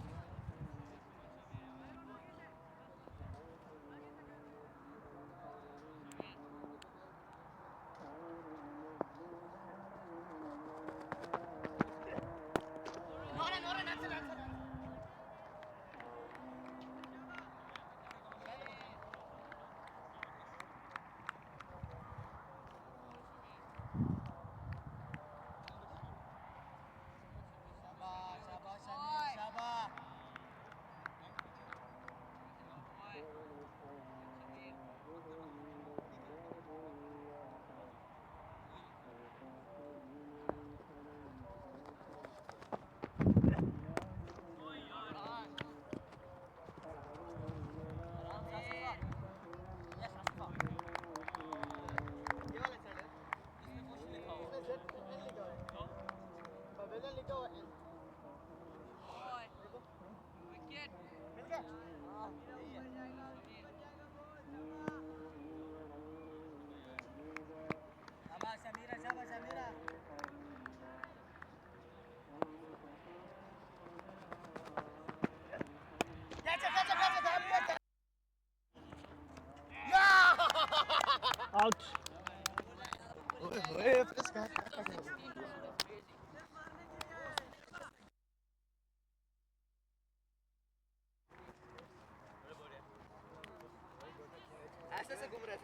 Speaker 2: Pavillion लिखा हुआ है विकेट मिल गया शाबाश समीरा शाबाश समीरा
Speaker 1: Out.
Speaker 2: ऐसे घूम रहा है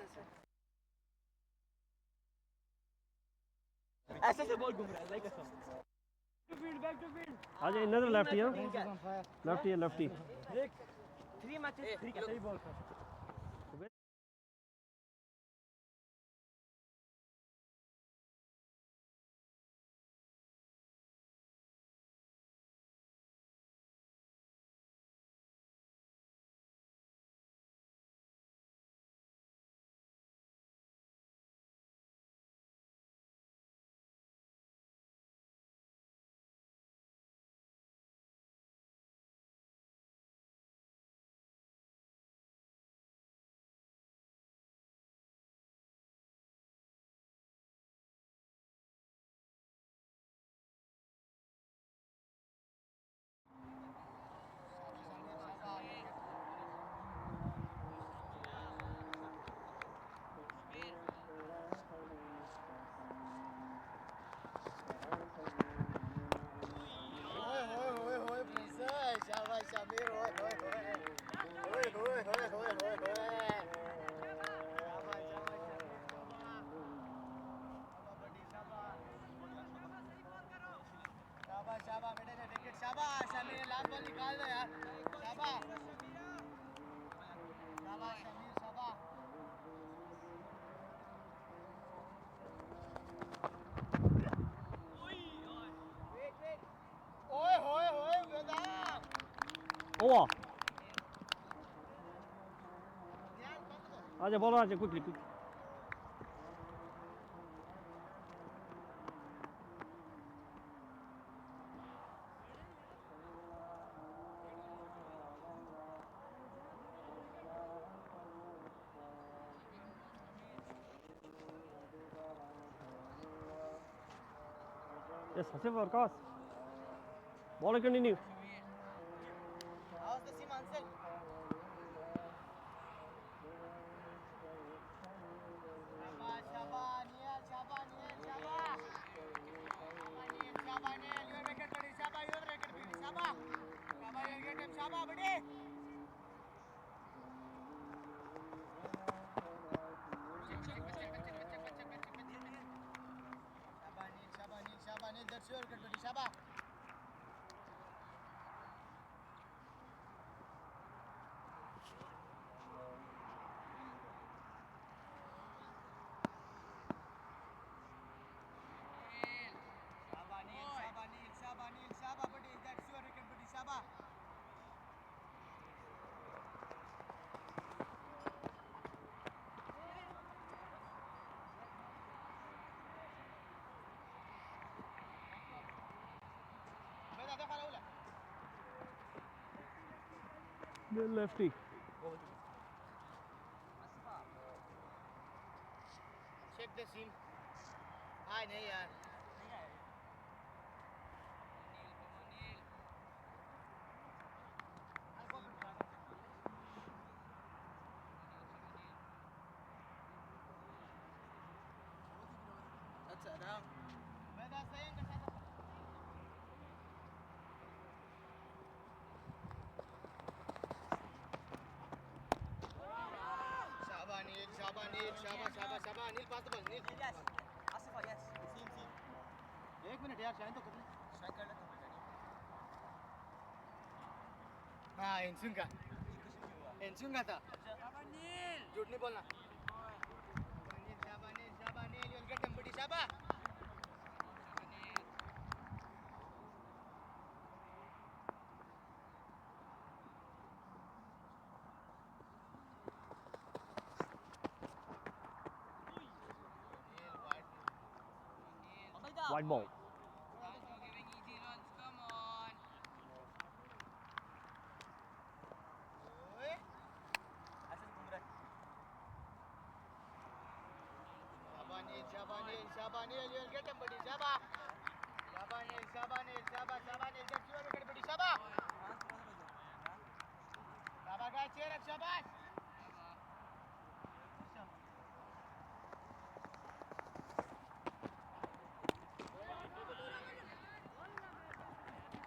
Speaker 2: ऐसे बॉल घूम रहा है like back to field
Speaker 1: Ajay, another lefty, huh? Lefty, lefty.
Speaker 2: 3 matches 3 सही बॉल कर शाबाश बेटे ने विकेट शाबाश समीर लास्ट बॉल निकाल दो यार शाबाश शाबाश समीर शाबाश ओए होए होए बेटा
Speaker 1: Over. Ajay, ball Ajay, quickly. Yes, Hasif or Kaas. Ball continue.
Speaker 2: How's the sim Ansel? Shabash, shabash, Niyal, shabash, Niyal, shabash. Shabash, Niyal, shabash, Niyal. Your wicket, buddy. Shabash, your wicket, buddy. Shabash. Shabash, your wicket, shabash, buddy. Check. your wicket, buddy. Shaba. Shaba, buddy. That's your wicket, buddy. Shaba. Beda, dekha Rahul.
Speaker 1: The lefty.
Speaker 2: Check the seam. Hi, nahi yaar. That's Adam. Beda saying that. Shaba, Neil. Shaba, Neil, pass the ball. Neil. Yes. Asifa, yes. Seam. 1 minute यार शायद तो कर ले strike कर ले तो मिल जाएगी हां इंसुंगा था नील झूठ नहीं बोलना नील you'll get him buddy Shaba
Speaker 1: White ball.
Speaker 2: Shabanil, you'll get him, buddy. Shaba. Shabanil, get your wicket, buddy. Shaba. Shaba, guys, cheer up, Shabash.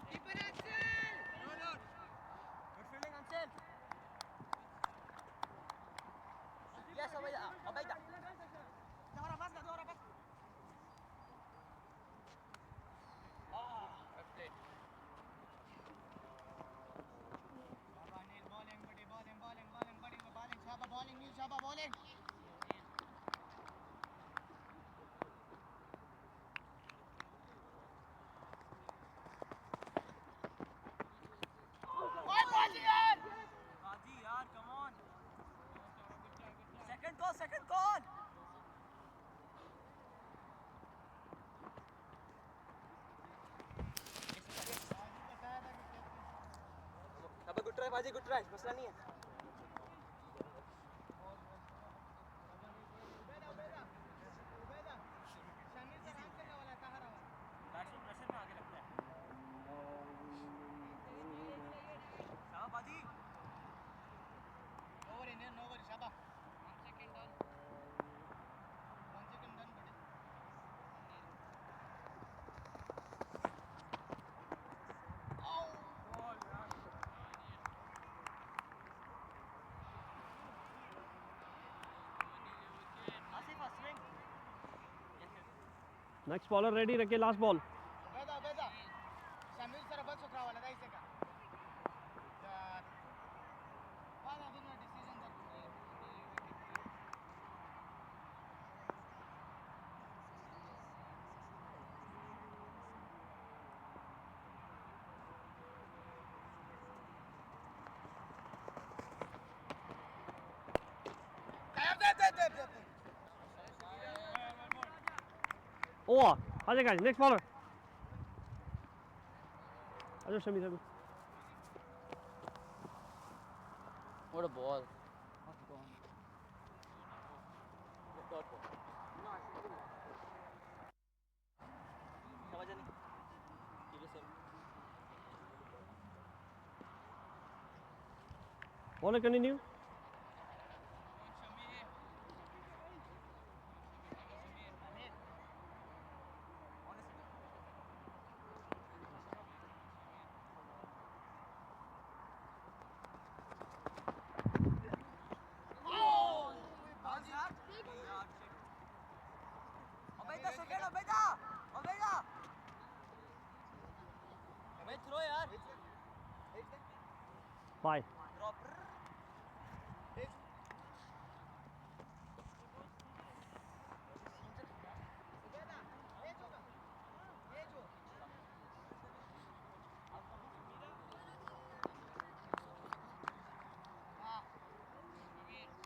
Speaker 2: Keep it, Ansel. Good fielding, Ansel. Yes, Obaida. Dora pass. Shaba bowling. Baji yaar, come on. Second call. Shaba, good try, Baji, good try. मसला नहीं है.
Speaker 1: Next bowler ready, रखे last ball.
Speaker 2: बेदा शामिल sir बस उतरा वाला था इसे का बाद में decision there they
Speaker 1: Over. Ajay guys, next bowler. Ajay Shami.
Speaker 3: What a ball.
Speaker 1: Bowler continue.
Speaker 3: throw yaar.
Speaker 1: Bye.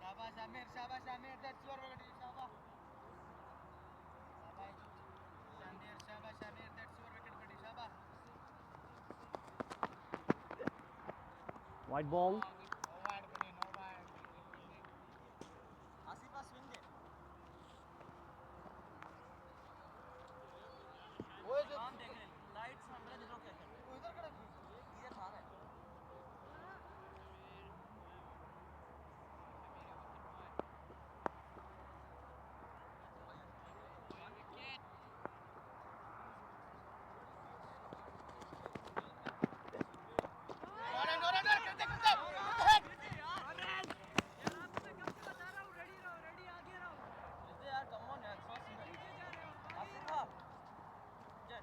Speaker 2: Shabash Amir, Shabash Amir, that's your ready, Shabash. Shabash Amir, that's your wicket, buddy, Shabash.
Speaker 1: White ball.
Speaker 2: No wide, buddy, no wide.
Speaker 3: Asifa swing de.
Speaker 2: वो जो
Speaker 3: काम देख ले. Light सामने देखो क्या कर रहा है.
Speaker 2: वो इधर खड़ा है.
Speaker 3: इधर खा रहा है. यार come on यार. Asifa. जा.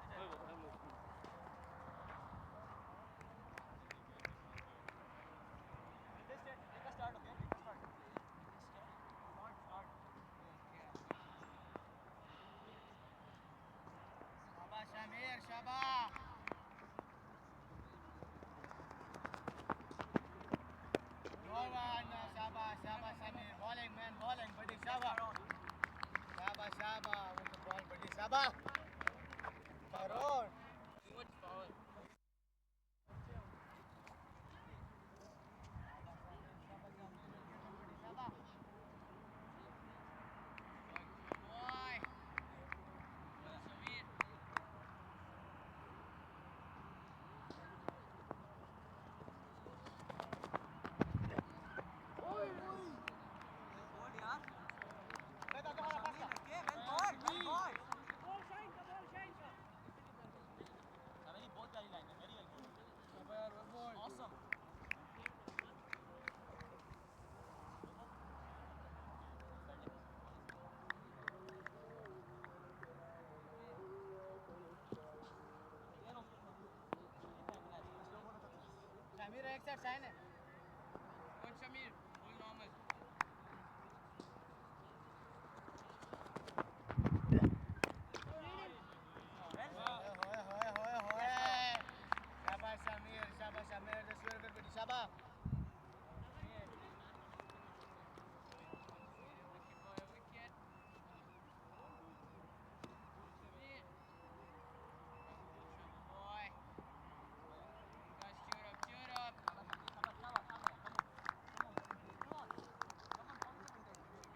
Speaker 3: Take a start, okay? Take a start. Start.
Speaker 2: Shabash Amir, Shabash. No one, Shabash, Shabash Amir. Bowling, man, bowling, buddy, Shabash. Shabash, Shabash, with the ball, buddy, Shabash. Farod.
Speaker 3: Good foul.
Speaker 2: Boy.
Speaker 3: Samir. Good यार. Well boy. Samir बहुत प्यारी line है. Very well good. Awesome.
Speaker 2: Shamir एक side sign है.
Speaker 3: Good Shamir. All normal.
Speaker 2: होए. Shabash Shamir, Shabash Shamir, that's very good, buddy, Shabash.
Speaker 3: Wicket.
Speaker 2: Boy.
Speaker 3: Guys, cheer up.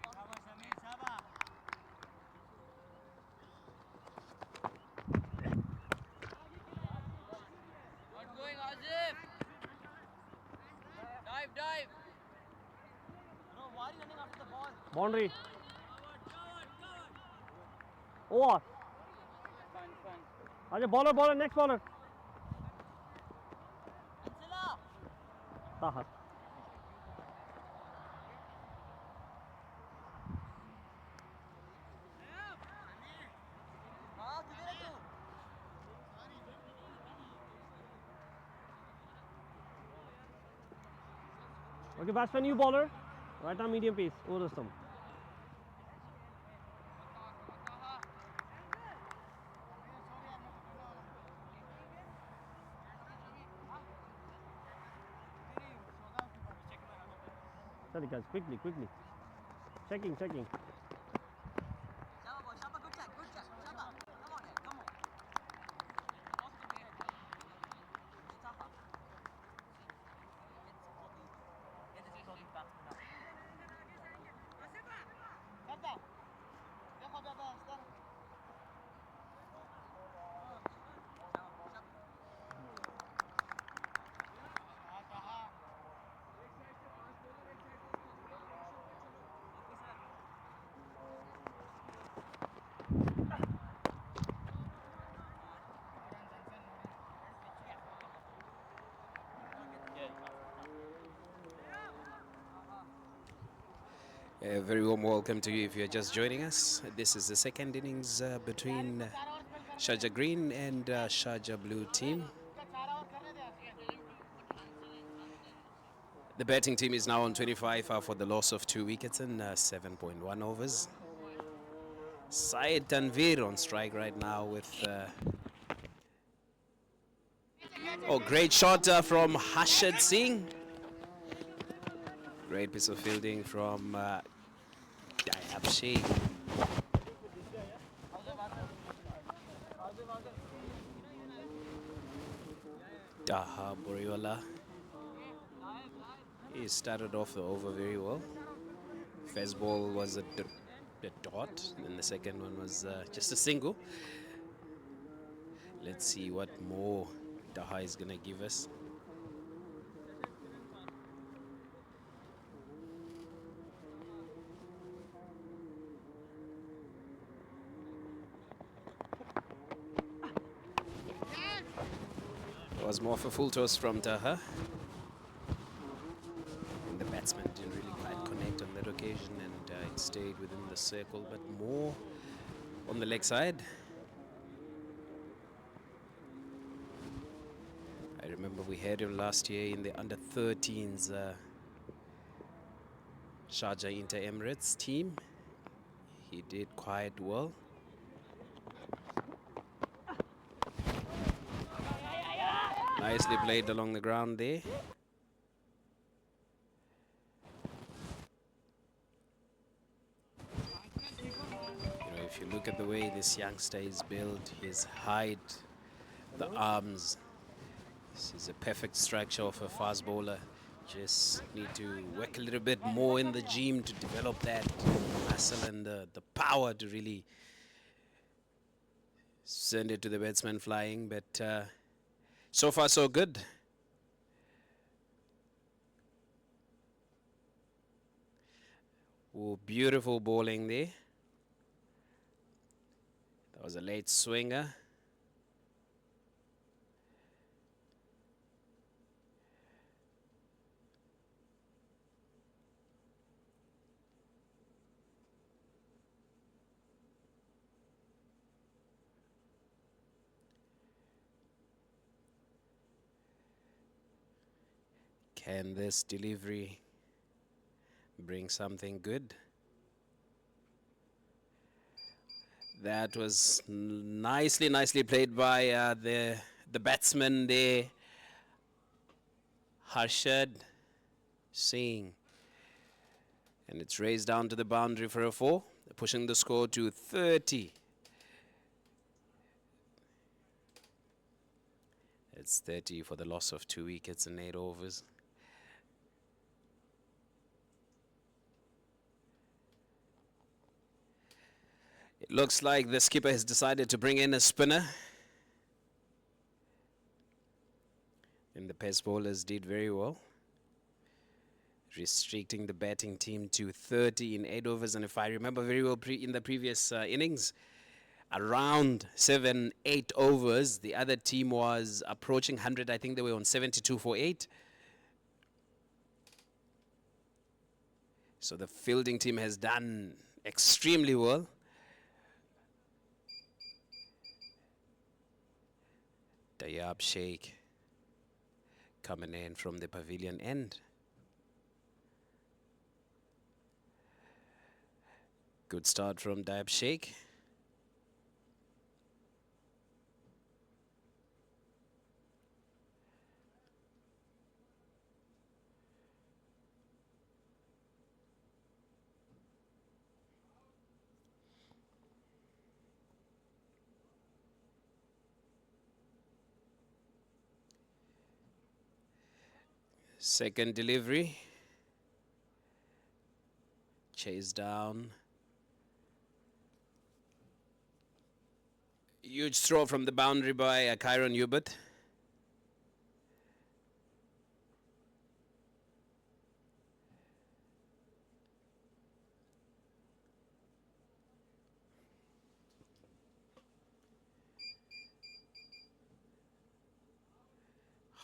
Speaker 2: Shabash Amir, Shabash.
Speaker 3: Not going, Azif. Dive. No, why are you running after the ball?
Speaker 1: Boundary. Over.
Speaker 3: Fun.
Speaker 1: Ajay, bowler, next bowler.
Speaker 3: Ansela.
Speaker 1: Taha.
Speaker 3: हाँ, किधर है तू?
Speaker 1: Okay, batsman, you bowler. Right arm medium pace. Over the stump. Sorry guys, quickly. Checking.
Speaker 3: Shaba, boy. Shaba, good check. Shaba, come on.
Speaker 2: करता. देखो दादा, स्तर. कहा.
Speaker 4: A very warm welcome to you if you're just joining us. This is the second innings between Sharjah Green and Sharjah Blue team.
Speaker 2: उसका 4 over
Speaker 4: The batting team is now on 25 for the loss of 2 wickets in 7.1 overs. Syed Tanvir on strike right now with... oh, great shot from Harshad Singh. Great piece of fielding from Dayab Sheikh. Daha Boriola. He started off the over very well. First ball was a dot, and the second one was just a single. Let's see what more Daha is going to give us. It was more of a full toss from Daha. And the batsman didn't really quite connect on that occasion, and it stayed within the circle, but more on the leg side. I remember we had him last year in the under-13s Sharjah Inter Emirates team. He did quite well. Nicely played along the ground there. You know, if you look at the way this youngster is built, his height, the arms, this is a perfect structure of a fast bowler. Just need to work a little bit more in the gym to develop that muscle and the power to really send it to the batsman flying. But so far so good. Oh, beautiful bowling there. That was a late swinger. Can this delivery bring something good? That was nicely played by the batsman there, Harshad Singh. And it's raised down to the boundary for a 4, pushing the score to 30. It's 30 for the loss of 2 wickets in 8 overs. It looks like the skipper has decided to bring in a spinner. And the pace bowlers did very well, restricting the batting team to 30 in 8 overs. And if I remember very well, in the previous innings, around 7-8 overs, the other team was approaching 100. I think they were on 72 for 8. So the fielding team has done extremely well. Dayab Sheikh coming in from the Pavillion end. Good start from Dayab Sheikh. Second delivery. Chase down. Huge throw from the boundary by Kyron Hubert.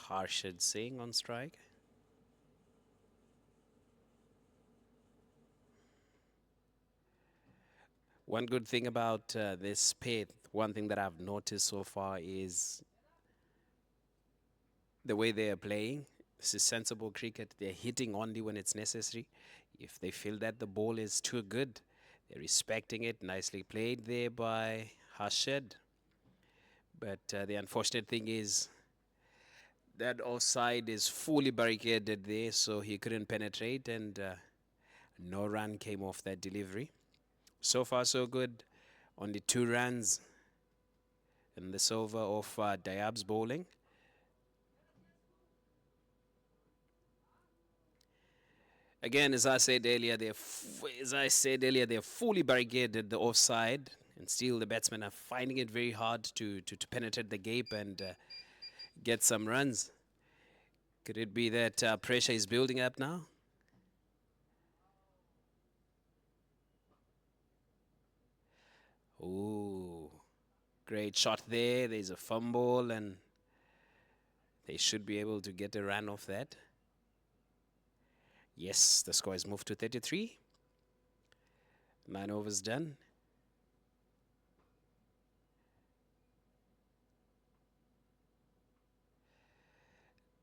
Speaker 4: Harshad Singh on strike. One good thing about this pair, one thing that I've noticed so far is the way they are playing. This is sensible cricket. They're hitting only when it's necessary. If they feel that the ball is too good, they're respecting it. Nicely played there by Hashed. But the unfortunate thing is that offside is fully barricaded there, so he couldn't penetrate, and no run came off that delivery. So far, so good. Only 2 runs in this over of Diab's bowling. Again, as I said earlier, they're fully barricaded the offside, and still the batsmen are finding it very hard to penetrate the gap and get some runs. Could it be that pressure is building up now? Ooh, great shot there. There's a fumble, and they should be able to get a run off that. Yes, the score has moved to 33. 9 overs done.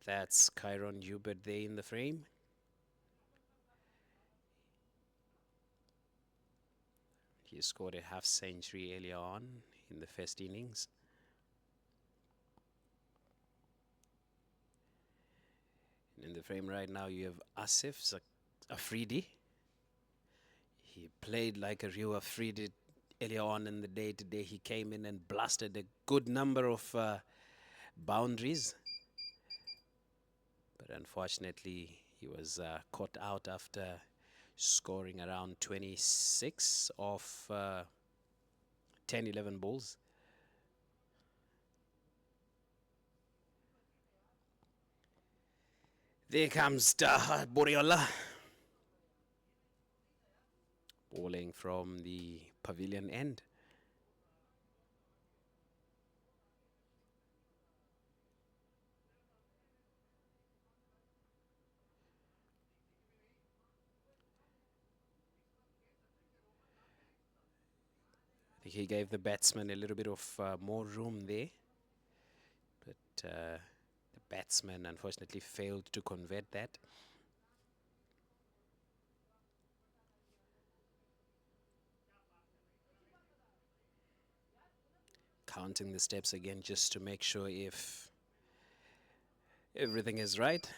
Speaker 4: That's Kyron Hubert there in the frame. He scored a half century earlier on in the first innings. In the frame right now, you have Asif Afridi. He played like a real Afridi earlier on in the day. Today, he came in and blasted a good number of boundaries. But unfortunately, he was caught out after scoring around 26 off 10, 11 balls. There comes Boriola. Bowling from the Pavillion end. I think he gave the batsman a little bit of more room there. But the batsman unfortunately failed to convert that. Counting the steps again just to make sure if everything is right.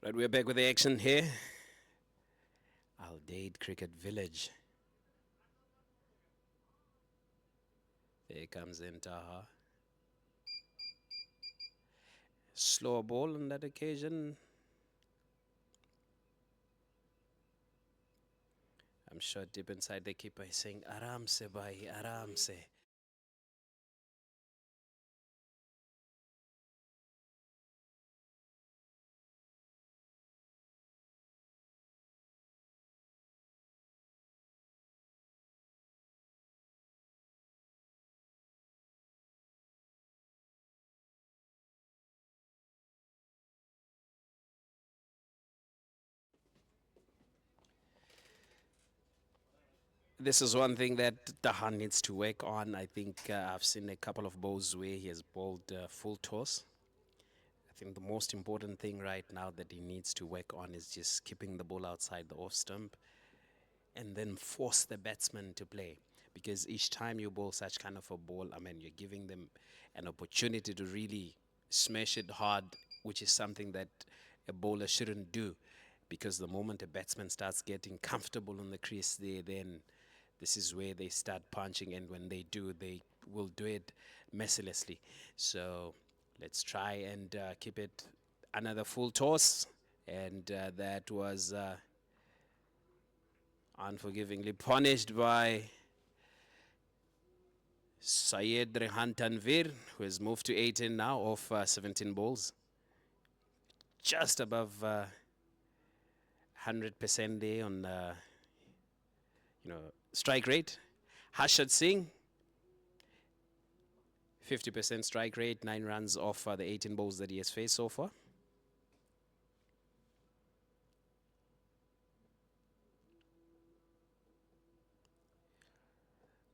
Speaker 4: Right, we're back with the action here. Aldeid Cricket Village. There comes Intaha. Slow ball on that occasion. I'm sure deep inside the keeper is saying, Aram se bhai, aram se. This is one thing that Tahan needs to work on. I think I've seen a couple of balls where he has bowled full toss. I think the most important thing right now that he needs to work on is just keeping the ball outside the off stump and then force the batsman to play. Because each time you bowl such kind of a ball, I mean, you're giving them an opportunity to really smash it hard, which is something that a bowler shouldn't do. Because the moment a batsman starts getting comfortable on the crease there, then this is where they start punching, and when they do, they will do it mercilessly. So let's try and keep it another full toss. And that was unforgivingly punished by Syed Rehan Tanvir, who has moved to 18 now off 17 balls. Just above 100% there on strike rate. Harshad Singh, 50% strike rate, 9 runs off the 18 balls that he has faced so far.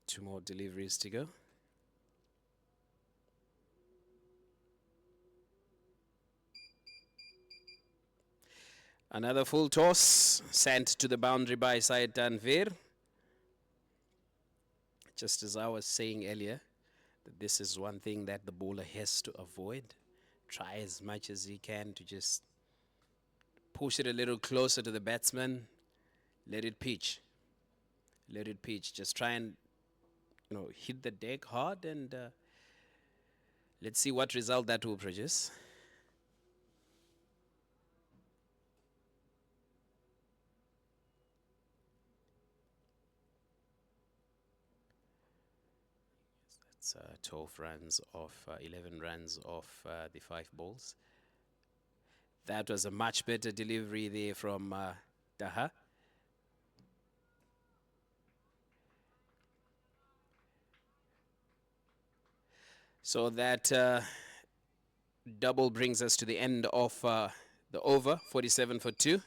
Speaker 4: Two more deliveries to go. Another full toss sent to the boundary by Syed Tanvir. Just as I was saying earlier, that this is one thing that the bowler has to avoid. Try as much as he can to just push it a little closer to the batsman. Let it pitch. Let it pitch. Just try and hit the deck hard, and let's see what result that will produce. That's 12 runs off, 11 runs off the 5 balls. That was a much better delivery there from Taha. So that double brings us to the end of the over, 47 for 2.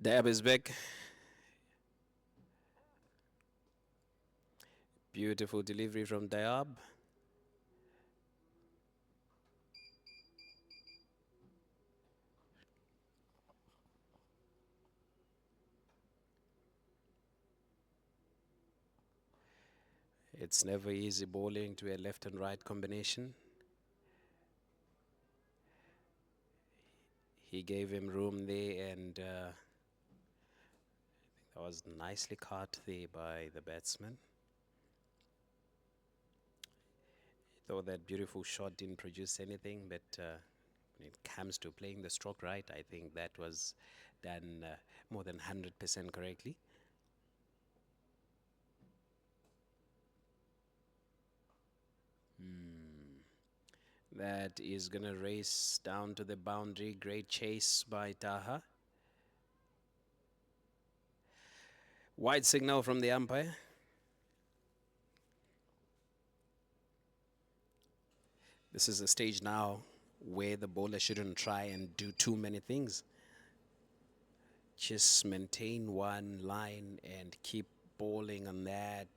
Speaker 4: Dab is back. Beautiful delivery from Dayab. It's never easy bowling to a left and right combination. He gave him room there, and that was nicely caught there by the batsman. Though that beautiful shot didn't produce anything, but when it comes to playing the stroke right, I think that was done more than 100% correctly. That is going to race down to the boundary. Great chase by Taha. Wide signal from the umpire. This is a stage now where the bowler shouldn't try and do too many things. Just maintain one line and keep bowling on that,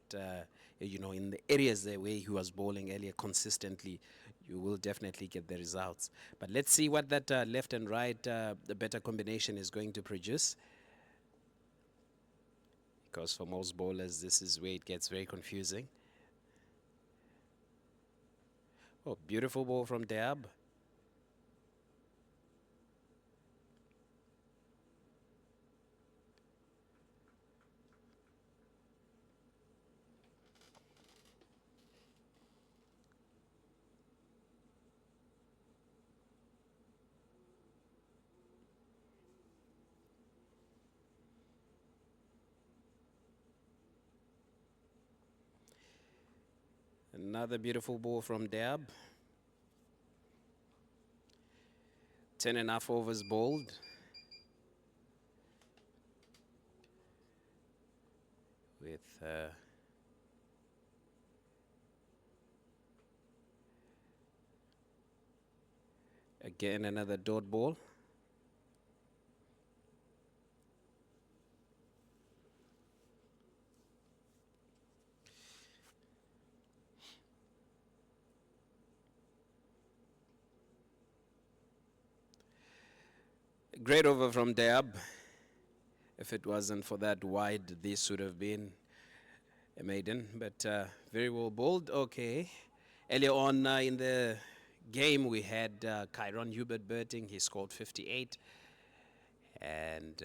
Speaker 4: in the areas where he was bowling earlier consistently, you will definitely get the results. But let's see what that left and right, the better combination is going to produce. Because for most bowlers, this is where it gets very confusing. Oh, beautiful ball from Dab. Another beautiful ball from Dab. 10.5 overs bowled. with again another dot ball. Great over from Deb. If it wasn't for that wide, this would have been a maiden, but very well bowled. Okay. Earlier on in the game, we had Kyron Hubert Berting. He scored 58. And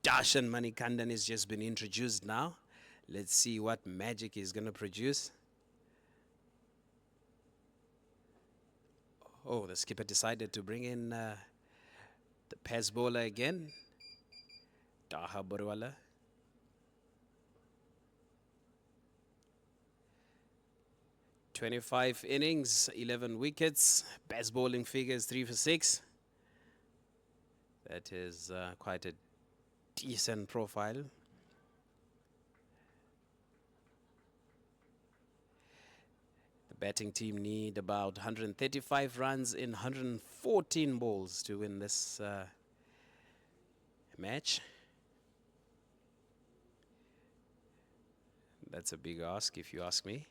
Speaker 4: Darshan Manikandan has just been introduced now. Let's see what magic he's going to produce. Oh, the skipper decided to bring in the pass bowler again, Taha Burwala. "25 innings, 11 wickets, best bowling figures 3 for 6. That is quite a decent profile. The batting team need about 135 runs in 114 balls to win this match. That's a big ask, if you ask me.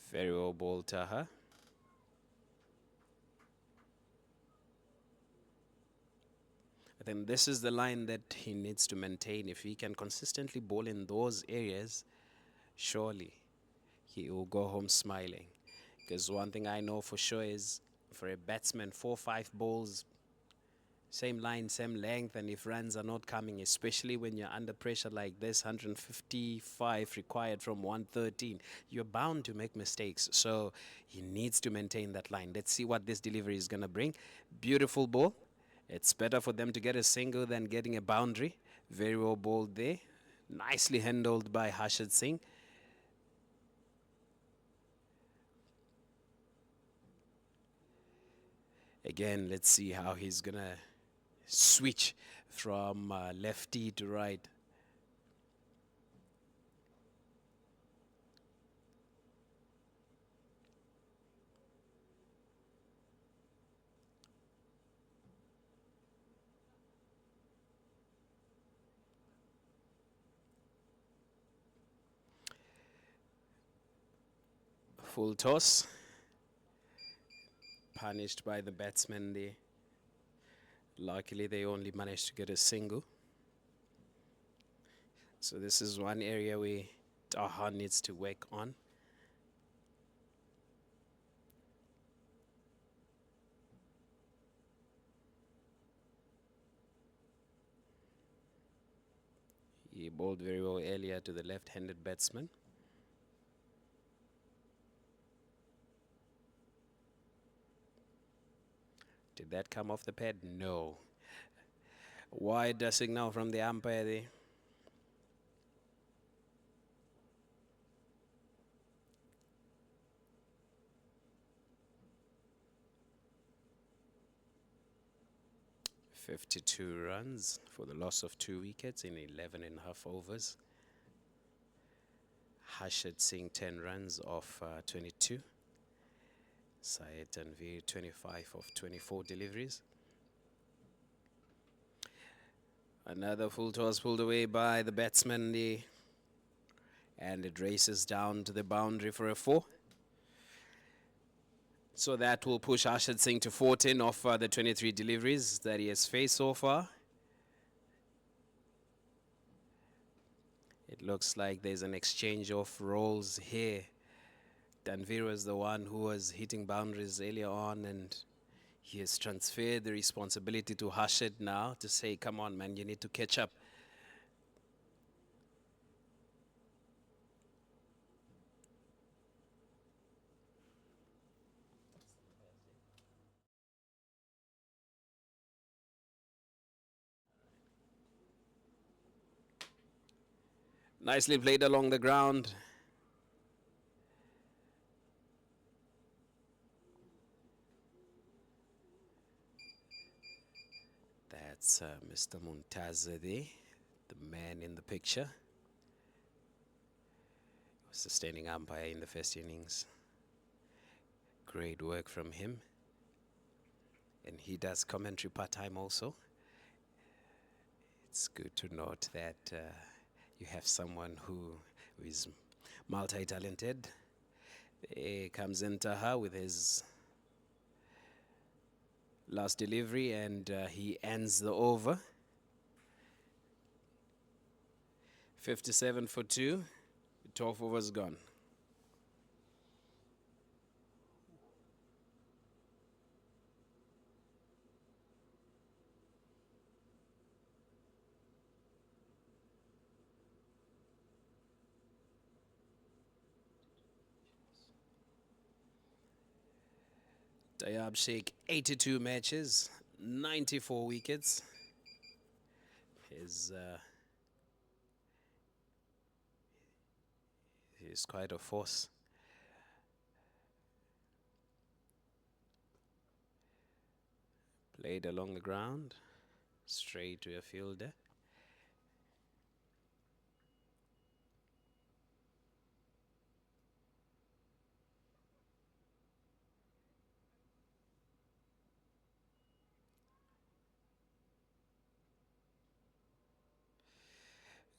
Speaker 4: Very well bowled, Taha. I think this is the line that he needs to maintain. If he can consistently bowl in those areas, surely he will go home smiling. Because one thing I know for sure is, for a batsman, 4-5 balls, same line, same length, and if runs are not coming, especially when you're under pressure like this, 155 required from 113, you're bound to make mistakes. So he needs to maintain that line. Let's see what this delivery is going to bring. Beautiful ball. It's better for them to get a single than getting a boundary. Very well bowled there. Nicely handled by Harshad Singh. Again, let's see how he's going to switch from lefty to right. Full toss. Punished by the batsman there. Luckily, they only managed to get a single. So this is one area where Taha needs to work on. He bowled very well earlier to the left-handed batsman. Did that come off the pad? No. Wide signal from the umpire there. "52 runs for the loss of 2 wickets in 11.5 overs. Harshad Singh 10 runs off 22. Syed Tanveer 25 of 24 deliveries. Another full toss pulled away by the batsman there. And it races down to the boundary for a 4. So that will push Harshad Singh to 14 of the 23 deliveries that he has faced so far. It looks like there's an exchange of roles here. Tanveer was the one who was hitting boundaries earlier on, and he has transferred the responsibility to Harshad now to say, come on, man, you need to catch up. Nicely played along the ground. That's Mr. Muntaza there, the man in the picture. Was the standing umpire in the first innings. Great work from him. And he does commentary part-time also. It's good to note that you have someone who is multi-talented. Here comes in Taha with his last delivery, and he ends the over. 57 for 2. 12 overs gone. Tayyab Sheikh, 82 matches, 94 wickets. He's quite a force. Played along the ground, straight to a fielder.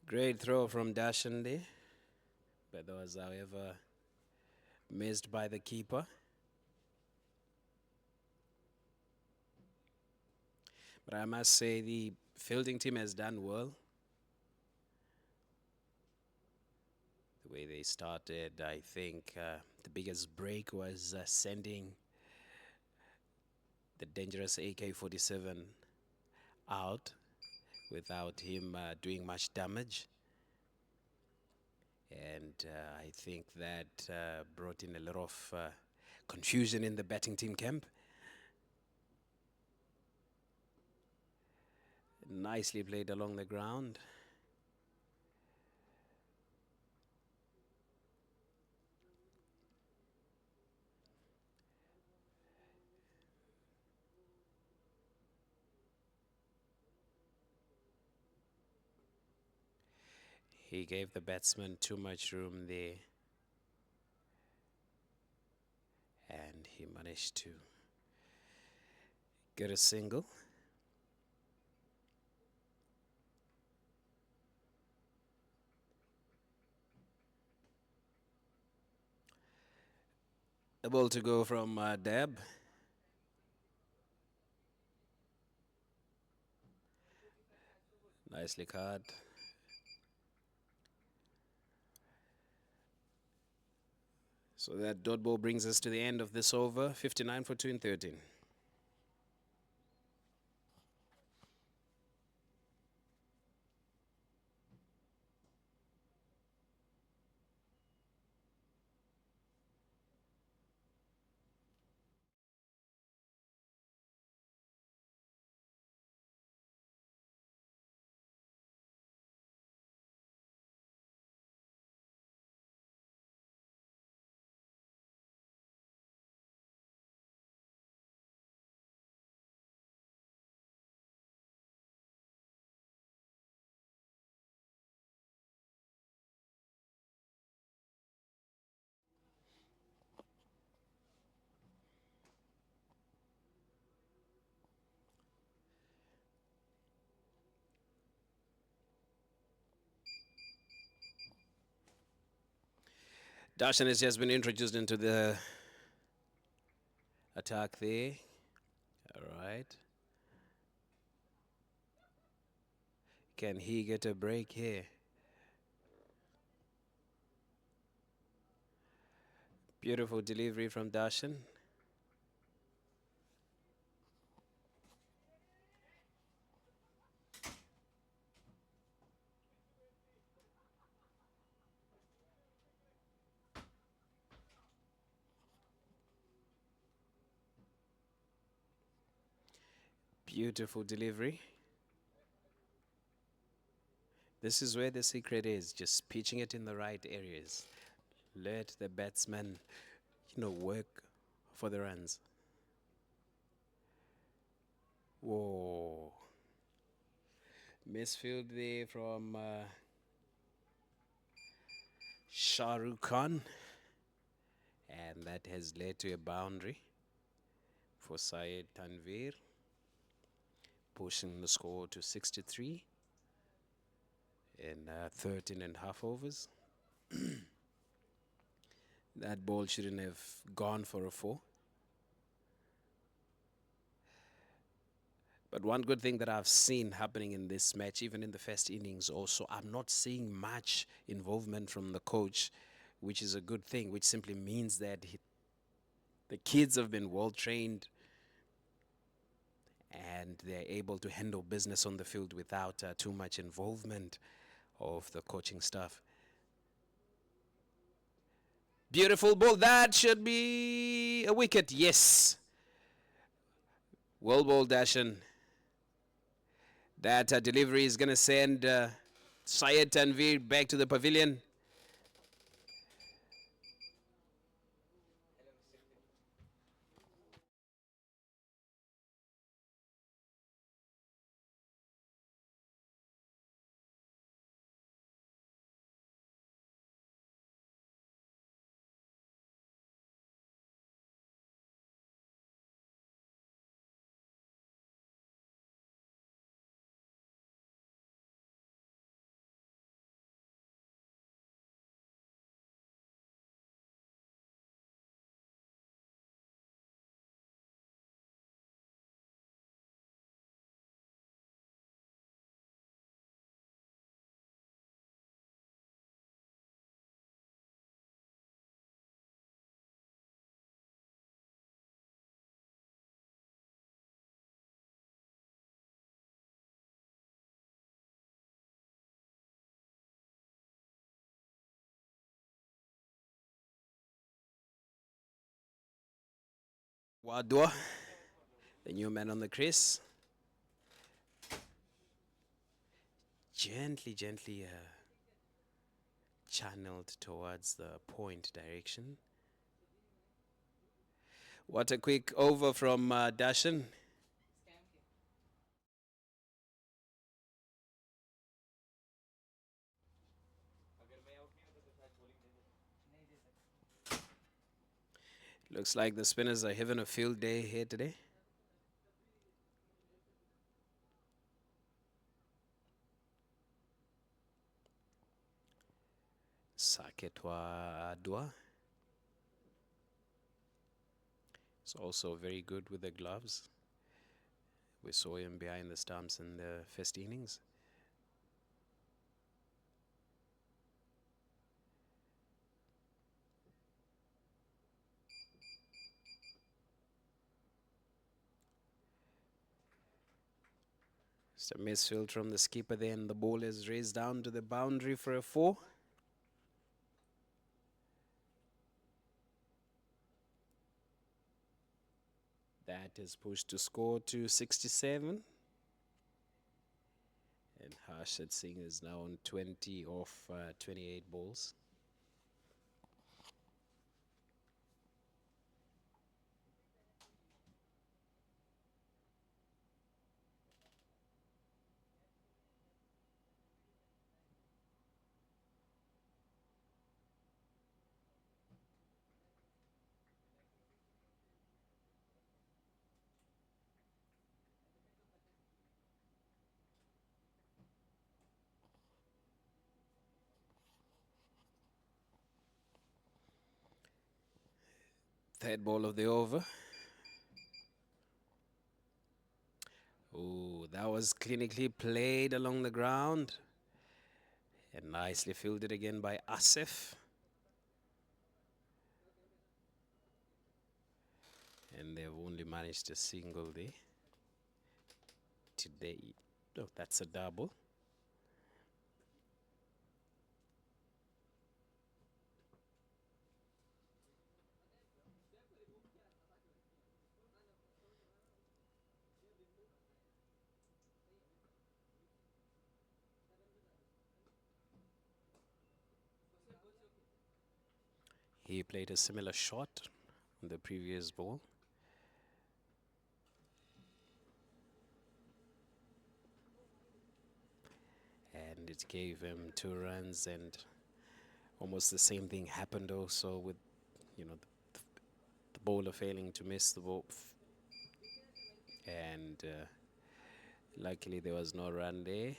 Speaker 4: Great throw from Dashande, but that was, however, missed by the keeper. But I must say the fielding team has done well. The way they started, I think the biggest break was sending the dangerous AK-47 out without him doing much damage. And I think that brought in a lot of confusion in the batting team camp. Nicely played along the ground. He gave the batsman too much room there. And he managed to get a single. A ball to go from Deb. Nicely caught. So that dot ball brings us to the end of this over. 59 for 2 in 13. Darshan has just been introduced into the attack there. All right. Can he get a break here? Beautiful delivery from Darshan. Beautiful delivery. This is where the secret is, just pitching it in the right areas. Let the batsman, work for the runs. Whoa. Misfield there from Shah Rukh Khan. And that has led to a boundary for Syed Tanvir, pushing the score to 63 in 13 and a half overs. That ball shouldn't have gone for a 4. But one good thing that I've seen happening in this match, even in the first innings also, I'm not seeing much involvement from the coach, which is a good thing, which simply means that the kids have been well trained and they're able to handle business on the field without too much involvement of the coaching staff. Beautiful ball. That should be a wicket. Yes. Well ball, Dashan. That delivery is going to send Syed Tanvir back to the pavilion. Wadwa, the new man on the crease. Gently channeled towards the point direction. What a quick over from Dashan. Looks like the spinners are having a field day here today. Saketwa Adwa is also very good with the gloves. We saw him behind the stumps in the first innings. It's a misfield from the skipper there, and the ball is raised down to the boundary for a 4. That is pushed to score to 67. And Harshad Singh is now on 20 off 28 balls. Third ball of the over. Oh, that was clinically played along the ground. And nicely fielded again by Asif. And they've only managed a single there today. Oh, that's a double. He played a similar shot on the previous ball. it gave him 2 runs, and almost the same thing happened also with, the bowler failing to miss the ball. And luckily there was no run there.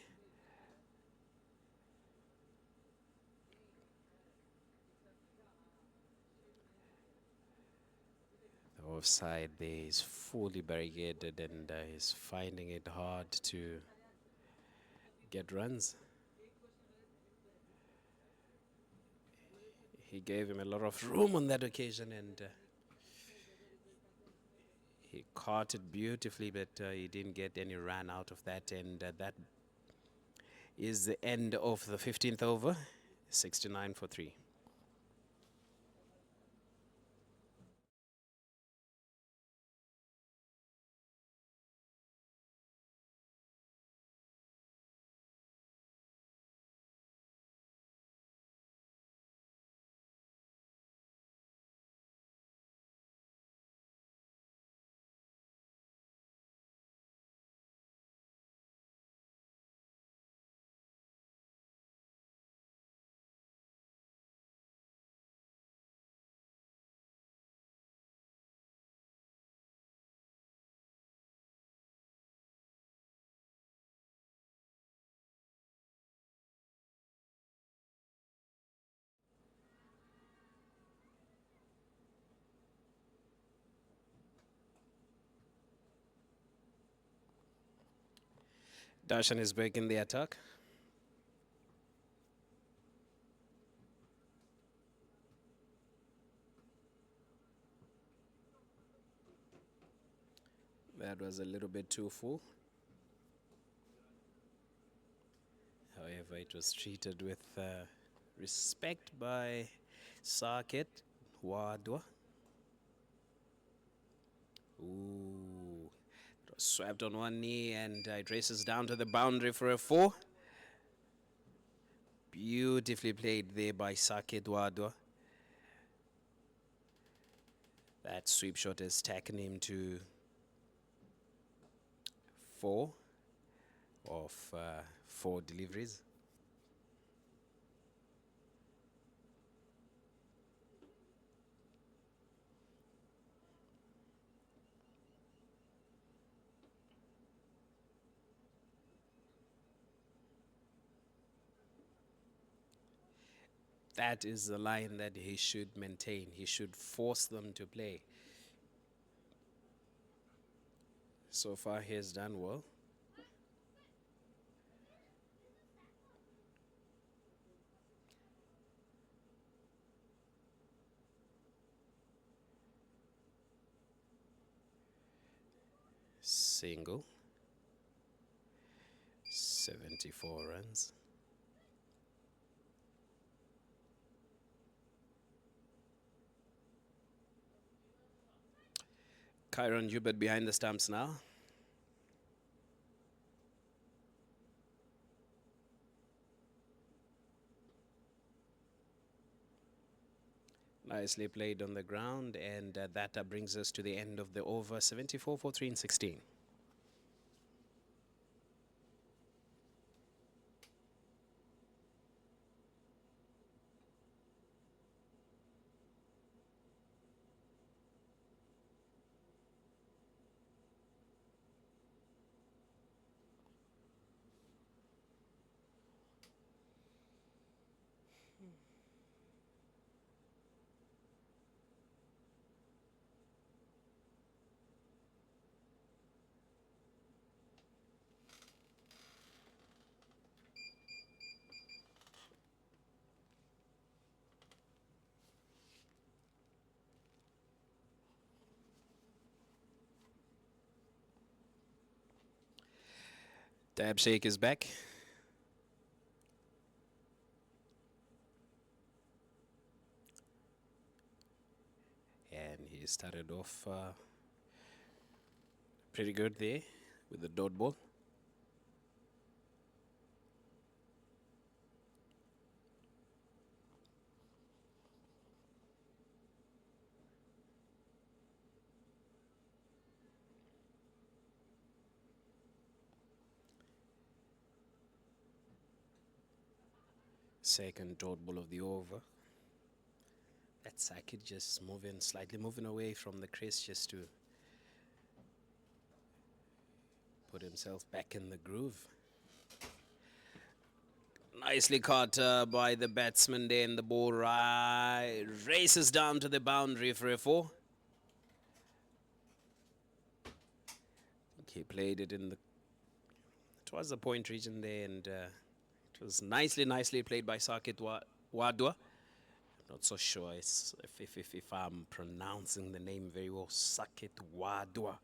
Speaker 4: The offside there is fully barricaded, and he's finding it hard to get runs. He gave him a lot of room on that occasion, and he caught it beautifully, but he didn't get any run out of that, and that is the end of the 15th over, 69 for 3. Darshan is back in the attack. That was a little bit too full. However, it was treated with respect by Saket Wadwa. Ooh. It was swept on one knee, and it races down to the boundary for a 4. Beautifully played there by Saket Wadwa. That sweep shot has taken him to 4 of 4 deliveries. That is the line that he should maintain. He should force them to play. So far, he has done well. Single. 74 runs. Kyron Hubert behind the stumps now. Nicely played on the ground, and that brings us to the end of the over. 74 for 3 and 16. Tab Sheikh is back. And he started off pretty good there with the dot ball. Second dot ball of the over. That Sakit just slightly moving away from the crease just to put himself back in the groove. Nicely caught by the batsman there, and the ball races down to the boundary for a 4. He played it in the towards the point region there, and it was nicely played by Sakit Wadwa. Not so sure if I'm pronouncing the name very well. Sakit Wadwa.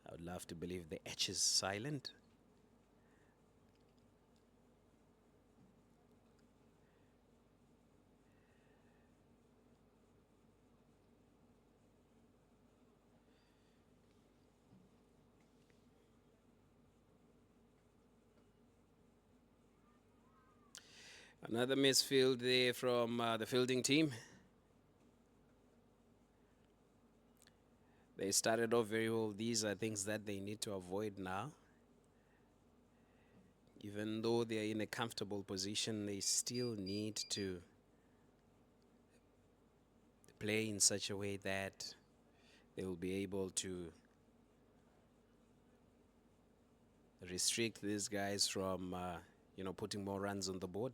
Speaker 4: I would love to believe the H is silent. Another misfield there from the fielding team. They started off very well. These are things that they need to avoid now. Even though they are in a comfortable position, they still need to play in such a way that they will be able to restrict these guys from, putting more runs on the board.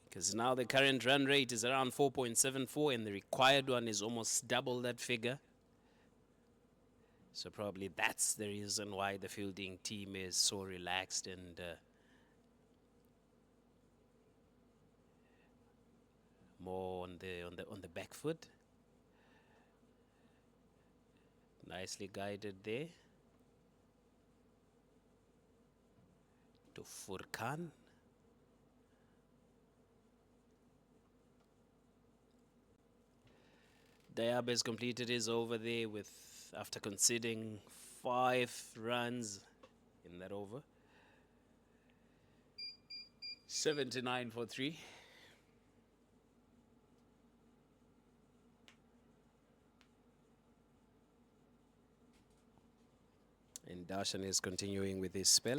Speaker 4: Because now the current run rate is around 4.74 and the required one is almost double that figure. So probably that's the reason why the fielding team is so relaxed and more on the back foot. Nicely guided there to Furkan. Diab has completed his over there after conceding 5 runs in that over. 79 for 3. And Darshan is continuing with his spell.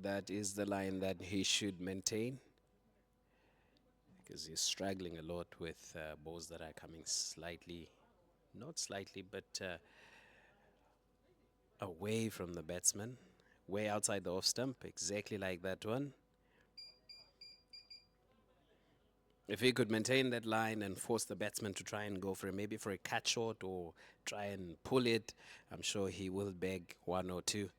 Speaker 4: That is the line that he should maintain, because he's struggling a lot with balls that are coming not slightly, but away from the batsman, way outside the off stump, exactly like that one. If he could maintain that line and force the batsman to try and go for maybe for a cut shot or try and pull it, I'm sure he will bag 1 or 2.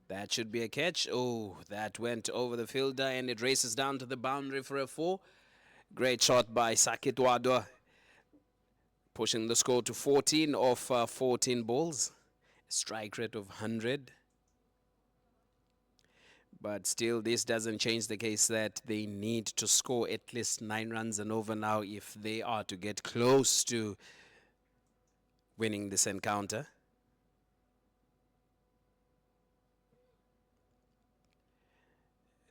Speaker 4: That should be a catch. Oh, that went over the fielder and it races down to the boundary for a 4. Great shot by Sakit Wadwa, pushing the score to 14 off 14 balls. Strike rate of 100. But still, this doesn't change the case that they need to score at least 9 runs and over now if they are to get close to winning this encounter.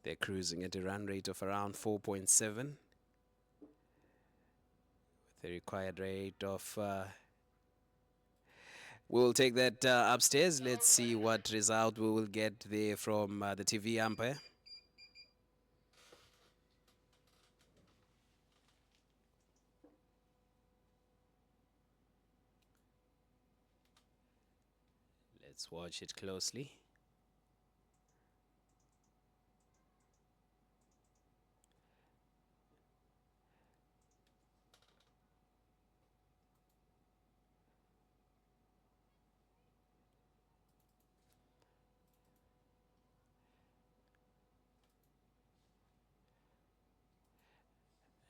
Speaker 4: They're cruising at a run rate of around 4.7. With the required rate of... we'll take that upstairs. Let's see what result we will get there from the TV umpire. Let's watch it closely.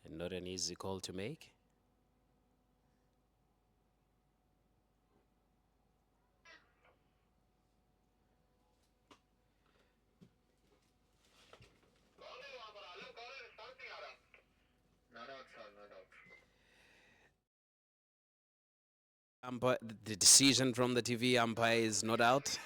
Speaker 4: And not an easy call to make. The decision from the TV umpire is not out.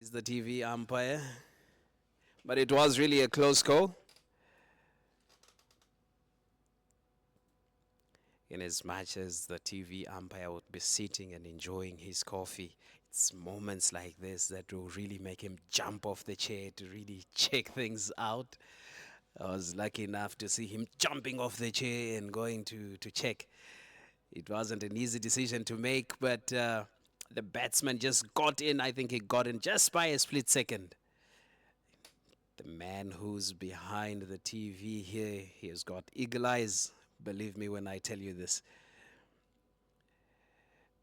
Speaker 4: Is the TV umpire, but it was really a close call. In as much as the TV umpire would be sitting and enjoying his coffee, it's moments like this that will really make him jump off the chair to really check things out. I was lucky enough to see him jumping off the chair and going to check. It wasn't an easy decision to make, but the batsman just got in. I think he got in just by a split second. The man who's behind the TV here, he has got eagle eyes. Believe me when I tell you this.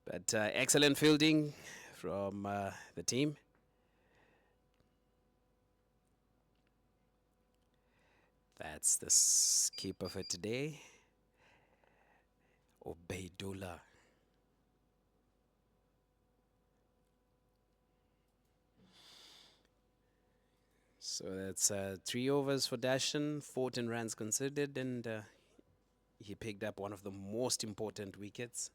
Speaker 4: But excellent fielding from the team. That's the keeper for today, Obeidullah. So that's 3 overs for Dashan, 14 runs considered, and he picked up one of the most important wickets.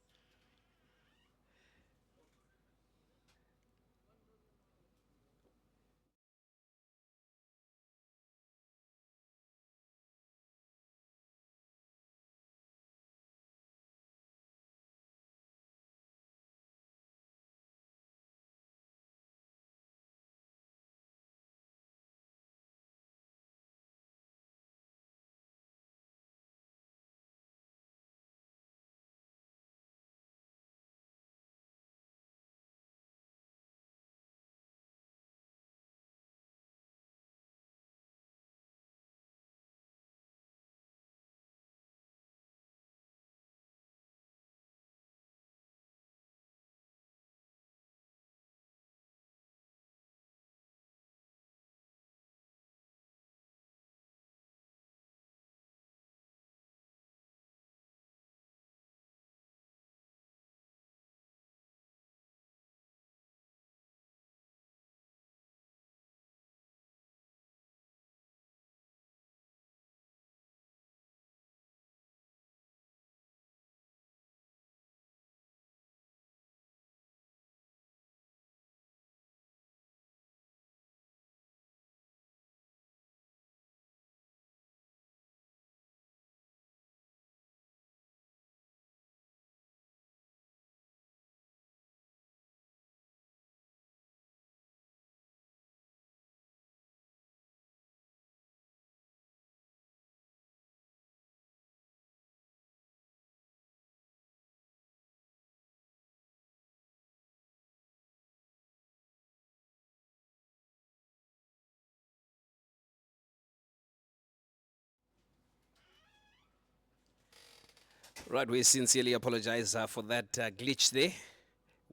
Speaker 4: Right, we sincerely apologize for that glitch there.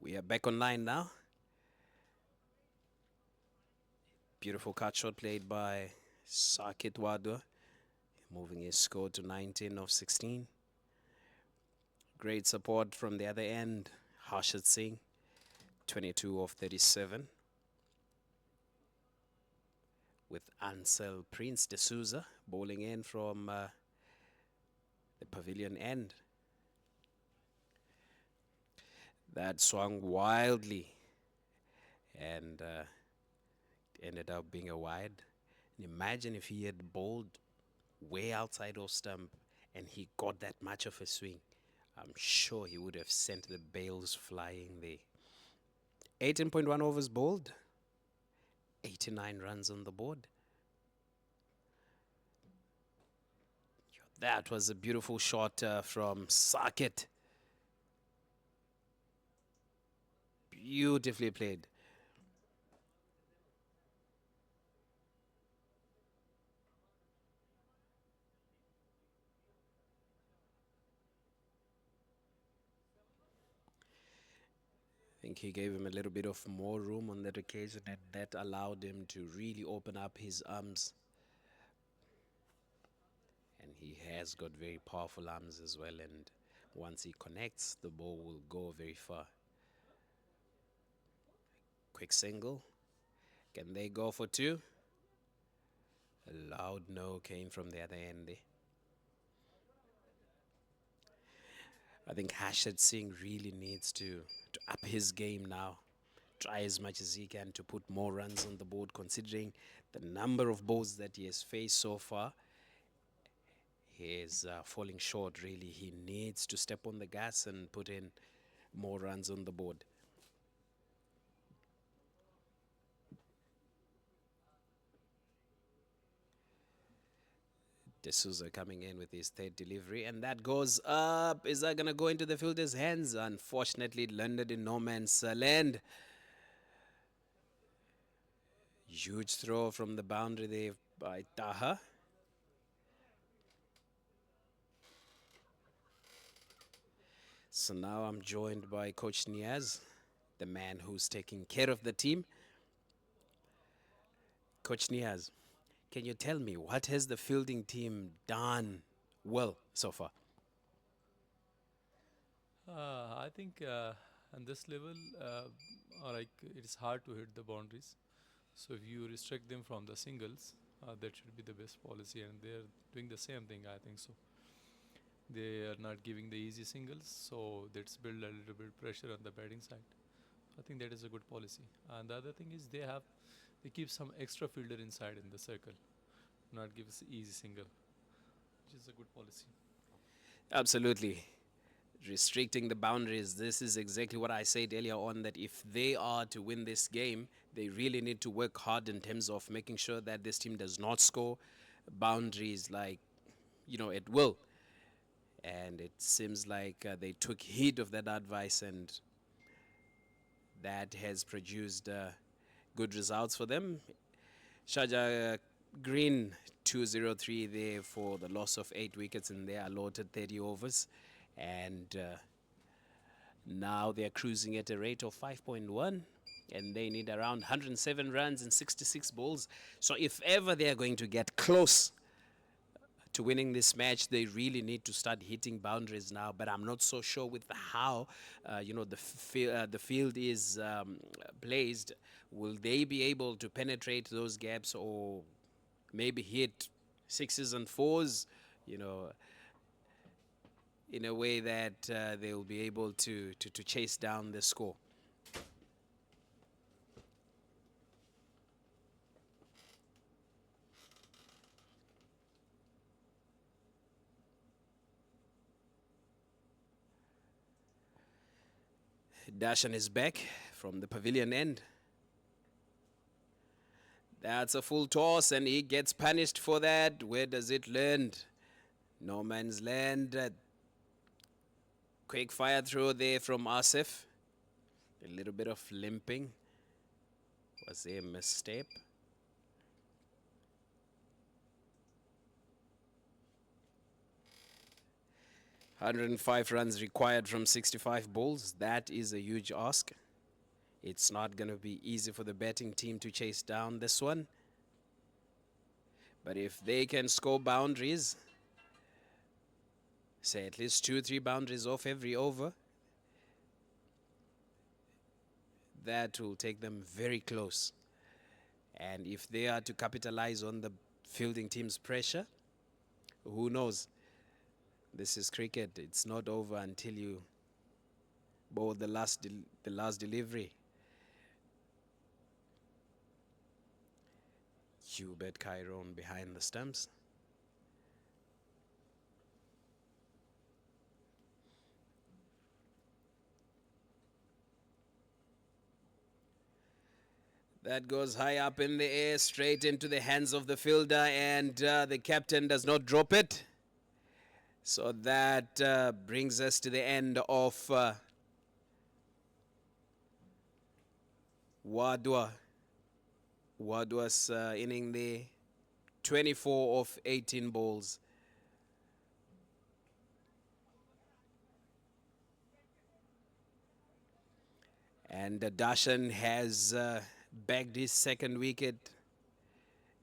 Speaker 4: We are back online now. Beautiful cut shot played by Sakit Wadwa, moving his score to 19 of 16. Great support from the other end, Harshad Singh, 22 of 37. With Ansel Prince D'Souza bowling in from the Pavillion end. That swung wildly and ended up being a wide. And imagine if he had bowled way outside off stump and he got that much of a swing. I'm sure he would have sent the bails flying there. 18.1 overs bowled, 89 runs on the board. That was a beautiful shot from Sakit. Beautifully played. I think he gave him a little bit of more room on that occasion, and that allowed him to really open up his arms. And he has got very powerful arms as well, and once he connects, the ball will go very far. Quick single. Can they go for two? A loud no came from the other end there. I think Harshad Singh really needs to up his game now. Try as much as he can to put more runs on the board, considering the number of balls that he has faced so far. He is falling short, really. He needs to step on the gas and put in more runs on the board. D'Souza coming in with his third delivery, and that goes up. Is that going to go into the fielder's hands? Unfortunately, it landed in no man's land. Huge throw from the boundary there by Taha. So now I'm joined by Coach Niaz, the man who's taking care of the team. Coach Niaz, can you tell me what has the fielding team done well so far?
Speaker 6: I think on this level, like it is hard to hit the boundaries. So if you restrict them from the singles, that should be the best policy, and they are doing the same thing. I think so. They are not giving the easy singles, so that's build a little bit pressure on the batting side. I think that is a good policy. And the other thing is they keep some extra fielder inside in the circle, not give us easy single, which is a good policy.
Speaker 4: Absolutely. Restricting the boundaries. This is exactly what I said earlier on, that if they are to win this game, they really need to work hard in terms of making sure that this team does not score boundaries like, at will. And it seems like they took heed of that advice, and that has produced good results for them. Sharjah Green 203 there for the loss of 8 wickets in their allotted 30 overs. And now they're cruising at a rate of 5.1, and they need around 107 runs and 66 balls. So if ever they're going to get close to winning this match, they really need to start hitting boundaries now. But I'm not so sure with how the field is placed. Will they be able to penetrate those gaps, or maybe hit sixes and fours, in a way that they will be able to chase down the score? Dashan is back from the Pavillion end. That's a full toss, and he gets punished for that. Where does it land? No man's land. Quick fire throw there from Asif. A little bit of limping. Was there a misstep? "105 runs required from 65 balls. That is a huge ask. It's not going to be easy for the batting team to chase down this one. But if they can score boundaries, say at least 2-3 boundaries off every over, that will take them very close. And if they are to capitalize on the fielding team's pressure, who knows? This is cricket. It's not over until you bowl the last delivery. Hubert Chiron behind the stumps. That goes high up in the air, straight into the hands of the fielder, and the captain does not drop it. So that brings us to the end of Wadwa. Wadwa's inning there, 24 of 18 balls. And Dashan has bagged his second wicket,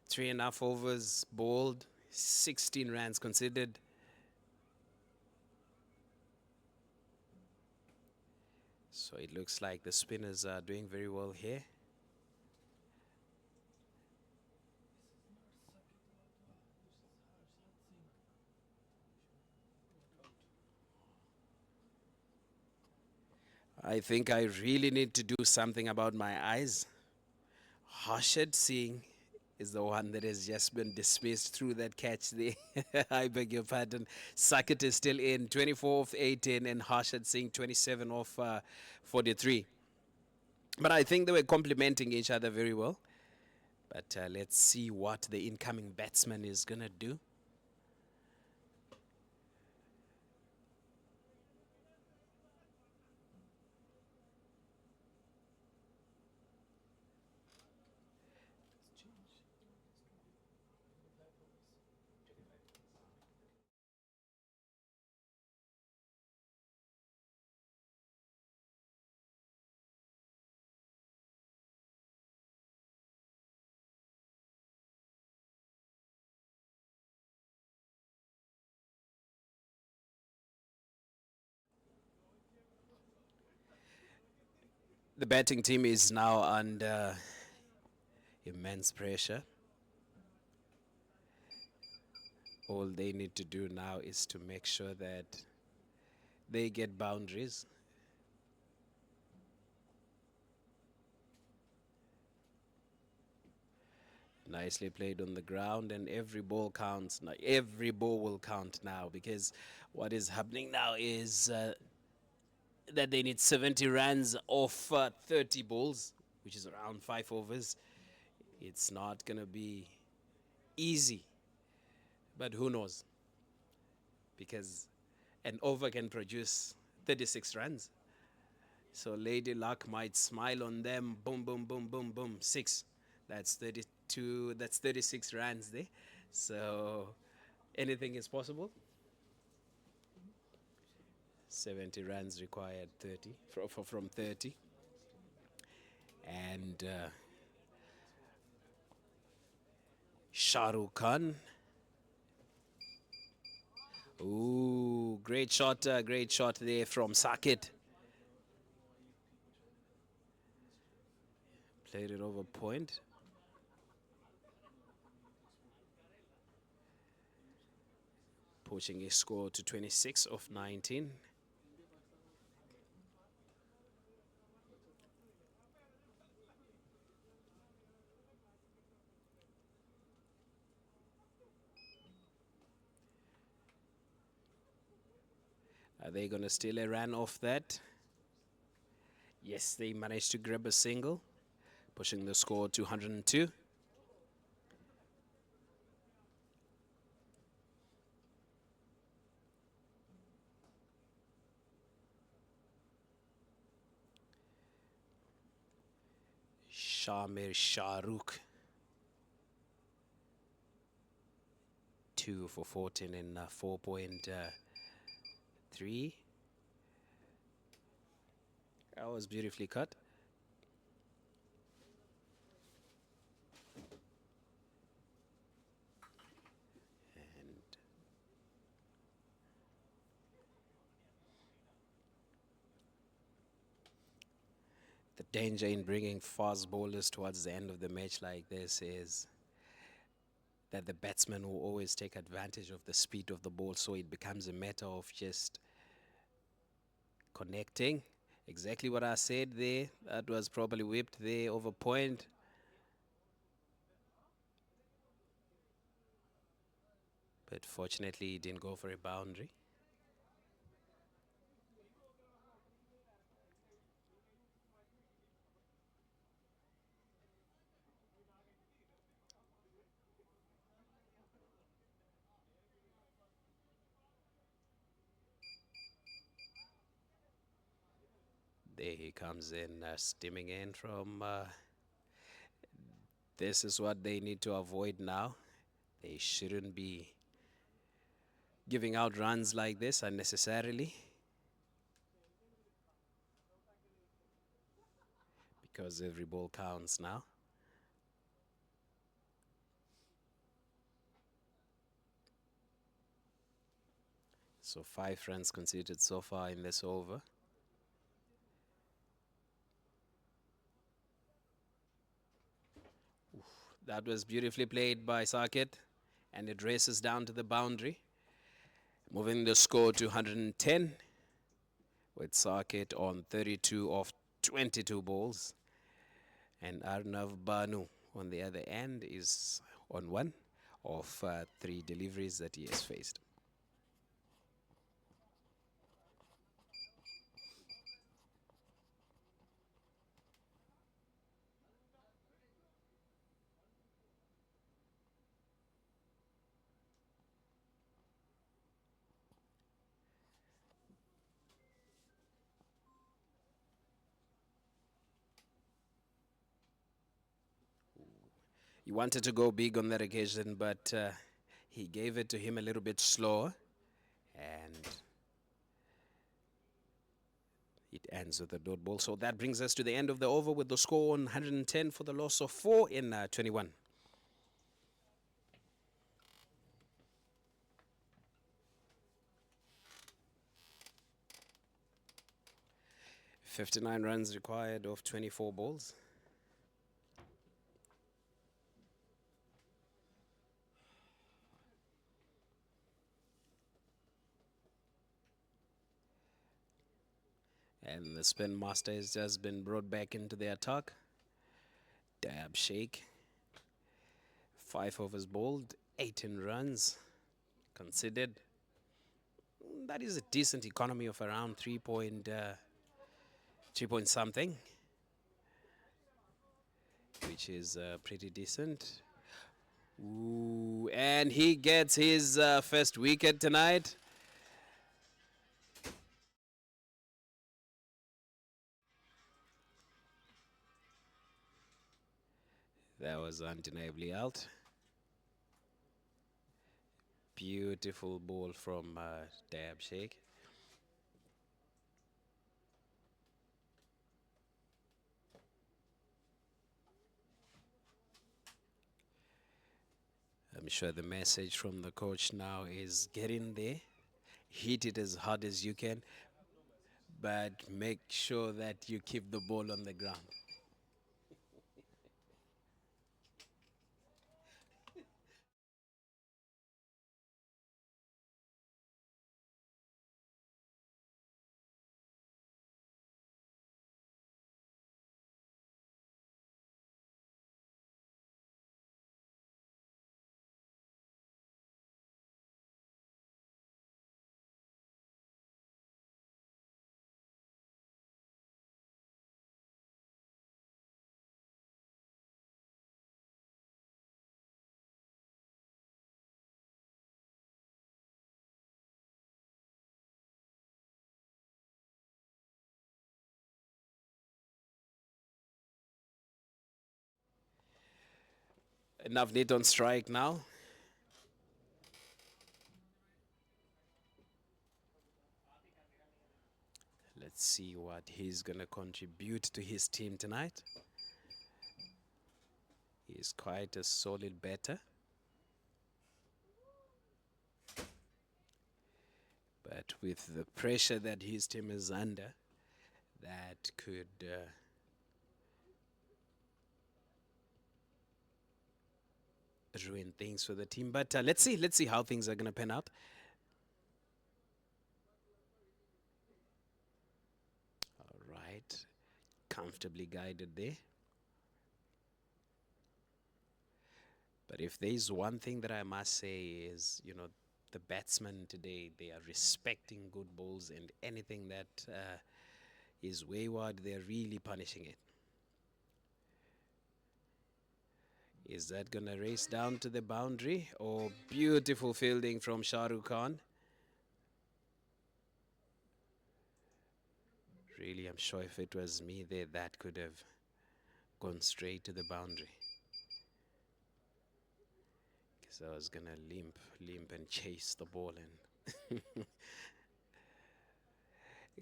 Speaker 4: 3.5 overs bowled, 16 runs considered. So it looks like the spinners are doing very well here. I think I really need to do something about my eyes. Harshad Singh is the one that has just been dismissed through that catch there. I beg your pardon. Saket is still in, 24 of 18, and Harshad Singh 27 of 43. But I think they were complementing each other very well. But let's see what the incoming batsman is going to do. The batting team is now under immense pressure. All they need to do now is to make sure that they get boundaries. Nicely played on the ground, and every ball counts. Now, every ball will count now, because what is happening now is that they need 70 runs off 30 balls, which is around 5 overs. It's not going to be easy, but who knows? Because an over can produce 36 runs. So Lady Luck might smile on them. Boom, boom, boom, boom, boom. 6. That's 32. That's 36 runs there. So anything is possible. 70 runs required 30 from 30. And Shah Rukh Khan. Ooh, great shot there from Saket. Played it over point. Pushing his score to 26 of 19. Are they going to steal a run off that? Yes, they managed to grab a single, pushing the score to 102. Shamir Shah Rukh, 2 for 14 in 4.3. That was beautifully cut. And the danger in bringing fast bowlers towards the end of the match like this is that the batsman will always take advantage of the speed of the ball, so it becomes a matter of just connecting. Exactly what I said there. That was probably whipped there over point. But fortunately, he didn't go for a boundary. There he comes in, steaming in from... this is what they need to avoid now. They shouldn't be giving out runs like this unnecessarily, because every ball counts now. So 5 runs conceded so far in this over. That was beautifully played by Saket, and it races down to the boundary, moving the score to 110. with Saket on 32 of 22 balls. And Arnav Banu on the other end is on 1 of 3 deliveries that he has faced. He wanted to go big on that occasion, but he gave it to him a little bit slower. And it ends with a dot ball. So that brings us to the end of the over with the score on 110 for the loss of 4 in 21. "59 runs required of 24 balls. And the spin master has just been brought back into the attack. Dab shake. 5 overs bowled, 18 runs considered. That is a decent economy of around 3 point something, which is pretty decent. Ooh, and he gets his first wicket tonight. That was undeniably out. Beautiful ball from Dab Sheikh. I'm sure the message from the coach now is get in there, hit it as hard as you can, but make sure that you keep the ball on the ground. Navneet on strike now. Let's see what he's going to contribute to his team tonight. He's quite a solid batter. But with the pressure that his team is under, that could ruin things for the team. But let's see how things are going to pan out. All right, comfortably guided there. But if there's one thing that I must say is, the batsmen today, they are respecting good balls, and anything that is wayward, they're really punishing it. Is that going to race down to the boundary? Oh, beautiful fielding from Shah Rukh Khan. Really, I'm sure if it was me there, that could have gone straight to the boundary. Because I was going to limp and chase the ball in.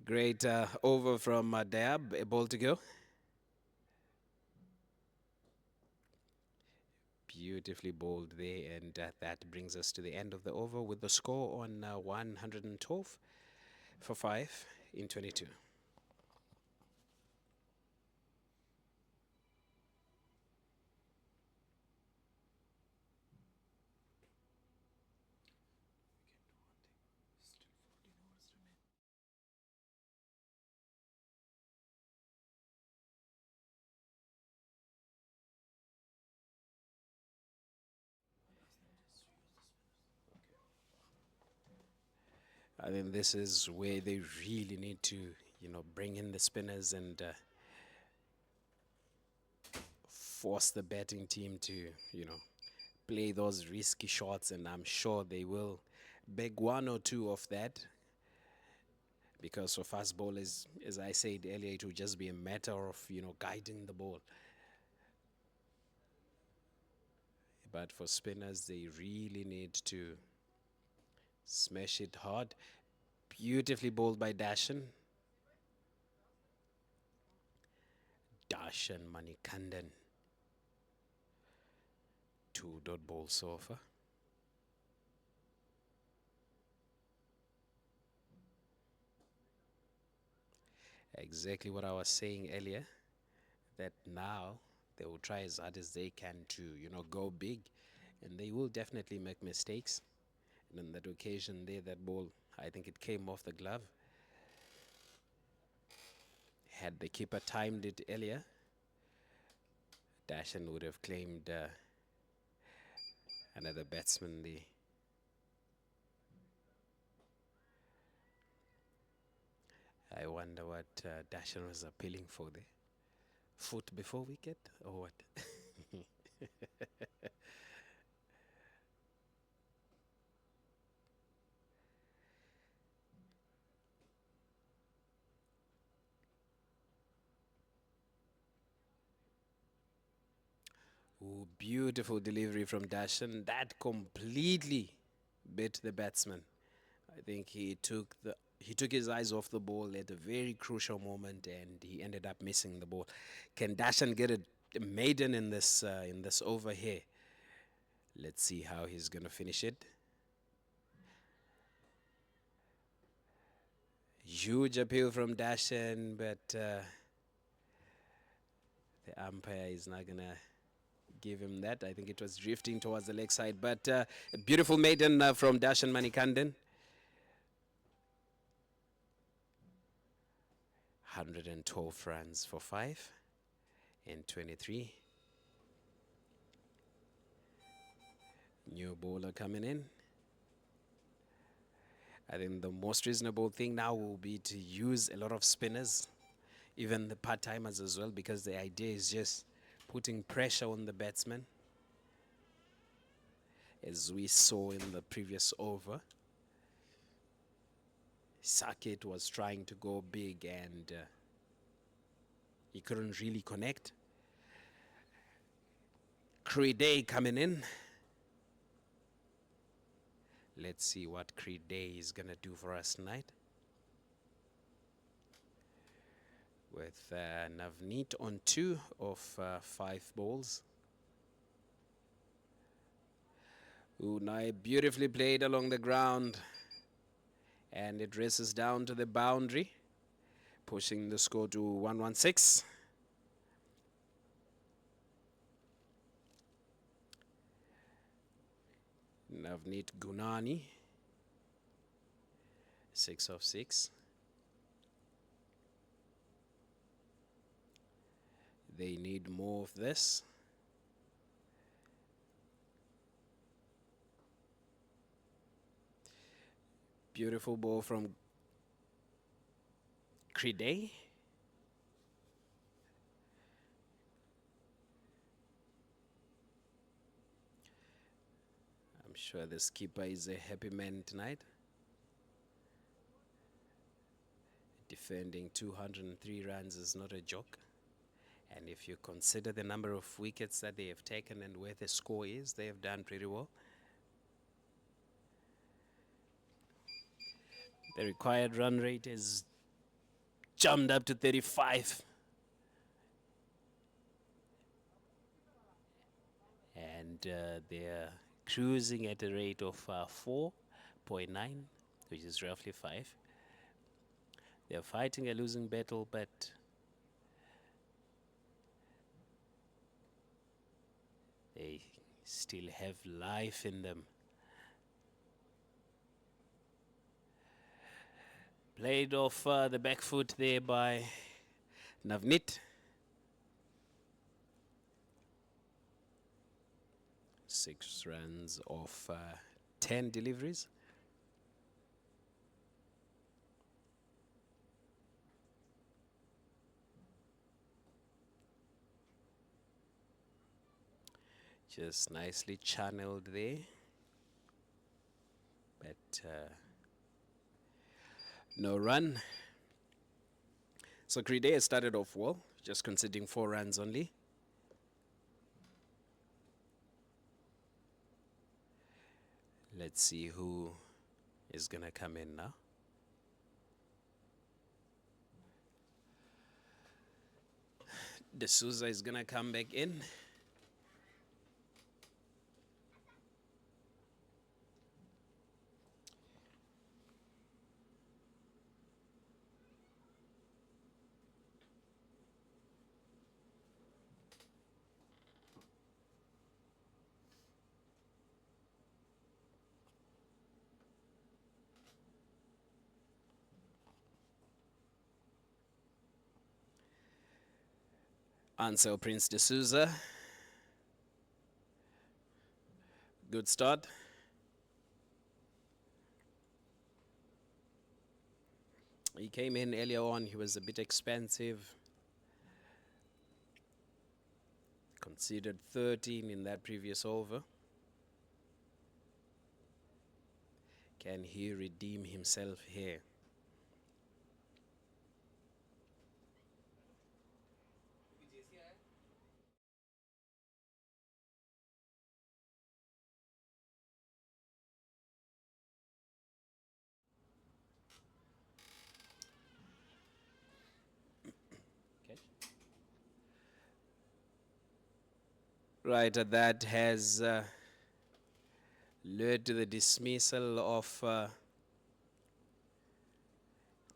Speaker 4: Great over from Dab, a ball to go. Beautifully bowled there, and that brings us to the end of the over with the score on 112 for 5 in 22. I think this is where they really need to, bring in the spinners and force the batting team to, play those risky shots, and I'm sure they will beg one or two of that. Because for fast bowlers, as I said earlier, it will just be a matter of, guiding the ball. But for spinners, they really need to smash it hard. Beautifully bowled by Dashan. Dashan Manikandan. 2 dot ball so far. Exactly what I was saying earlier, that now they will try as hard as they can to, go big, and they will definitely make mistakes. And on that occasion there, that ball, I think it came off the glove. Had the keeper timed it earlier, Dashan would have claimed another batsman there. I wonder what Dashan was appealing for there. Foot before wicket or what? Ooh, beautiful delivery from Dashan. That completely bit the batsman. I think he took his eyes off the ball at a very crucial moment, and he ended up missing the ball. Can Dashan get a maiden in this over here? Let's see how he's gonna finish it. Huge appeal from Dashan, but the umpire is not gonna give him that. I think it was drifting towards the leg side, but a beautiful maiden from Dashan Manikandan. 112 runs for 5 and 23. New bowler coming in. I think the most reasonable thing now will be to use a lot of spinners, even the part-timers as well, because the idea is just putting pressure on the batsman. As we saw in the previous over, Saket was trying to go big and he couldn't really connect. Creed coming in. Let's see what Creed is gonna do for us tonight. With Navneet on 2 of 5 balls. Unai beautifully played along the ground, and it races down to the boundary, pushing the score to 116. Navneet Gunani, 6 of 6. They need more of this. Beautiful ball from Creed. I'm sure the skipper is a happy man tonight. Defending 203 runs is not a joke. And if you consider the number of wickets that they have taken and where the score is, they have done pretty well. The required run rate is jumped up to 35. And they're cruising at a rate of 4.9, which is roughly 5. They're fighting a losing battle, but they still have life in them. Played off the back foot there by Navneet. 6 runs off 10 deliveries. Just nicely channeled there. But no run. So Crede has started off well, just conceding 4 runs only. Let's see who is going to come in now. D'Souza is going to come back in. Ansel Prince D'Souza. Good start. He came in earlier on, he was a bit expensive. Conceded 13 in that previous over. Can he redeem himself here? Right, that has led to the dismissal of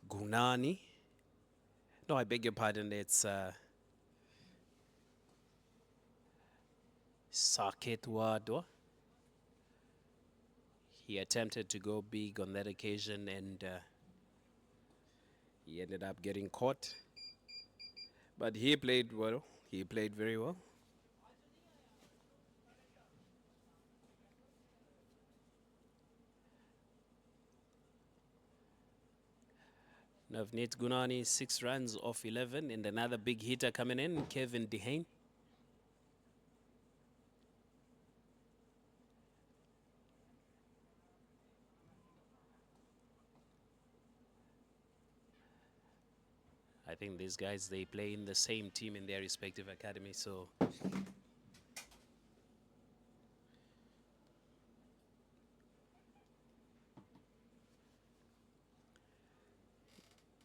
Speaker 4: Gunani. No, I beg your pardon, it's Saket Wadwa. He attempted to go big on that occasion and he ended up getting caught. But he played well. He played very well. Navneet Gunani, 6 runs off 11, and another big hitter coming in, Kevin Dehane. I think these guys, they play in the same team in their respective academy, so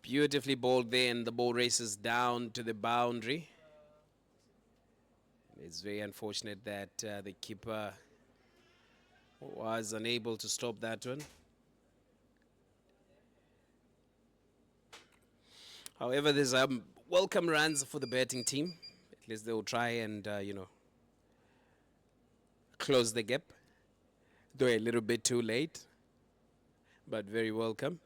Speaker 4: beautifully bowled there, and the ball races down to the boundary. It's very unfortunate that the keeper was unable to stop that one. However, there's welcome runs for the batting team. At least they will try and, close the gap. Though a little bit too late, but very welcome.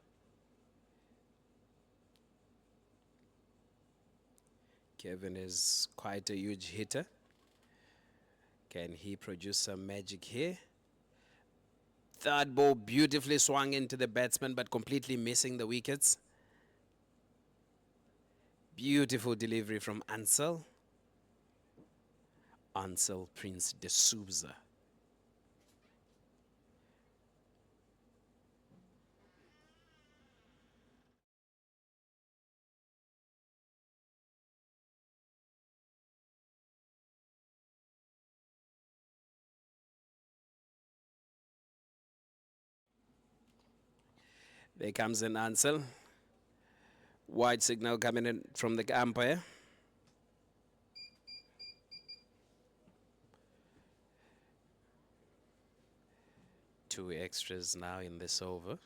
Speaker 4: Kevin is quite a huge hitter. Can he produce some magic here? Third ball beautifully swung into the batsman, but completely missing the wickets. Beautiful delivery from Ansel. Ansel Prince D'Souza. There comes an Ansel. Wide signal coming in from the umpire. Two extras now in this over.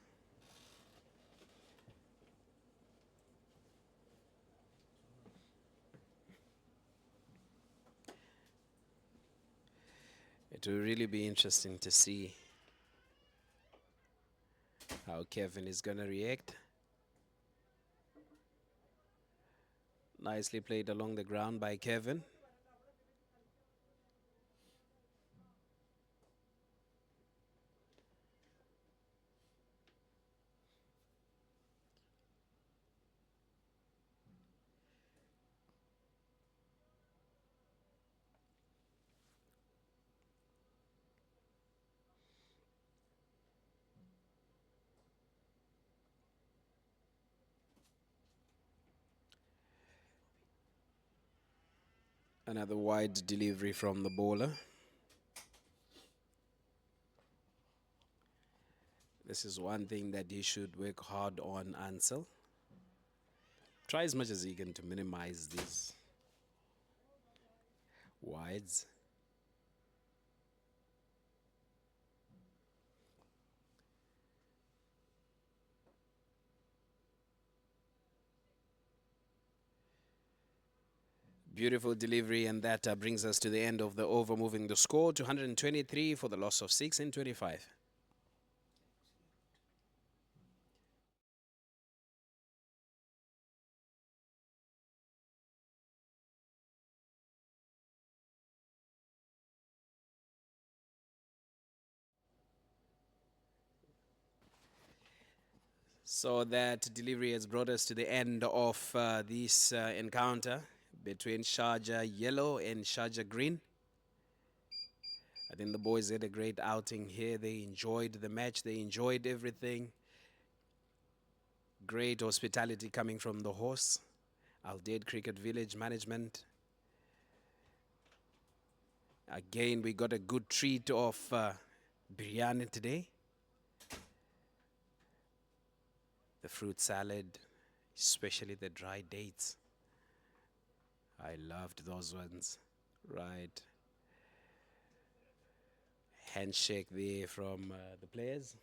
Speaker 4: It will really be interesting to see how Kevin is going to react. Nicely played along the ground by Kevin. Another wide delivery from the bowler. This is one thing that he should work hard on, Ansel. Try as much as he can to minimize these wides. Beautiful delivery, and that brings us to the end of the over, moving the score to 123 for the loss of 6 in 25. So that delivery has brought us to the end of this encounter between Sharjah Yellow and Sharjah Green. I think the boys had a great outing here. They enjoyed the match. They enjoyed everything. Great hospitality coming from the horse. Aldead Cricket Village management. Again, we got a good treat of biryani today. The fruit salad, especially the dry dates. I loved those ones. Right. Handshake there from the players.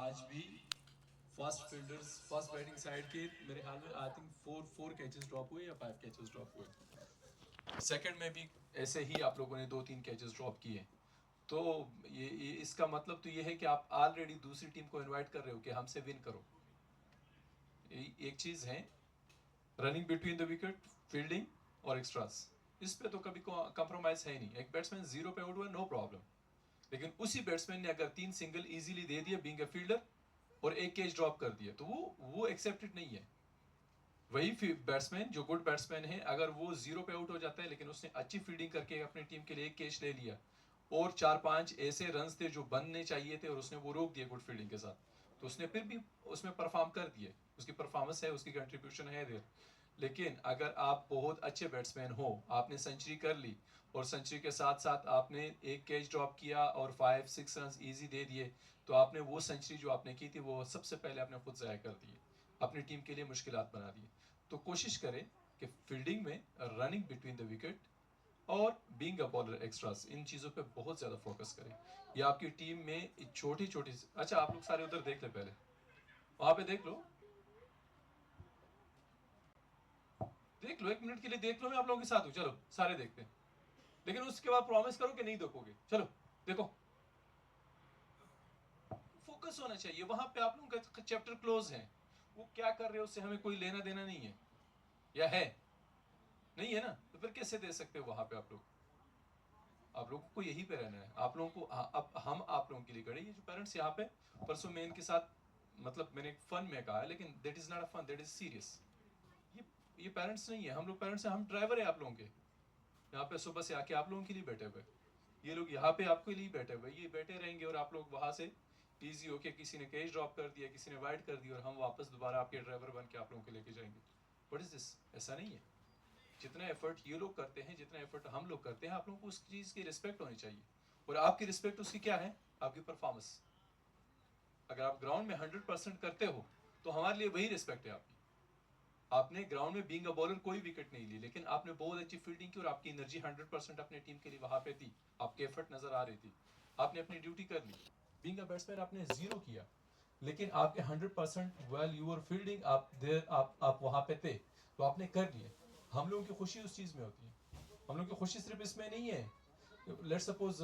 Speaker 6: आज भी first batting side के मेरे ख्याल में I think four catches drop हुए या 5 catches drop हुए। Second में भी ऐसे ही आप लोगों ने 2-3 कैचेस ड्रॉप किए। तो ये इसका मतलब तो ये है कि आप ऑलरेडी दूसरी टीम को इनवाइट कर रहे हो कि हमसे विन करो। एक चीज़ है running between the wicket, fielding और एक्स्ट्रास, इस पे तो कभी कॉम्प्रोमाइज है ही नहीं। एक बैट्समैन 0 पे आउट हुआ, नो प्रॉब्लम, लेकिन उसी बैट्समैन ने अगर 3 सिंगल इजीली दे दिए बीइंग अ फील्डर और 1 कैच ड्रॉप कर दिया तो वो एक्सेप्टेड नहीं है। वही बैट्समैन जो गुड बैट्समैन है, अगर वो 0 पे आउट हो जाता है लेकिन उसने अच्छी फील्डिंग करके अपनी टीम के लिए 1 कैच ले लिया और 4-5 ऐसे रन्स थे जो बनने चाहिए थे और उसने वो रोक दिए गुड फील्डिंग के साथ, तो उसने फिर भी उसमें परफॉर्म कर दिए, उसकी परफॉर्मेंस है, उसकी कंट्रीब्यूशन है देर। लेकिन अगर आप बहुत अच्छे बैट्समैन हो, आपने सेंचुरी कर ली और सेंचुरी के साथ साथ आपने 1 कैच ड्रॉप किया और 5-6 रन इजी दे दिए, तो आपने वो सेंचुरी जो आपने की थी वो सबसे पहले आपने खुद ज़ाया कर दी, अपनी टीम के लिए मुश्किलात बना दी। तो कोशिश करें कि फील्डिंग में, रनिंग बिटवीन द विकेट और बीइंग अ बॉलर एक्स्ट्रास, इन चीज़ों पे बहुत ज़्यादा फोकस करें। ये आपकी टीम में छोटी छोटी, अच्छा आप लोग सारे उधर देख ले, पहले वहाँ पे देख लो 1 मिनट के लिए देख लो, मैं आप लोगों के साथ हूँ, चलो सारे देखते हैं, लेकिन उसके बाद प्रॉमिस करो कि नहीं देखोगे। चलो देखो, फोकस होना चाहिए वहां पे। आप लोगों का चैप्टर क्लोज है, वो क्या कर रहे हो उससे हमें कोई लेना देना नहीं है, या है नहीं है ना, तो फिर कैसे दे सकते हो वहां पे। आप लोगों को यही पे रहना है, आप लोगों को अब हम आप लोगों के लिए खड़े। ये जो पेरेंट्स यहाँ पे, परसों मैं इनके साथ, मतलब मैंने फन में कहा, लेकिन that is not a fun, that is serious. ये पेरेंट्स नहीं है, हम लोग पेरेंट्स हैं, हम ड्राइवर है आप लोगों के। यहाँ पे सुबह से आके आप लोगों के लिए बैठे हुए, ये लोग यहाँ पे आपके लिए बैठे हुए, ये बैठे रहेंगे और आप लोग वहां से इजी होके, किसी ने कैच ड्रॉप कर दिया, किसी ने वाइड कर दिया, और हम वापस दोबारा आपके ड्राइवर बन के आप लोगों को लेके जाएंगे। What is this? ऐसा नहीं है। जितना एफर्ट ये लोग करते हैं, जितना एफर्ट हम लोग करते हैं, आप लोगों को उस चीज़ की रिस्पेक्ट होनी चाहिए। और आपकी रिस्पेक्ट उसकी क्या है? आपकी परफॉर्मेंस। अगर आप ग्राउंड में 100% करते हो तो हमारे लिए वही रिस्पेक्ट है आपकी। आपने ग्राउंड में बीइंग अ बॉलर कोई विकेट नहीं ली, लेकिन आपने बहुत अच्छी फील्डिंग की और आपकी एनर्जी 100% अपने टीम के लिए वहां पे थी, आपके एफर्ट नजर आ रही थी, आपने अपनी ड्यूटी कर ली। बीइंग अ बैट्समैन आपने 0 किया, लेकिन आपके 100% वेल यूर फील्डिंग, आप वहां पे थे, तो आपने कर लिए। हम लोगों की खुशी उस चीज में होती है, हम लोगों की खुशी सिर्फ इसमें नहीं है। लेट्स सपोज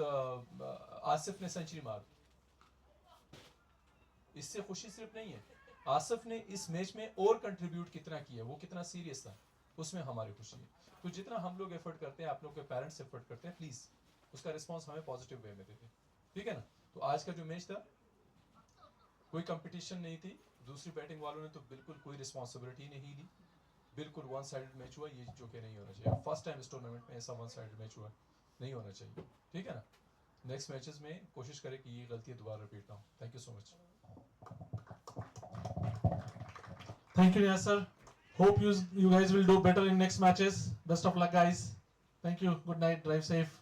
Speaker 6: आसिफ ने सेंचुरी मार, इससे खुशी सिर्फ नहीं है, आसिफ ने इस मैच में और कंट्रीब्यूट कितना किया, वो कितना सीरियस था, उसमें हमारी खुशी है। तो जितना हम लोग एफर्ट करते हैं, आप लोग के पेरेंट्स एफर्ट करते हैं, प्लीज उसका रिस्पॉन्स हमें पॉजिटिव वे में देते हैं, ठीक है ना। तो आज का जो मैच था, कोई कंपटीशन नहीं थी, दूसरी बैटिंग वालों ने तो बिल्कुल कोई रिस्पॉन्सिबिलिटी नहीं ली, बिल्कुल वन साइडेड मैच हुआ, ये जो कि नहीं होना चाहिए। फर्स्ट टाइम इस टूर्नामेंट में ऐसा वन साइडेड मैच हुआ, नहीं होना चाहिए, ठीक है ना। नेक्स्ट मैचेस में कोशिश करें कि ये गलती दोबारा रिपीट ना हो। Thank you so much.
Speaker 7: Thank you, Yasser. Hope you guys will do better in next matches. Best of luck, guys. Thank you. Good night. Drive safe.